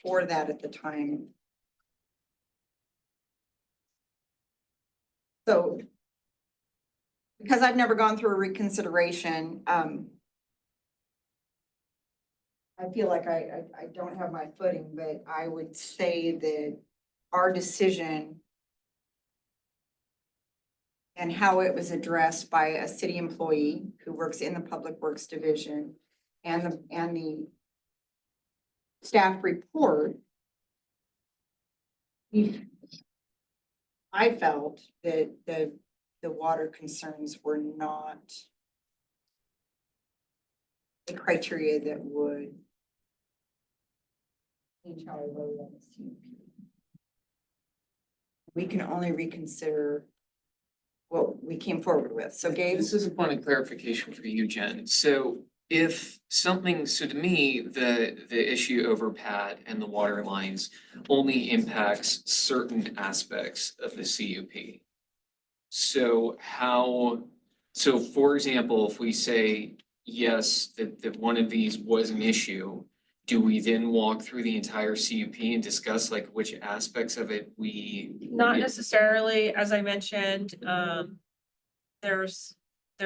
for that at the time. So because I've never gone through a reconsideration, I feel like I don't have my footing, but I would say that our decision and how it was addressed by a city employee who works in the Public Works Division and the staff report, I felt that the water concerns were not a criteria that would change how I vote on the CUP. We can only reconsider what we came forward with. So Gabe? This is a point of clarification for you, Jen. So if something, so to me, the issue over Pat and the water lines only impacts certain aspects of the CUP. So so for example, if we say, yes, that one of these was an issue, do we then walk through the entire CUP and discuss like which aspects of it we? Not necessarily, as I mentioned, there's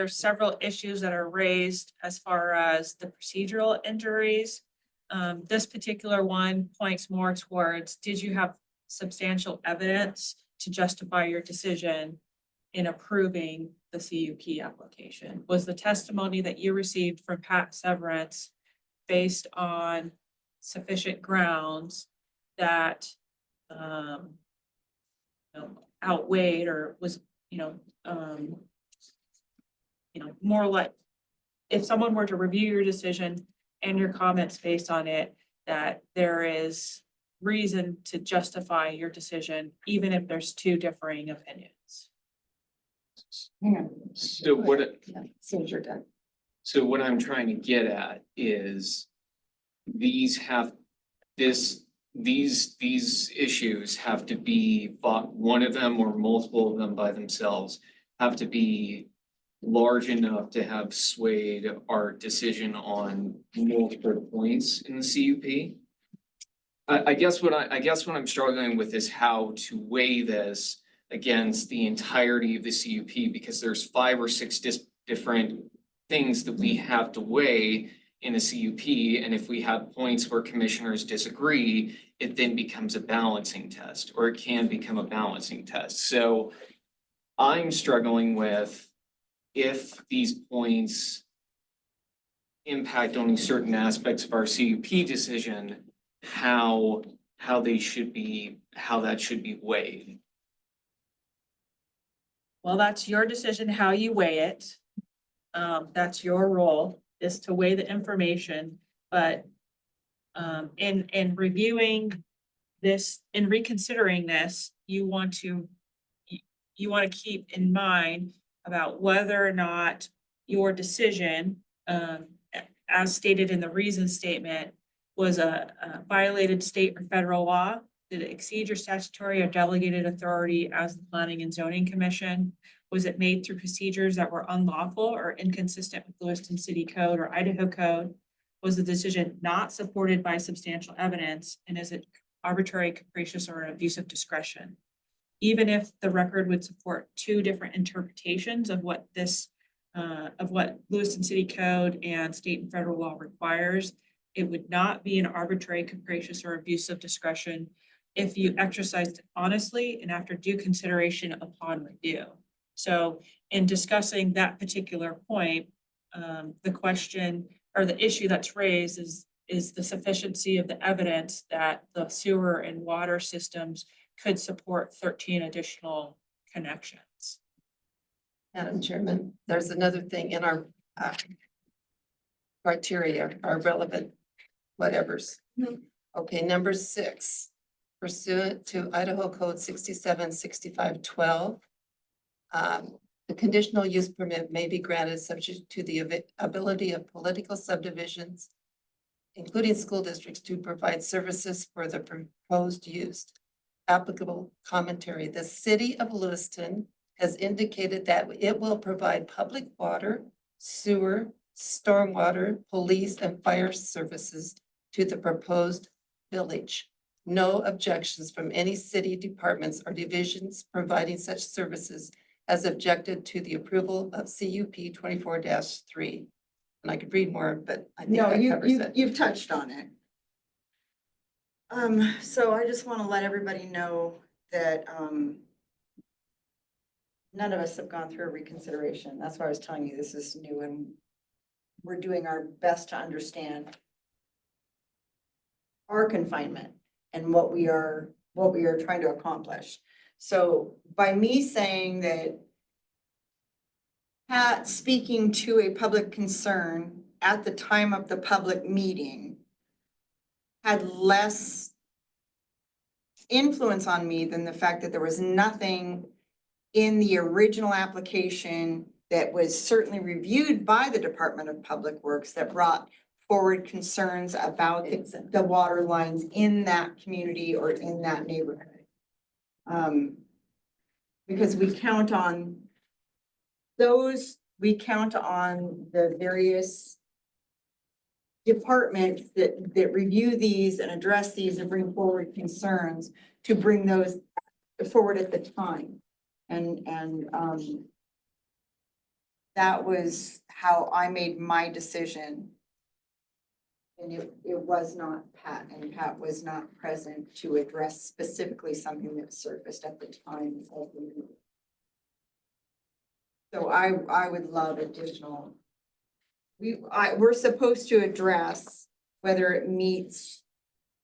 several issues that are raised as far as the procedural injuries. This particular one points more towards, did you have substantial evidence to justify your decision in approving the CUP application? Was the testimony that you received from Pat Severance based on sufficient grounds that outweighed or was, more like, if someone were to review your decision and your comments based on it, that there is reason to justify your decision, even if there's two differing opinions. So what? Seems you're done. So what I'm trying to get at is these issues have to be, one of them or multiple of them by themselves have to be large enough to have swayed our decision on multiple points in the CUP. I guess what I'm struggling with is how to weigh this against the entirety of the CUP, because there's 5 or 6 different things that we have to weigh in a CUP, and if we have points where commissioners disagree, it then becomes a balancing test, or it can become a balancing test. So I'm struggling with, if these points impact only certain aspects of our CUP decision, how that should be weighed. Well, that's your decision, how you weigh it. That's your role, is to weigh the information, but in reviewing this, in reconsidering this, you want to, you want to keep in mind about whether or not your decision, as stated in the reason statement, was a violated state or federal law. Did it exceed your statutory or delegated authority as the Planning and Zoning Commission? Was it made through procedures that were unlawful or inconsistent with Lewiston City Code or Idaho Code? Was the decision not supported by substantial evidence? And is it arbitrary, capricious, or an abuse of discretion? Even if the record would support two different interpretations of what this, of what Lewiston City Code and state and federal law requires, it would not be an arbitrary, capricious, or abuse of discretion if you exercised honestly and after due consideration upon review. So in discussing that particular point, the question or the issue that's raised is the sufficiency of the evidence that the sewer and water systems could support 13 additional connections. Madam Chairman, there's another thing in our criteria, our relevant whatevers. Okay, number 6, pursuant to Idaho Code 676512, the conditional use permit may be granted subject to the ability of political subdivisions, including school districts, to provide services for the proposed use. Applicable commentary. The city of Lewiston has indicated that it will provide public water, sewer, stormwater, police, and fire services to the proposed village. No objections from any city departments or divisions providing such services has objected to the approval of CUP 24-3. And I could read more, but I think No, that covers it. you've touched on it. So I just want to let everybody know that, none of us have gone through a reconsideration. That's why I was telling you this is new and we're doing our best to understand our confinement and what we are trying to accomplish. So by me saying that Pat speaking to a public concern at the time of the public meeting had less influence on me than the fact that there was nothing in the original application that was certainly reviewed by the Department of Public Works that brought forward concerns about the water lines in that community or in that neighborhood. Because we count on the various departments that review these and address these and bring forward concerns to bring those forward at the time. And that was how I made my decision. And it was not Pat, and Pat was not present to address specifically something that surfaced at the time of the meeting. So I would love additional. We're supposed to address whether it meets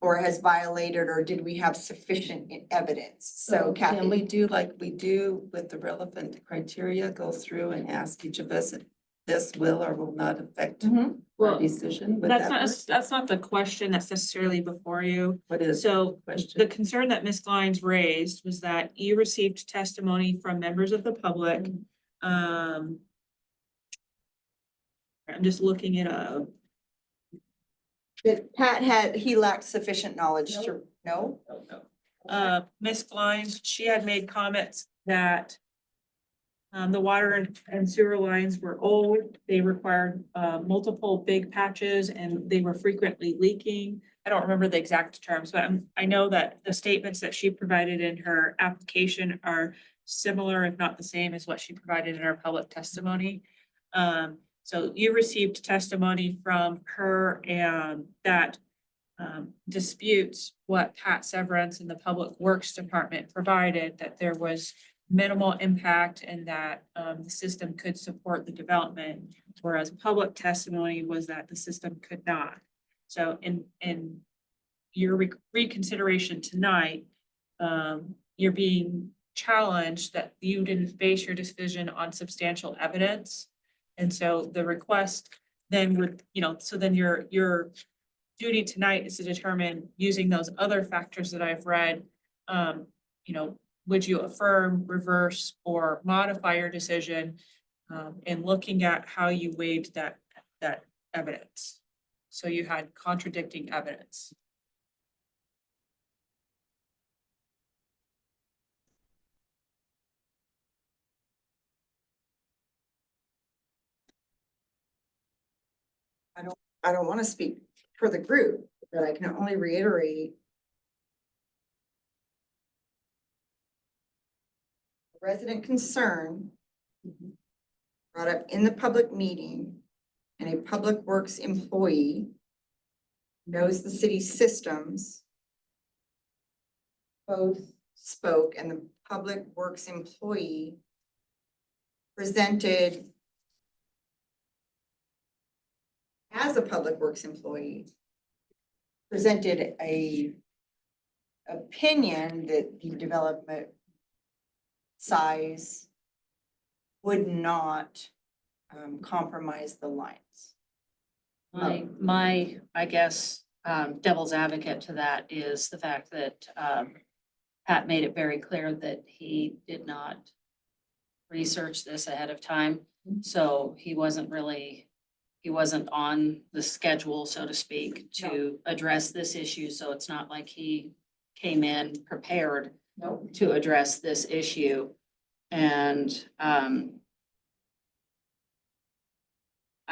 or has violated, or did we have sufficient evidence? So Can Kathy, we do like we do with the relevant criteria, go through and ask each of us if this will or will not affect our Well, decision? Would that work? That's not the question that's necessarily before you. What is So the question? the concern that Ms. Glines raised was that you received testimony from members of the public. I'm just looking it up. that Pat he lacked sufficient knowledge to, no? Ms. Glines, she had made comments that the water and sewer lines were old. They required multiple big patches and they were frequently leaking. I don't remember the exact terms, but I know that the statements that she provided in her application are similar, if not the same, as what she provided in her public testimony. So you received testimony from her and that disputes what Pat Severance in the Public Works Department provided, that there was minimal impact and that the system could support the development, whereas public testimony was that the system could not. So in your reconsideration tonight, you're being challenged that you didn't base your decision on substantial evidence. And so the request then would, so then your duty tonight is to determine, using those other factors that I've read, would you affirm, reverse, or modify your decision? In looking at how you weighed that evidence. So you had contradicting evidence. I don't want to speak for the group, but I can only reiterate resident concern brought up in the public meeting, and a public works employee knows the city's systems, both spoke, and the public works employee presented as a public works employee, presented a opinion that the development size would not compromise the lines. I guess, devil's advocate to that is the fact that, Pat made it very clear that he did not research this ahead of time. So he wasn't on the schedule, so to speak, to address this issue. So it's not like he came in prepared to address this issue. And, I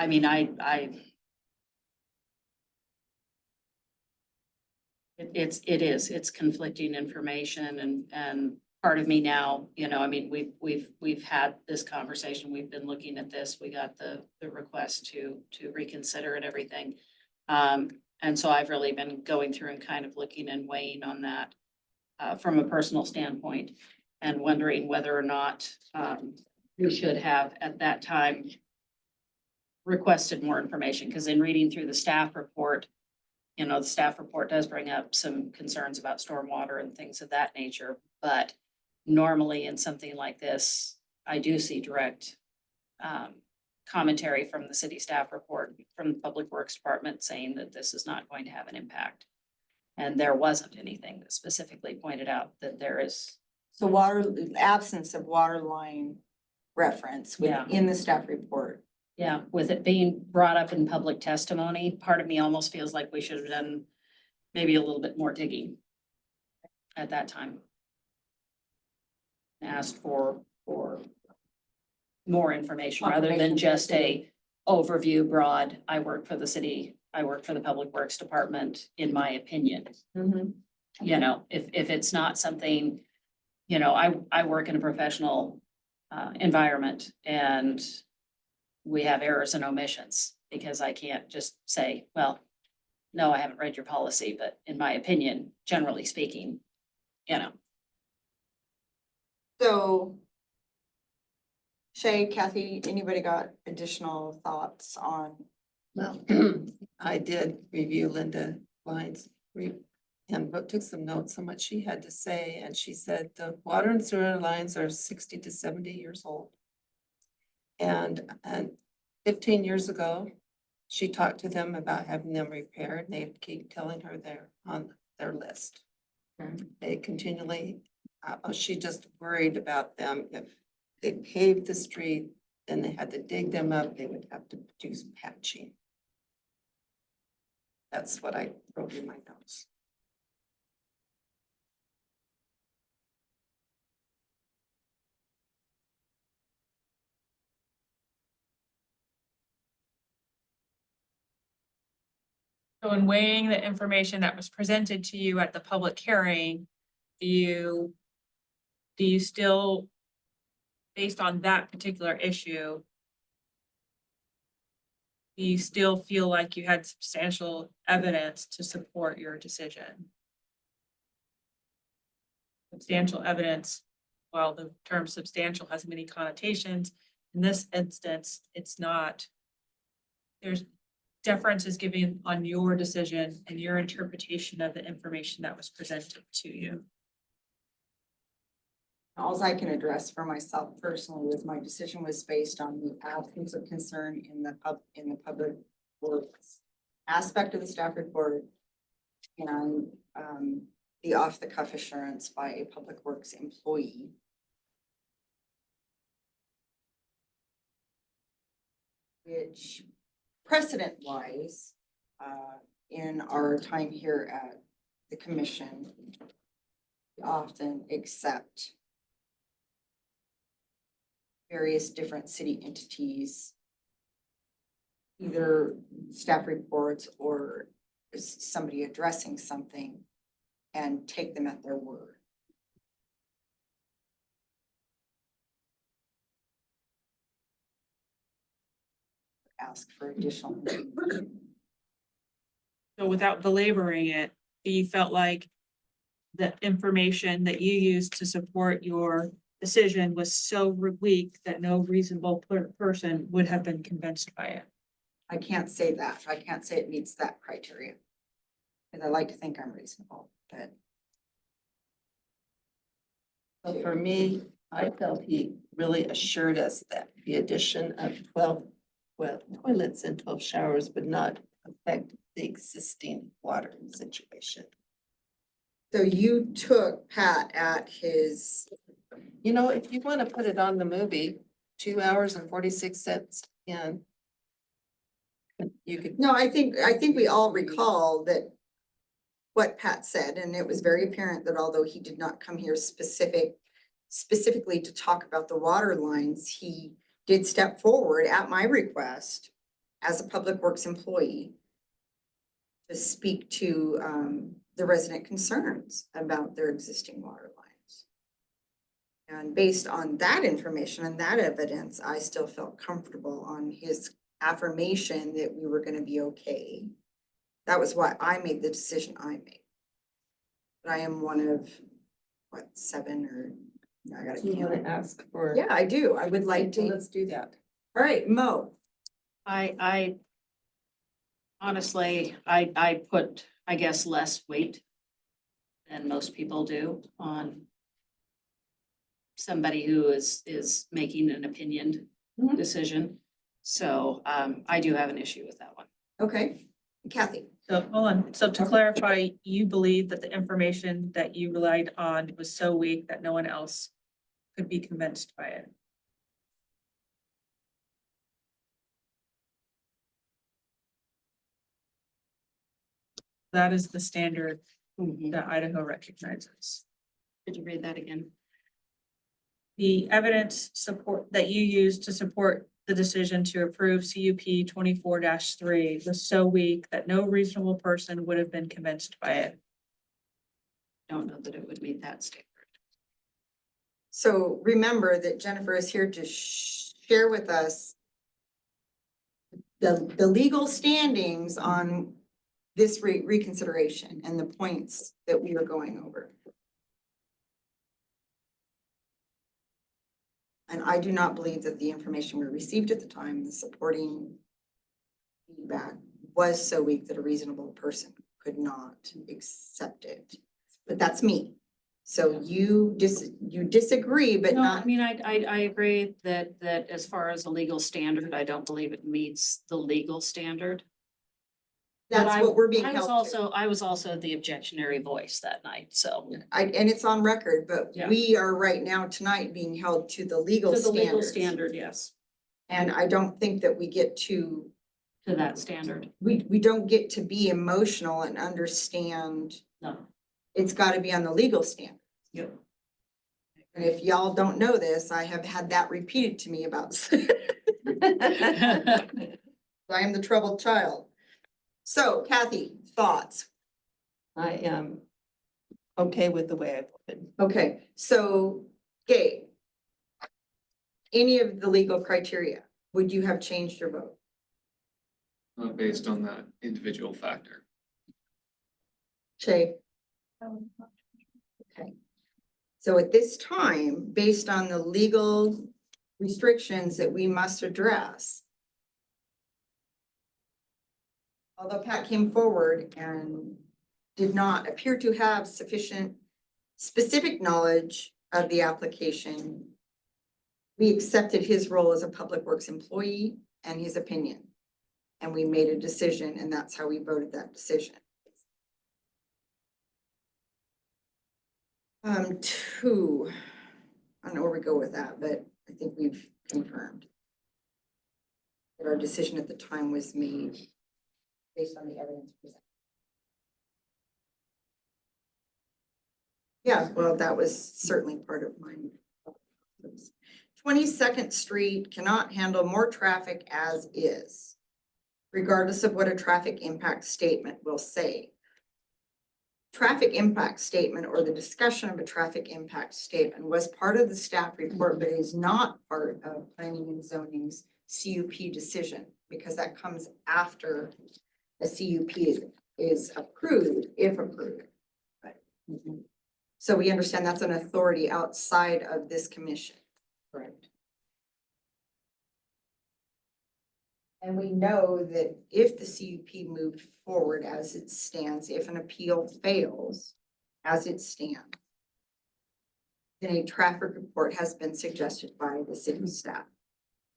mean, it's conflicting information and part of me now, you know, I mean, we've had this conversation, we've been looking at this, we got the request to reconsider and everything. And so I've really been going through and kind of looking and weighing on that, from a personal standpoint and wondering whether or not, we should have at that time requested more information, because in reading through the staff report, you know, the staff report does bring up some concerns about stormwater and things of that nature, but normally in something like this, I do see direct commentary from the city staff report, from the Public Works Department saying that this is not going to have an impact. And there wasn't anything that specifically pointed out that there is. So absence of water line reference within the staff report. Yeah, with it being brought up in public testimony, part of me almost feels like we should have done maybe a little bit more digging at that time. Asked for more information rather than just a overview broad, I work for the city, I work for the Public Works Department, in my opinion. You know, if it's not something, you know, I work in a professional environment, and we have errors and omissions, because I can't just say, well, no, I haven't read your policy, but in my opinion, generally speaking, you know. So Shay, Kathy, anybody got additional thoughts on? Well, I did review Linda Bline's handbook, took some notes on what she had to say, and she said the water and sewer lines are 60 to 70 years old. And 15 years ago, she talked to them about having them repaired, and they keep telling her they're on their list. They continually, she just worried about them. If they paved the street, then they had to dig them up, they would have to do some patching. That's what I wrote in my notes. So in weighing the information that was presented to you at the public hearing, do you still, based on that particular issue, do you still feel like you had substantial evidence to support your decision? Substantial evidence, while the term substantial has many connotations, in this instance, it's not. There's deference is given on your decision and your interpretation of the information that was presented to you. All I can address for myself personally is my decision was based on the absence of concern in the public works aspect of the staff report. And the off-the-cuff assurance by a Public Works employee. Which precedent-wise, in our time here at the commission, we often accept various different city entities, either staff reports or somebody addressing something, and take them at their word. Ask for additional information. So without belaboring it, you felt like the information that you used to support your decision was so weak that no reasonable person would have been convinced by it. I can't say that. I can't say it meets that criteria. Because I like to think I'm reasonable, but. Well, for me, I felt he really assured us that the addition of 12 toilets and 12 showers would not affect the existing water situation. So you took Pat at his. You know, if you want to put it on the movie, 2 hours and 46 cents, and you could. No, I think we all recall that what Pat said, and it was very apparent that although he did not come here specifically to talk about the water lines, he did step forward at my request as a Public Works employee to speak to the resident concerns about their existing water lines. And based on that information and that evidence, I still felt comfortable on his affirmation that we were gonna be okay. That was why I made the decision I made. But I am one of, what, 7 or, I gotta You want count. to ask for? Yeah, I do. I would like to. Let's do that. All right, Mo. I honestly, I put, I guess, less weight than most people do on somebody who is making an opinioned decision. So, I do have an issue with that one. Okay, Kathy. So hold on. So to clarify, you believe that the information that you relied on was so weak that no one else could be convinced by it? That is the standard that Idaho recognizes. Could you read that again? The evidence support that you used to support the decision to approve CUP 24-3 was so weak that no reasonable person would have been convinced by it. Don't know that it would meet that standard. So remember that Jennifer is here to share with us the legal standings on this reconsideration and the points that we are going over. And I do not believe that the information we received at the time, the supporting feedback, was so weak that a reasonable person could not accept it. But that's me. So you disagree, but No, not. I mean, I agree that as far as a legal standard, I don't believe it meets the legal standard. But That's what we're being I was held also, I was also the objectionary voice that night, so. and it's on record, but Yeah. we are right now tonight being held to the legal To the legal standards. standard, yes, And I don't think that we get to, to that standard. we don't get to be emotional and understand. No. It's gotta be on the legal standard. Yep. And if y'all don't know this, I have had that repeated to me about. I am the troubled child. So Kathy, thoughts? I am okay with the way I voted. Okay, so Gabe, any of the legal criteria, would you have changed your vote? Not based on that individual factor. Shay? Okay. So at this time, based on the legal restrictions that we must address, although Pat came forward and did not appear to have sufficient specific knowledge of the application, we accepted his role as a Public Works employee and his opinion. And we made a decision, and that's how we voted that decision. Two, I don't know where we go with that, but I think we've confirmed that our decision at the time was made based on the evidence presented. Yeah, well, that was certainly part of mine. 22nd Street cannot handle more traffic as is, regardless of what a traffic impact statement will say. Traffic impact statement or the discussion of a traffic impact statement was part of the staff report, but is not part of planning and zoning's CUP decision, because that comes after a CUP is approved, if approved. So we understand that's an authority outside of this commission. Correct. And we know that if the CUP moved forward as it stands, if an appeal fails as it stands, then a traffic report has been suggested by the city staff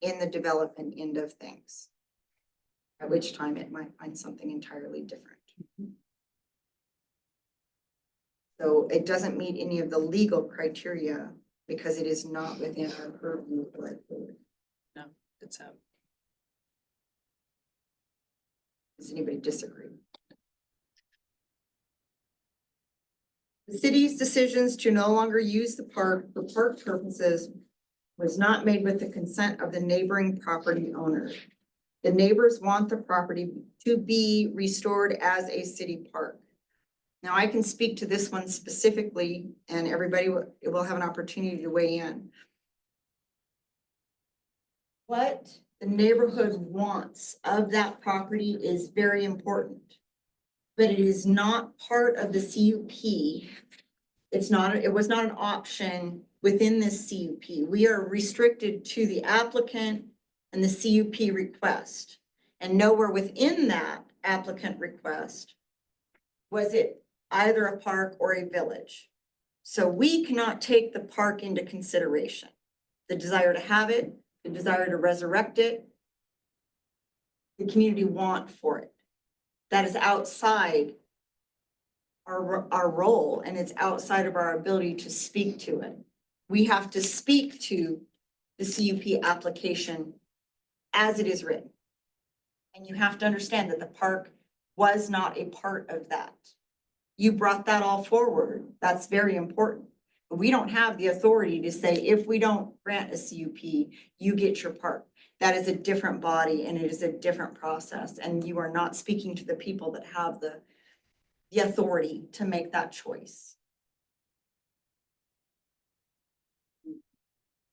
in the development end of things, at which time it might find something entirely different. So it doesn't meet any of the legal criteria because it is not within our purview. No, it's out. Does anybody disagree? The city's decisions to no longer use the park for park purposes was not made with the consent of the neighboring property owners. The neighbors want the property to be restored as a city park. Now I can speak to this one specifically, and everybody will have an opportunity to weigh in. What the neighborhood wants of that property is very important, but it is not part of the CUP. It was not an option within this CUP. We are restricted to the applicant and the CUP request. And nowhere within that applicant request was it either a park or a village. So we cannot take the park into consideration. The desire to have it, the desire to resurrect it, the community want for it. That is outside our role, and it's outside of our ability to speak to it. We have to speak to the CUP application as it is written. And you have to understand that the park was not a part of that. You brought that all forward. That's very important. But we don't have the authority to say, if we don't grant a CUP, you get your park. That is a different body and it is a different process. And you are not speaking to the people that have the authority to make that choice.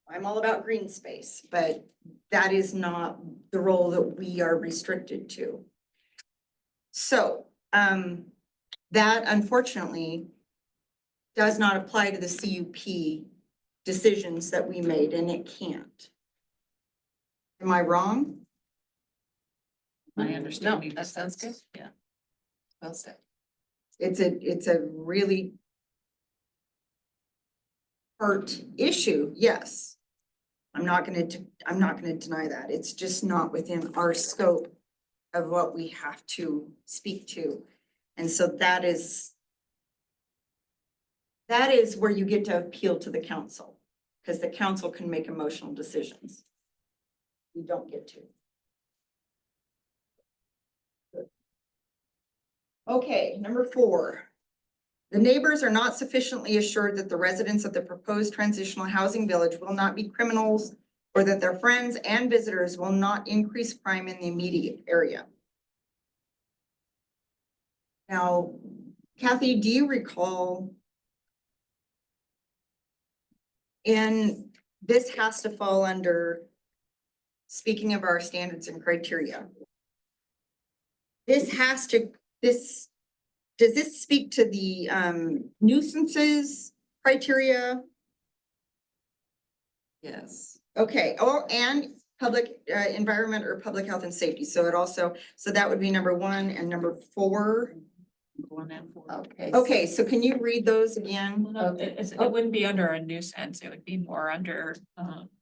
I'm all about green space, but that is not the role that we are restricted to. So, that unfortunately does not apply to the CUP decisions that we made, and it can't. Am I wrong? My understanding. That sounds good. Yeah. Well said. It's a really hurt issue, yes. I'm not gonna deny that. It's just not within our scope of what we have to speak to. And so that is where you get to appeal to the council, because the council can make emotional decisions. You don't get to. Okay, number 4. The neighbors are not sufficiently assured that the residents of the proposed transitional housing village will not be criminals, or that their friends and visitors will not increase crime in the immediate area. Now, Kathy, do you recall, and this has to fall under, speaking of our standards and criteria, does this speak to the nuisances criteria? Yes. Okay, and public environment or public health and safety. So that would be number 1 and number 4. 1 and 4. Okay. Okay, so can you read those again? No, it wouldn't be under a nuisance, it would be more under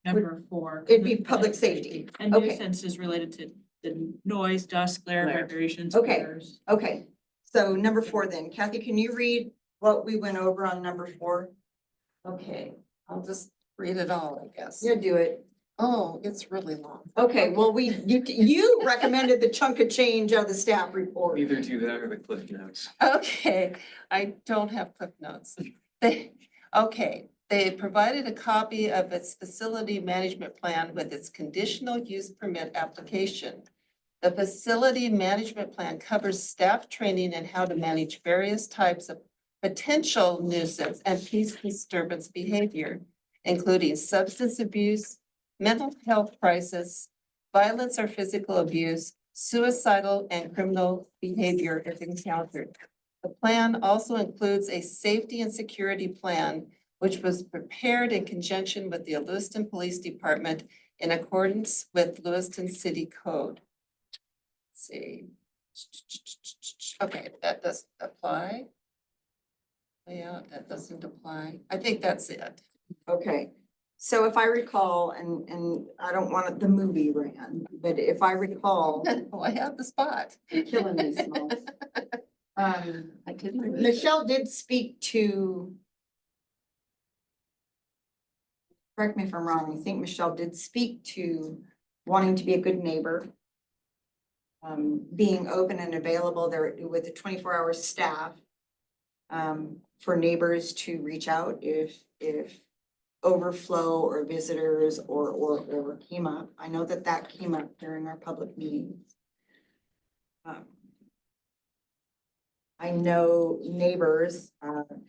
number 4. It'd be public safety. And Okay. nuisance is related to the noise, dust, glare, Glare. vibrations. Okay. odors. Okay, so number 4 then. Kathy, can you read what we went over on number 4? Okay, I'll just read it all, I guess. You do it. Oh, it's really long. Okay, well, you recommended the chunk of change of the staff report. Either do that or the Cliff Notes. Okay, I don't have Cliff Notes. They provided a copy of its facility management plan with its conditional use permit application. The facility management plan covers staff training and how to manage various types of potential nuisance and peace disturbance behavior, including substance abuse, mental health crisis, violence or physical abuse, suicidal and criminal behavior if encountered. The plan also includes a safety and security plan, which was prepared in conjunction with the Lewiston Police Department in accordance with Lewiston City Code. Let's see. Okay, that doesn't apply. Yeah, that doesn't apply. I think that's it. Okay, so if I recall, and I don't want it, the movie ran, but if I recall. Oh, I have the spot. You're killing me, Smalls. I didn't. remember. Michelle did speak to. Correct me if I'm wrong, I think Michelle did speak to wanting to be a good neighbor. Being open and available there with the 24-hour staff. For neighbors to reach out if overflow or visitors or came up. I know that came up during our public meetings. I know neighbors, and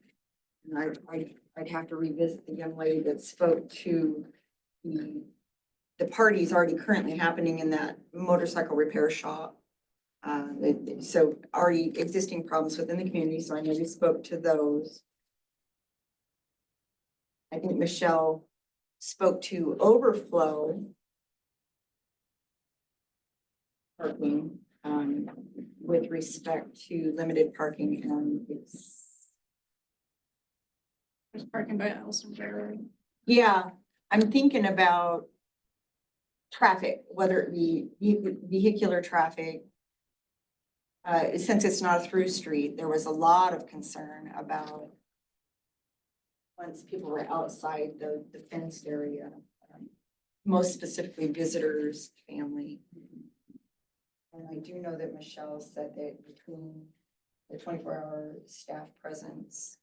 I'd have to revisit the young lady that spoke to the parties already currently happening in that motorcycle repair shop. So already existing problems within the community, so I know we spoke to those. I think Michelle spoke to overflow parking, with respect to limited parking and it's. There's parking by Elson Road. Yeah, I'm thinking about traffic, whether it be vehicular traffic. Since it's not a through street, there was a lot of concern about once people were outside the fenced area, most specifically visitors, family. And I do know that Michelle said that between the 24-hour staff presence,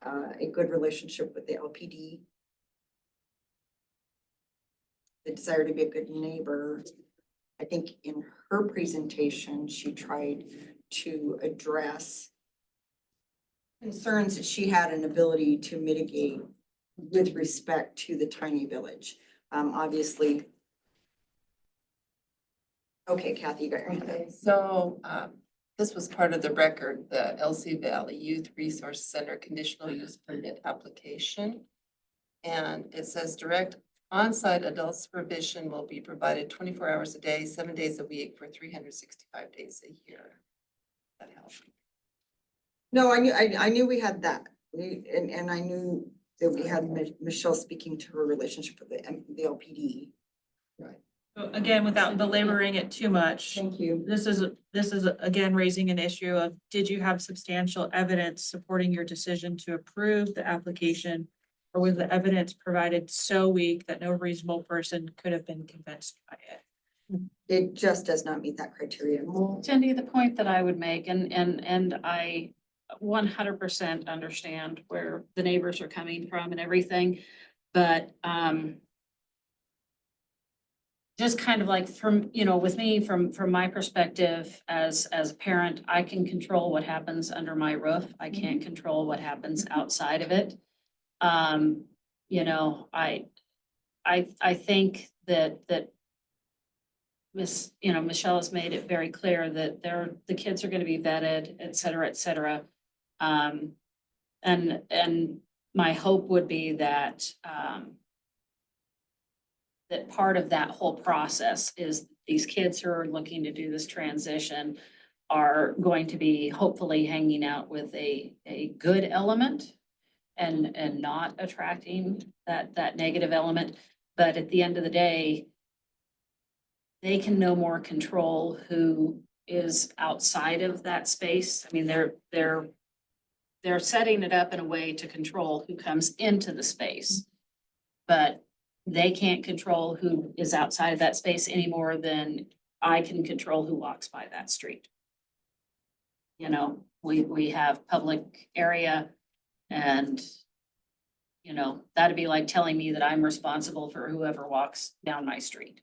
a good relationship with the LPD, the desire to be a good neighbor. I think in her presentation, she tried to address concerns that she had an ability to mitigate with respect to the tiny village. Obviously. Okay, Kathy, you got your hand up. Okay, so this was part of the record, the LC Valley Youth Resource Center conditional use permit application. And it says direct on-site adult supervision will be provided 24 hours a day, 7 days a week for 365 days a year. That helps. No, I knew we had that. And I knew that we had Michelle speaking to her relationship with the LPD. Right. So again, without belaboring it too much. Thank you. This is again raising an issue of, did you have substantial evidence supporting your decision to approve the application? Or was the evidence provided so weak that no reasonable person could have been convinced by it? It just does not meet that criteria. Cindy, the point that I would make, and I 100% understand where the neighbors are coming from and everything, but just kind of like from, with me, from my perspective as a parent, I can control what happens under my roof. I can't control what happens outside of it. I think that Michelle has made it very clear that the kids are going to be vetted, et cetera, et cetera. And my hope would be that that part of that whole process is these kids who are looking to do this transition are going to be hopefully hanging out with a good element and not attracting that negative element. But at the end of the day, they can no more control who is outside of that space. I mean, they're they're setting it up in a way to control who comes into the space. But they can't control who is outside of that space any more than I can control who walks by that street. You know, we have public area and, you know, that'd be like telling me that I'm responsible for whoever walks down my street.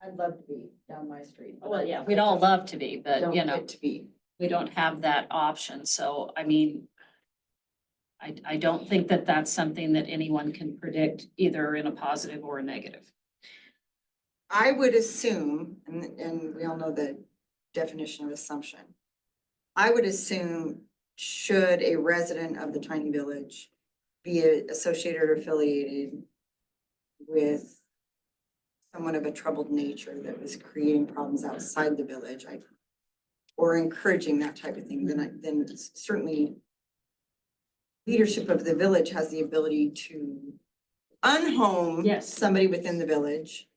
I'd love to be down my street. Well, yeah, we'd all love to be, but Don't you know, get to be. we don't have that option. So, I mean, I don't think that that's something that anyone can predict either in a positive or a negative. I would assume, and we all know the definition of assumption. I would assume, should a resident of the tiny village be associated or affiliated with someone of a troubled nature that was creating problems outside the village, or encouraging that type of thing, then certainly leadership of the village has the ability to unhome somebody within the village.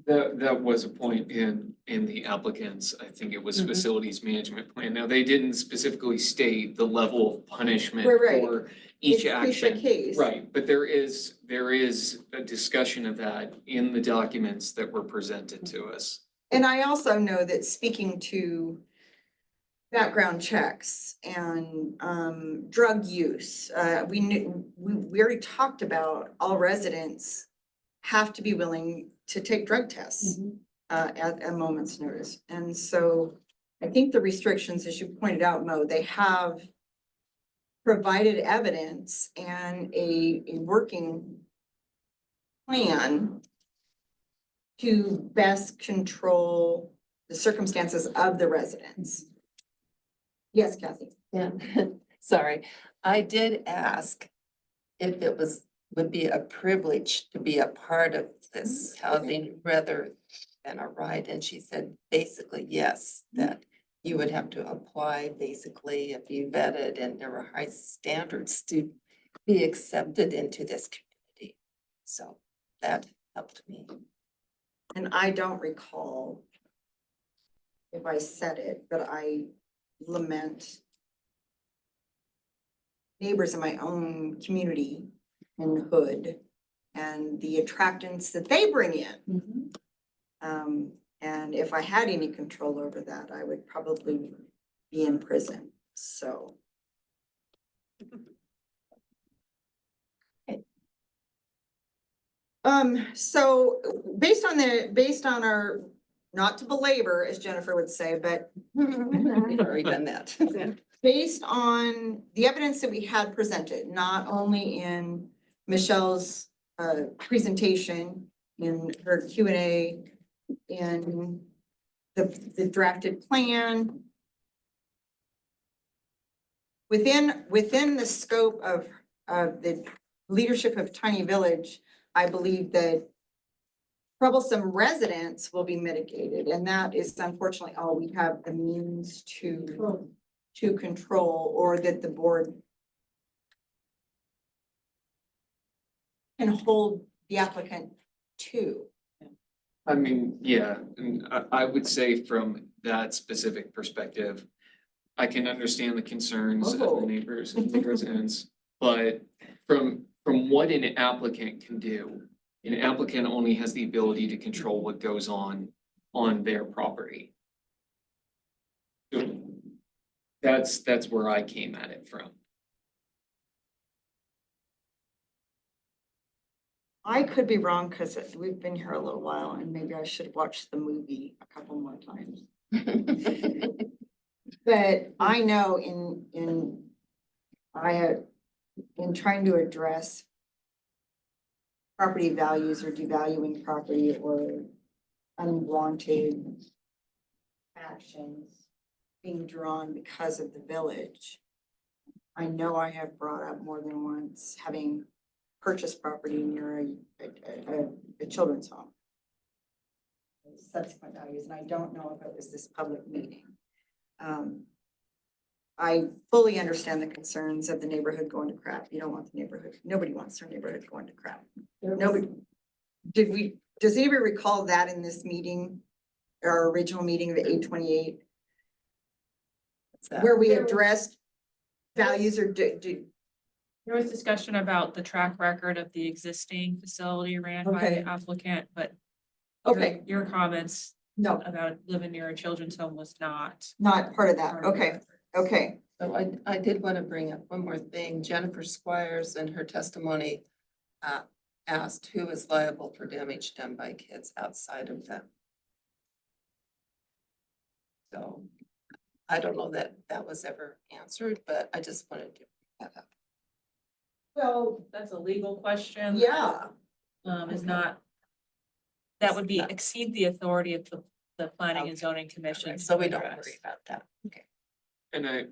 That was a point in the applicants, I think it was facilities management plan. Now, they didn't specifically state the level of punishment Right. for each It's case by action. case. Right, but there is a discussion of that in the documents that were presented to us. And I also know that speaking to background checks and drug use, we already talked about all residents have to be willing to take drug tests at a moment's notice. And so I think the restrictions, as you pointed out, Mo, they have provided evidence and a working plan to best control the circumstances of the residents. Yes, Kathy. Yeah, sorry. I did ask if it would be a privilege to be a part of this housing rather than a right. And she said basically, yes, that you would have to apply basically if you vetted and there were high standards to be accepted into this community. So that helped me. And I don't recall if I said it, but I lament neighbors in my own community and hood and the attractants that they bring in. And if I had any control over that, I would probably be in prison, so. So based on our, not to belabor, as Jennifer would say, but We've already done that. based on the evidence that we had presented, not only in Michelle's presentation, in her Q&A, in the drafted plan, within the scope of the leadership of Tiny Village, I believe that troublesome residents will be mitigated, and that is unfortunately all we have the means to control, or that the board can hold the applicant to. I mean, yeah, and I would say from that specific perspective, I can understand the concerns of the neighbors and the residents, but from what an applicant can do, an applicant only has the ability to control what goes on their property. So that's where I came at it from. I could be wrong because we've been here a little while and maybe I should watch the movie a couple more times. But I know in trying to address property values or devaluing property or unwanted actions being drawn because of the village, I know I have brought up more than once having purchased property near a children's home. Subsequent values, and I don't know if it was this public meeting. I fully understand the concerns of the neighborhood going to crap. You don't want the neighborhood, nobody wants their neighborhood going to crap. Nobody, does anybody recall that in this meeting, our original meeting of 8/28? Where we addressed values or There was discussion about the track record of the existing facility ran by Okay. the applicant, but okay, your comments no, about living near a children's home was not. not part of that. part of the Okay, record. okay. So I did want to bring up one more thing. Jennifer Squires in her testimony asked who is liable for damage done by kids outside of them. So I don't know that that was ever answered, but I just wanted to bring that up. Well, That's a legal question. yeah, Is not. That would be exceed the authority of the planning and zoning commission. So we to don't address. worry about that. Okay.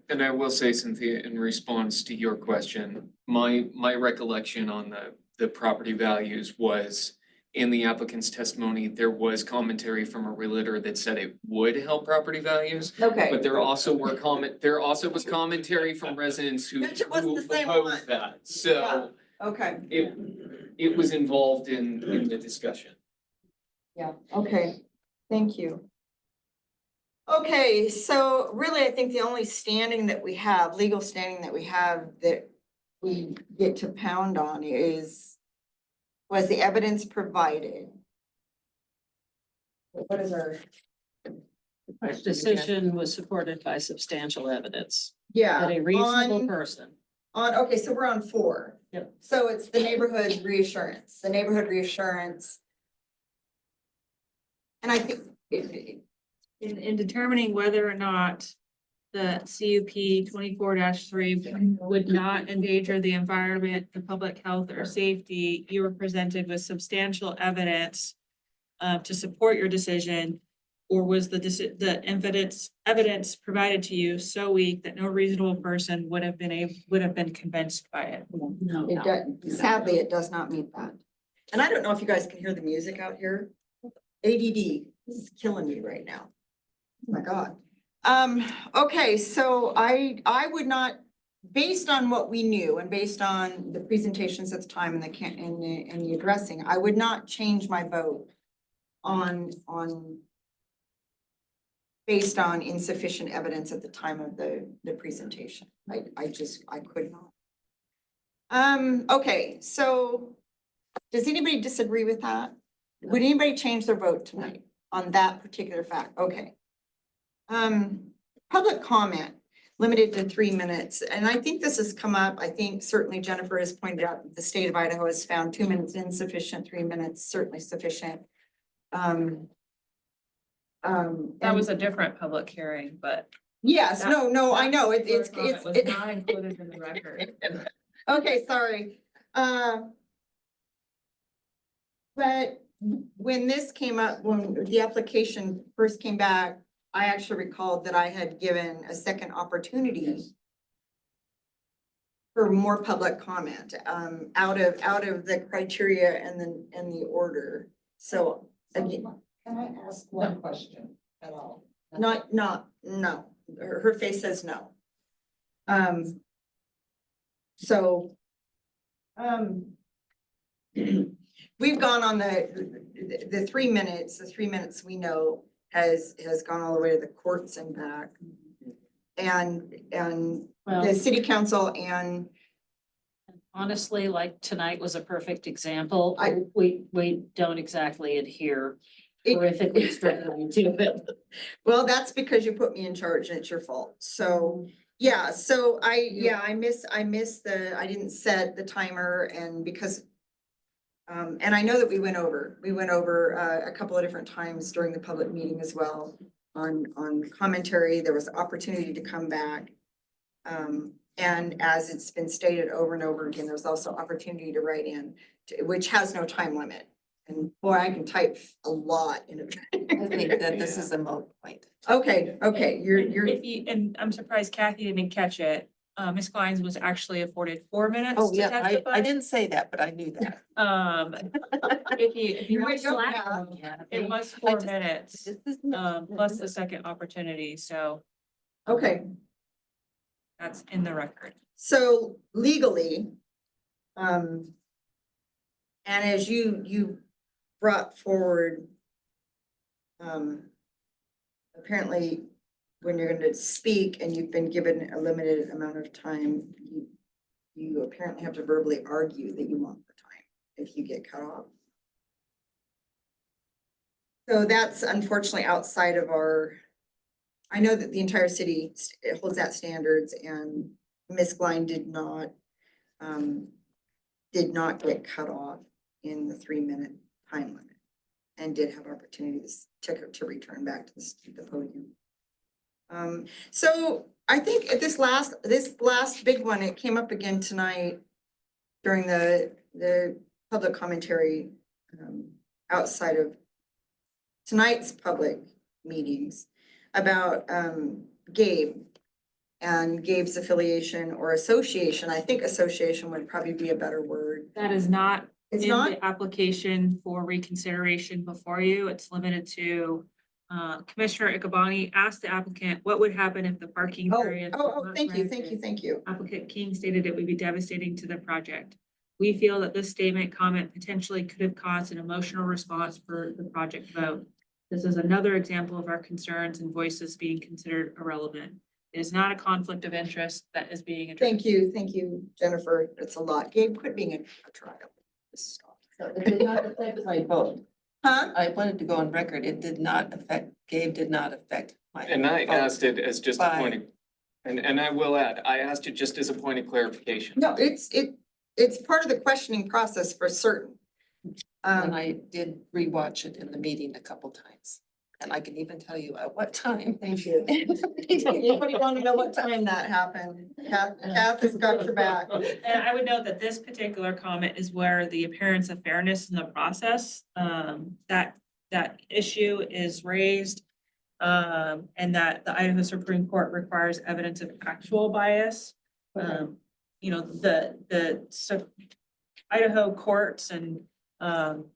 And I will say, Cynthia, in response to your question, my recollection on the property values was in the applicant's testimony, there was commentary from a realtor that said it would help property values. okay. But there also was commentary from residents who It wasn't the same opposed one. that. So Okay, it was involved in the discussion. yeah, okay, thank you. Okay, so really, I think the only standing that we have, legal standing that we have that we get to pound on was the evidence provided. What is our? Decision was supported by substantial evidence. Yeah. That a reasonable on- person. okay, so we're on 4. Yep. So it's the neighborhood reassurance, And I think In determining whether or not the CUP 24-3 would not endanger the environment, the public health or safety, you were presented with substantial evidence to support your decision, or was the evidence provided to you so weak that no reasonable person would have been convinced by it? No. it does, sadly, it does not meet that. And I don't know if you guys can hear the music out here. ADD, this is killing me right now. Oh my God. Okay, so I would not, based on what we knew and based on the presentations at the time and the addressing, I would not change my vote on based on insufficient evidence at the time of the presentation. I could not. Okay, so does anybody disagree with that? Would anybody change their vote tonight on that particular fact? Okay. Public comment limited to 3 minutes, and I think this has come up. I think certainly Jennifer has pointed out that the state of Idaho has found 2 minutes insufficient, 3 minutes certainly sufficient. That was a different public hearing, but. Yes, no, I know, it's. Was not included in the record. Okay, sorry. But when this came up, when the application first came back, I actually recalled that I had given a second opportunity for more public comment, out of the criteria and the order. So again. Can I ask one question at all? No. Her face says no. We've gone on the 3 minutes, the 3 minutes we know has gone all the way to the courts and back. And Well- the city council and Honestly, like tonight was a perfect example. I- We don't exactly adhere horrifically strictly to it. well, that's because you put me in charge and it's your fault. So, yeah, so I missed I didn't set the timer and because and I know that we went over a couple of different times during the public meeting as well on commentary. There was opportunity to come back. And as it's been stated over and over again, there's also opportunity to write in, which has no time limit. And boy, I can type a lot in I think that this is a moot point. Okay, you're. And I'm surprised Kathy didn't catch it. Ms. Kleins was actually afforded 4 minutes Oh, to yeah, testify. I didn't say that, but I knew that. If you might go back. it was 4 minutes, plus the second opportunity, so Okay, that's in the record. so legally, and as you brought forward, apparently when you're gonna speak and you've been given a limited amount of time, you apparently have to verbally argue that you want the time if you get cut off. So that's unfortunately outside of our, I know that the entire city holds that standards, and Ms. Gline did not get cut off in the 3-minute time limit and did have opportunities to return back to the podium. So I think at this last big one, it came up again tonight during the public commentary outside of tonight's public meetings about Gabe and Gabe's affiliation or association. I think association would probably be a better word. That is not It's in not? the application for reconsideration before you. It's limited to Commissioner Ikebani asked the applicant what would happen if the parking area. Thank you. Applicant King stated it would be devastating to the project. We feel that this statement comment potentially could have caused an emotional response for the project vote. This is another example of our concerns and voices being considered irrelevant. It is not a conflict of interest that is being addressed. Thank you, Jennifer. It's a lot. Gabe, quit being a trial. Stop. So it did not affect my vote. Huh? I wanted to go on record. It did not affect, Gabe did not affect my. And I vote. asked it as just a By- point of, and I will add, I asked it just as a point of clarification. No, it's part of the questioning process for certain. And I did rewatch it in the meeting a couple times. And I can even tell you at what time. Thank you. Anybody want to know what time that happened? Kath has got your back. And I would note that this particular comment is where the appearance of fairness in the process, that issue is raised. And that the Idaho Supreme Court requires evidence of actual bias. So Idaho courts and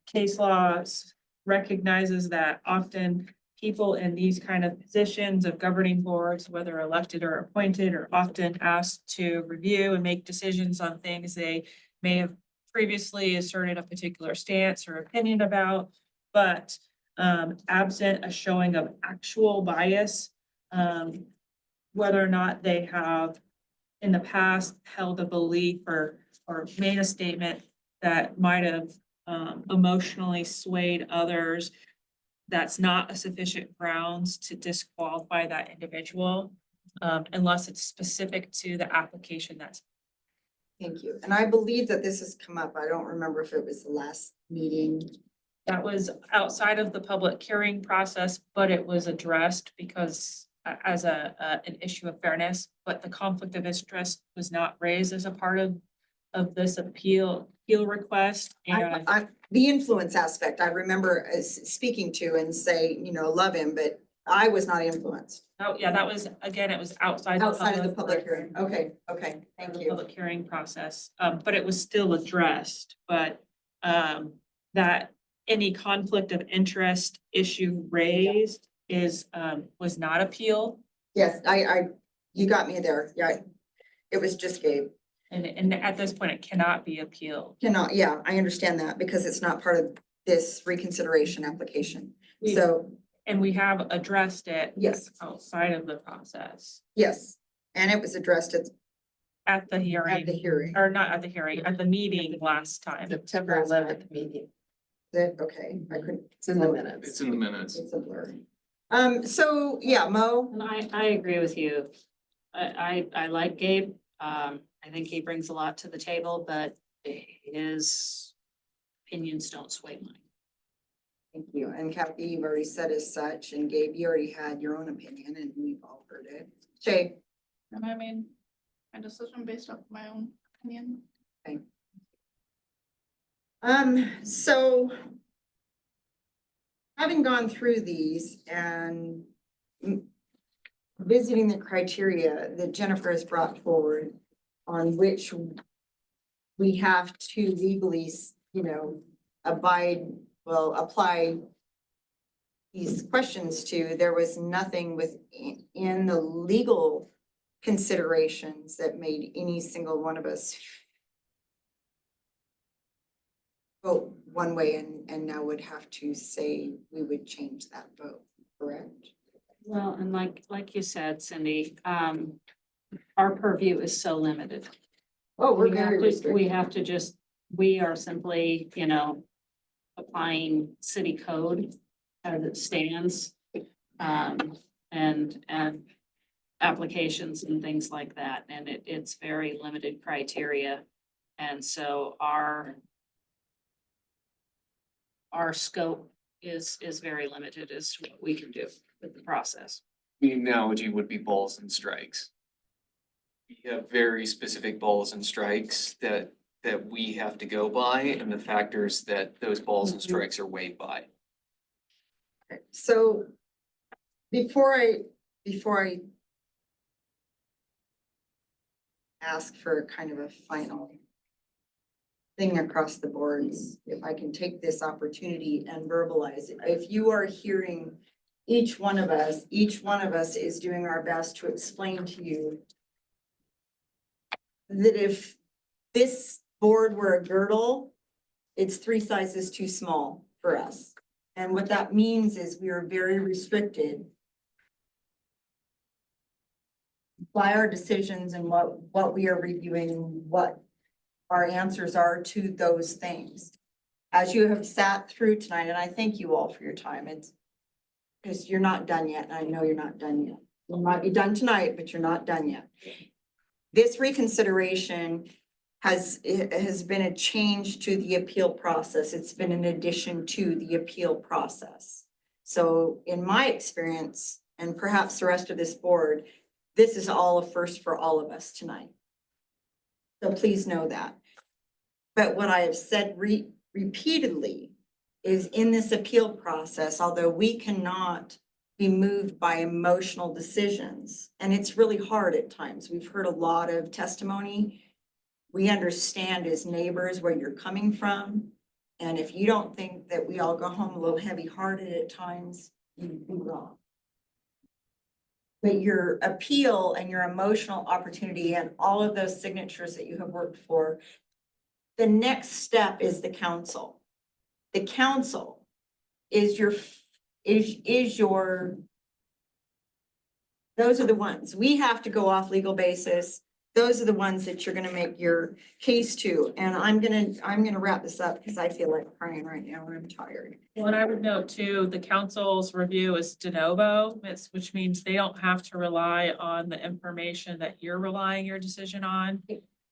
case laws recognizes that often people in these kind of positions of governing boards, whether elected or appointed, are often asked to review and make decisions on things they may have previously asserted a particular stance or opinion about, but absent a showing of actual bias, whether or not they have in the past held a belief or made a statement that might have emotionally swayed others, that's not a sufficient grounds to disqualify that individual, unless it's specific to the application that's. Thank you. And I believe that this has come up. I don't remember if it was the last meeting. That was outside of the public hearing process, but it was addressed because as an issue of fairness, but the conflict of interest was not raised as a part of this appeal request. And The influence aspect, I remember speaking to and say, love him, but I was not influenced. oh, yeah, that was, again, it was outside. Outside of the public hearing. Okay, thank you. Public hearing process, but it was still addressed, but that any conflict of interest issue raised was not appealed. Yes, you got me there. Yeah, it was just Gabe. And at this point, it cannot be appealed. Cannot, yeah, I understand that because it's not part of this reconsideration application. And we have addressed it. Yes. Outside of the process. Yes, and it was addressed At the hearing. Or not at the hearing, at the meeting last time. September 11th meeting. Okay, I couldn't. It's in the minutes. It's in the minutes. It's a blur. So, yeah, Mo? And I agree with you. I like Gabe. I think he brings a lot to the table, but his opinions don't sway mine. Thank you. And Kathy, you've already said as such, and Gabe, you already had your own opinion and we've all heard it. Shay? And I made my decision based off my own opinion. Okay. So having gone through these and visiting the criteria that Jennifer has brought forward on which we have to legally, apply these questions to, there was nothing within the legal considerations that made any single one of us vote one way and now would have to say we would change that vote, correct? Well, and like you said, Cindy, our purview is so limited. Oh, we're We have very to- restricted. We have to just, we are simply, you know, applying city code as it stands. And applications and things like that, and it's very limited criteria. And so our scope is very limited as to what we can do with the process. The analogy would be balls and strikes. We have very specific balls and strikes that we have to go by, and the factors that those balls and strikes are weighed by. So before I ask for kind of a final thing across the boards, if I can take this opportunity and verbalize it. If you are hearing each one of us is doing our best to explain to you that if this board were a girdle, it's 3 sizes too small for us. And what that means is we are very restricted by our decisions and what we are reviewing, what our answers are to those things. As you have sat through tonight, and I thank you all for your time, it's because you're not done yet, and I know you're not done yet. You might be done tonight, but you're not done yet. This reconsideration has been a change to the appeal process. It's been an addition to the appeal process. So in my experience, and perhaps the rest of this board, this is all a first for all of us tonight. So please know that. But what I have said repeatedly is in this appeal process, although we cannot be moved by emotional decisions, and it's really hard at times. We've heard a lot of testimony. We understand as neighbors where you're coming from. And if you don't think that we all go home a little heavy-hearted at times, you'd be wrong. But your appeal and your emotional opportunity and all of those signatures that you have worked for, the next step is the council. The council is your, those are the ones. We have to go off legal basis. Those are the ones that you're gonna make your case to. And I'm gonna wrap this up because I feel like crying right now and I'm tired. Well, and I would note too, the council's review is de novo, which means they don't have to rely on the information that you're relying your decision on.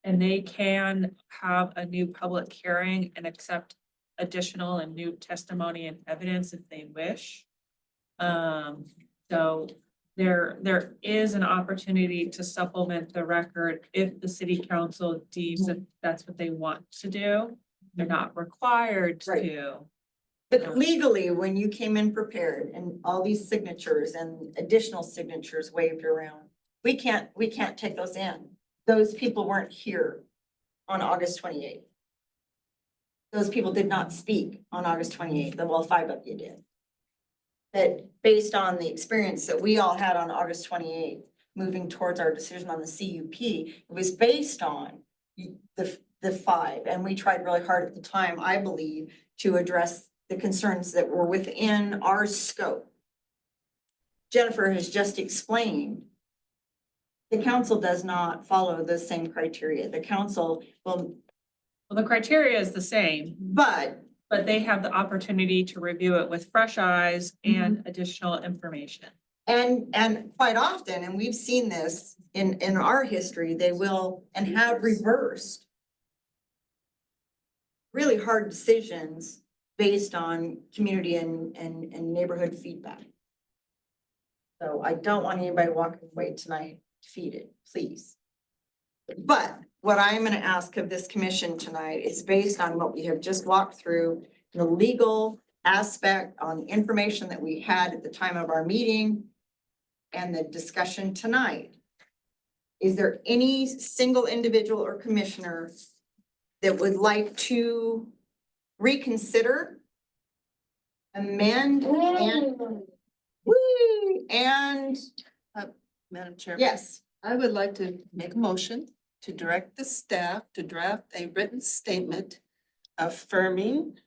And they can have a new public hearing and accept additional and new testimony and evidence if they wish. So there is an opportunity to supplement the record if the city council deems that that's what they want to do. They're not required to. But legally, when you came in prepared and all these signatures and additional signatures waved around, we can't take those in. Those people weren't here on August 28th. Those people did not speak on August 28th. Well, 5 of you did. That based on the experience that we all had on August 28th, moving towards our decision on the CUP, it was based on the 5. And we tried really hard at the time, I believe, to address the concerns that were within our scope. Jennifer has just explained the council does not follow the same criteria. The council will. Well, the criteria is the same, but they have the opportunity to review it with fresh eyes and additional information. And quite often, and we've seen this in our history, they will and have reversed really hard decisions based on community and neighborhood feedback. So I don't want anybody walking away tonight defeated, please. But what I'm gonna ask of this commission tonight is based on what we have just walked through, the legal aspect on the information that we had at the time of our meeting and the discussion tonight. Is there any single individual or commissioner that would like to reconsider, amend, and Madam Chair. yes, I would like to make a motion to direct the staff to draft a written statement affirming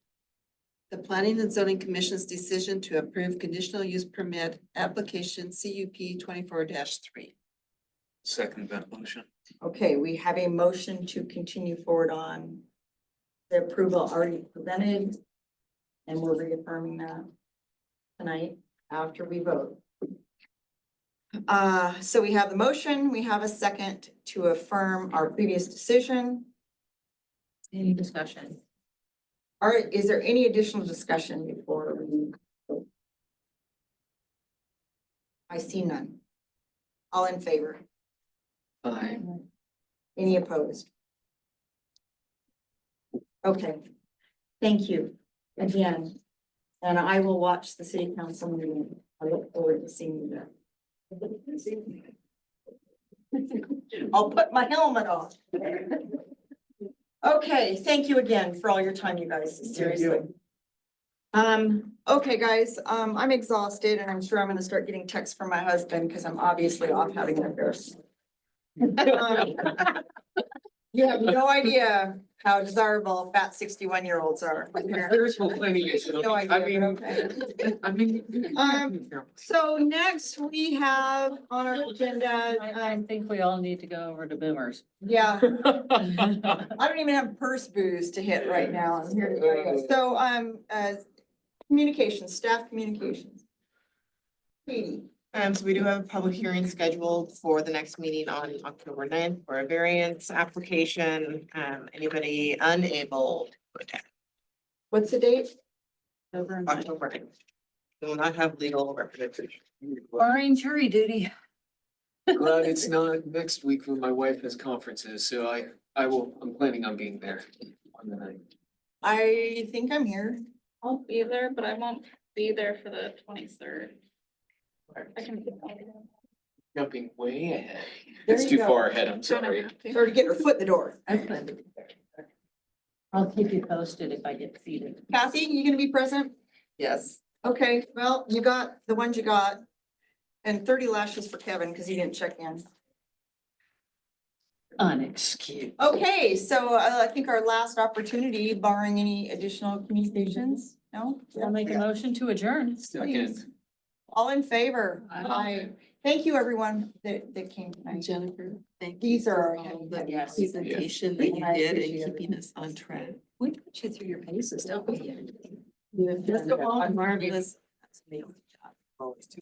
the Planning and Zoning Commission's decision to approve conditional use permit application CUP 24-3. Second that motion. Okay, we have a motion to continue forward on the approval already presented. And we're reaffirming that tonight after we vote. So we have the motion, we have a second to affirm our previous decision. Any discussion? All right, is there any additional discussion before we vote? I see none. All in favor? Aye. Any opposed? Okay, thank you again. And I will watch the city council meeting. I look forward to seeing you there. I'll put my helmet on. Okay, thank you again for all your time, you guys, seriously. Okay, guys, I'm exhausted and I'm sure I'm gonna start getting texts from my husband because I'm obviously off having an affair. You have no idea how desirable fat 61-year-olds are. There's plenty. No idea, okay. So next we have on our agenda, I think we all need to go over to Boomers. yeah. I don't even have purse booze to hit right now. I'm here to tell you. So, communications, staff communications. Katie. So we do have a public hearing scheduled for the next meeting on October 9th for a variance application. Anybody unable to attend? What's the date? October 9th. Will not have legal representation. Barring jury duty. Glad it's not next week when my wife has conferences, so I'm planning on being there on the night. I think I'm here. I'll be there, but I won't be there for the 23rd. I can. Jumping way ahead. There It's you too go. far ahead, I'm sorry. Started getting her foot in the door. I plan to be there. I'll keep you posted if I get defeated. Kathy, you gonna be present? Yes. Okay, well, you got the ones you got. And 30 lashes for Kevin because he didn't check in. Unexcused. Okay, so I think our last opportunity barring any additional communications, no? I'll make a motion to adjourn. Second. All in favor? Aye. Thank you, everyone that came tonight. Jennifer, thank you. These are for our all the Yes. presentation that you And I did appreciate and it. keeping us on track. We put you through your paces, don't we? Just go on. Marvelous. That's me. Always do.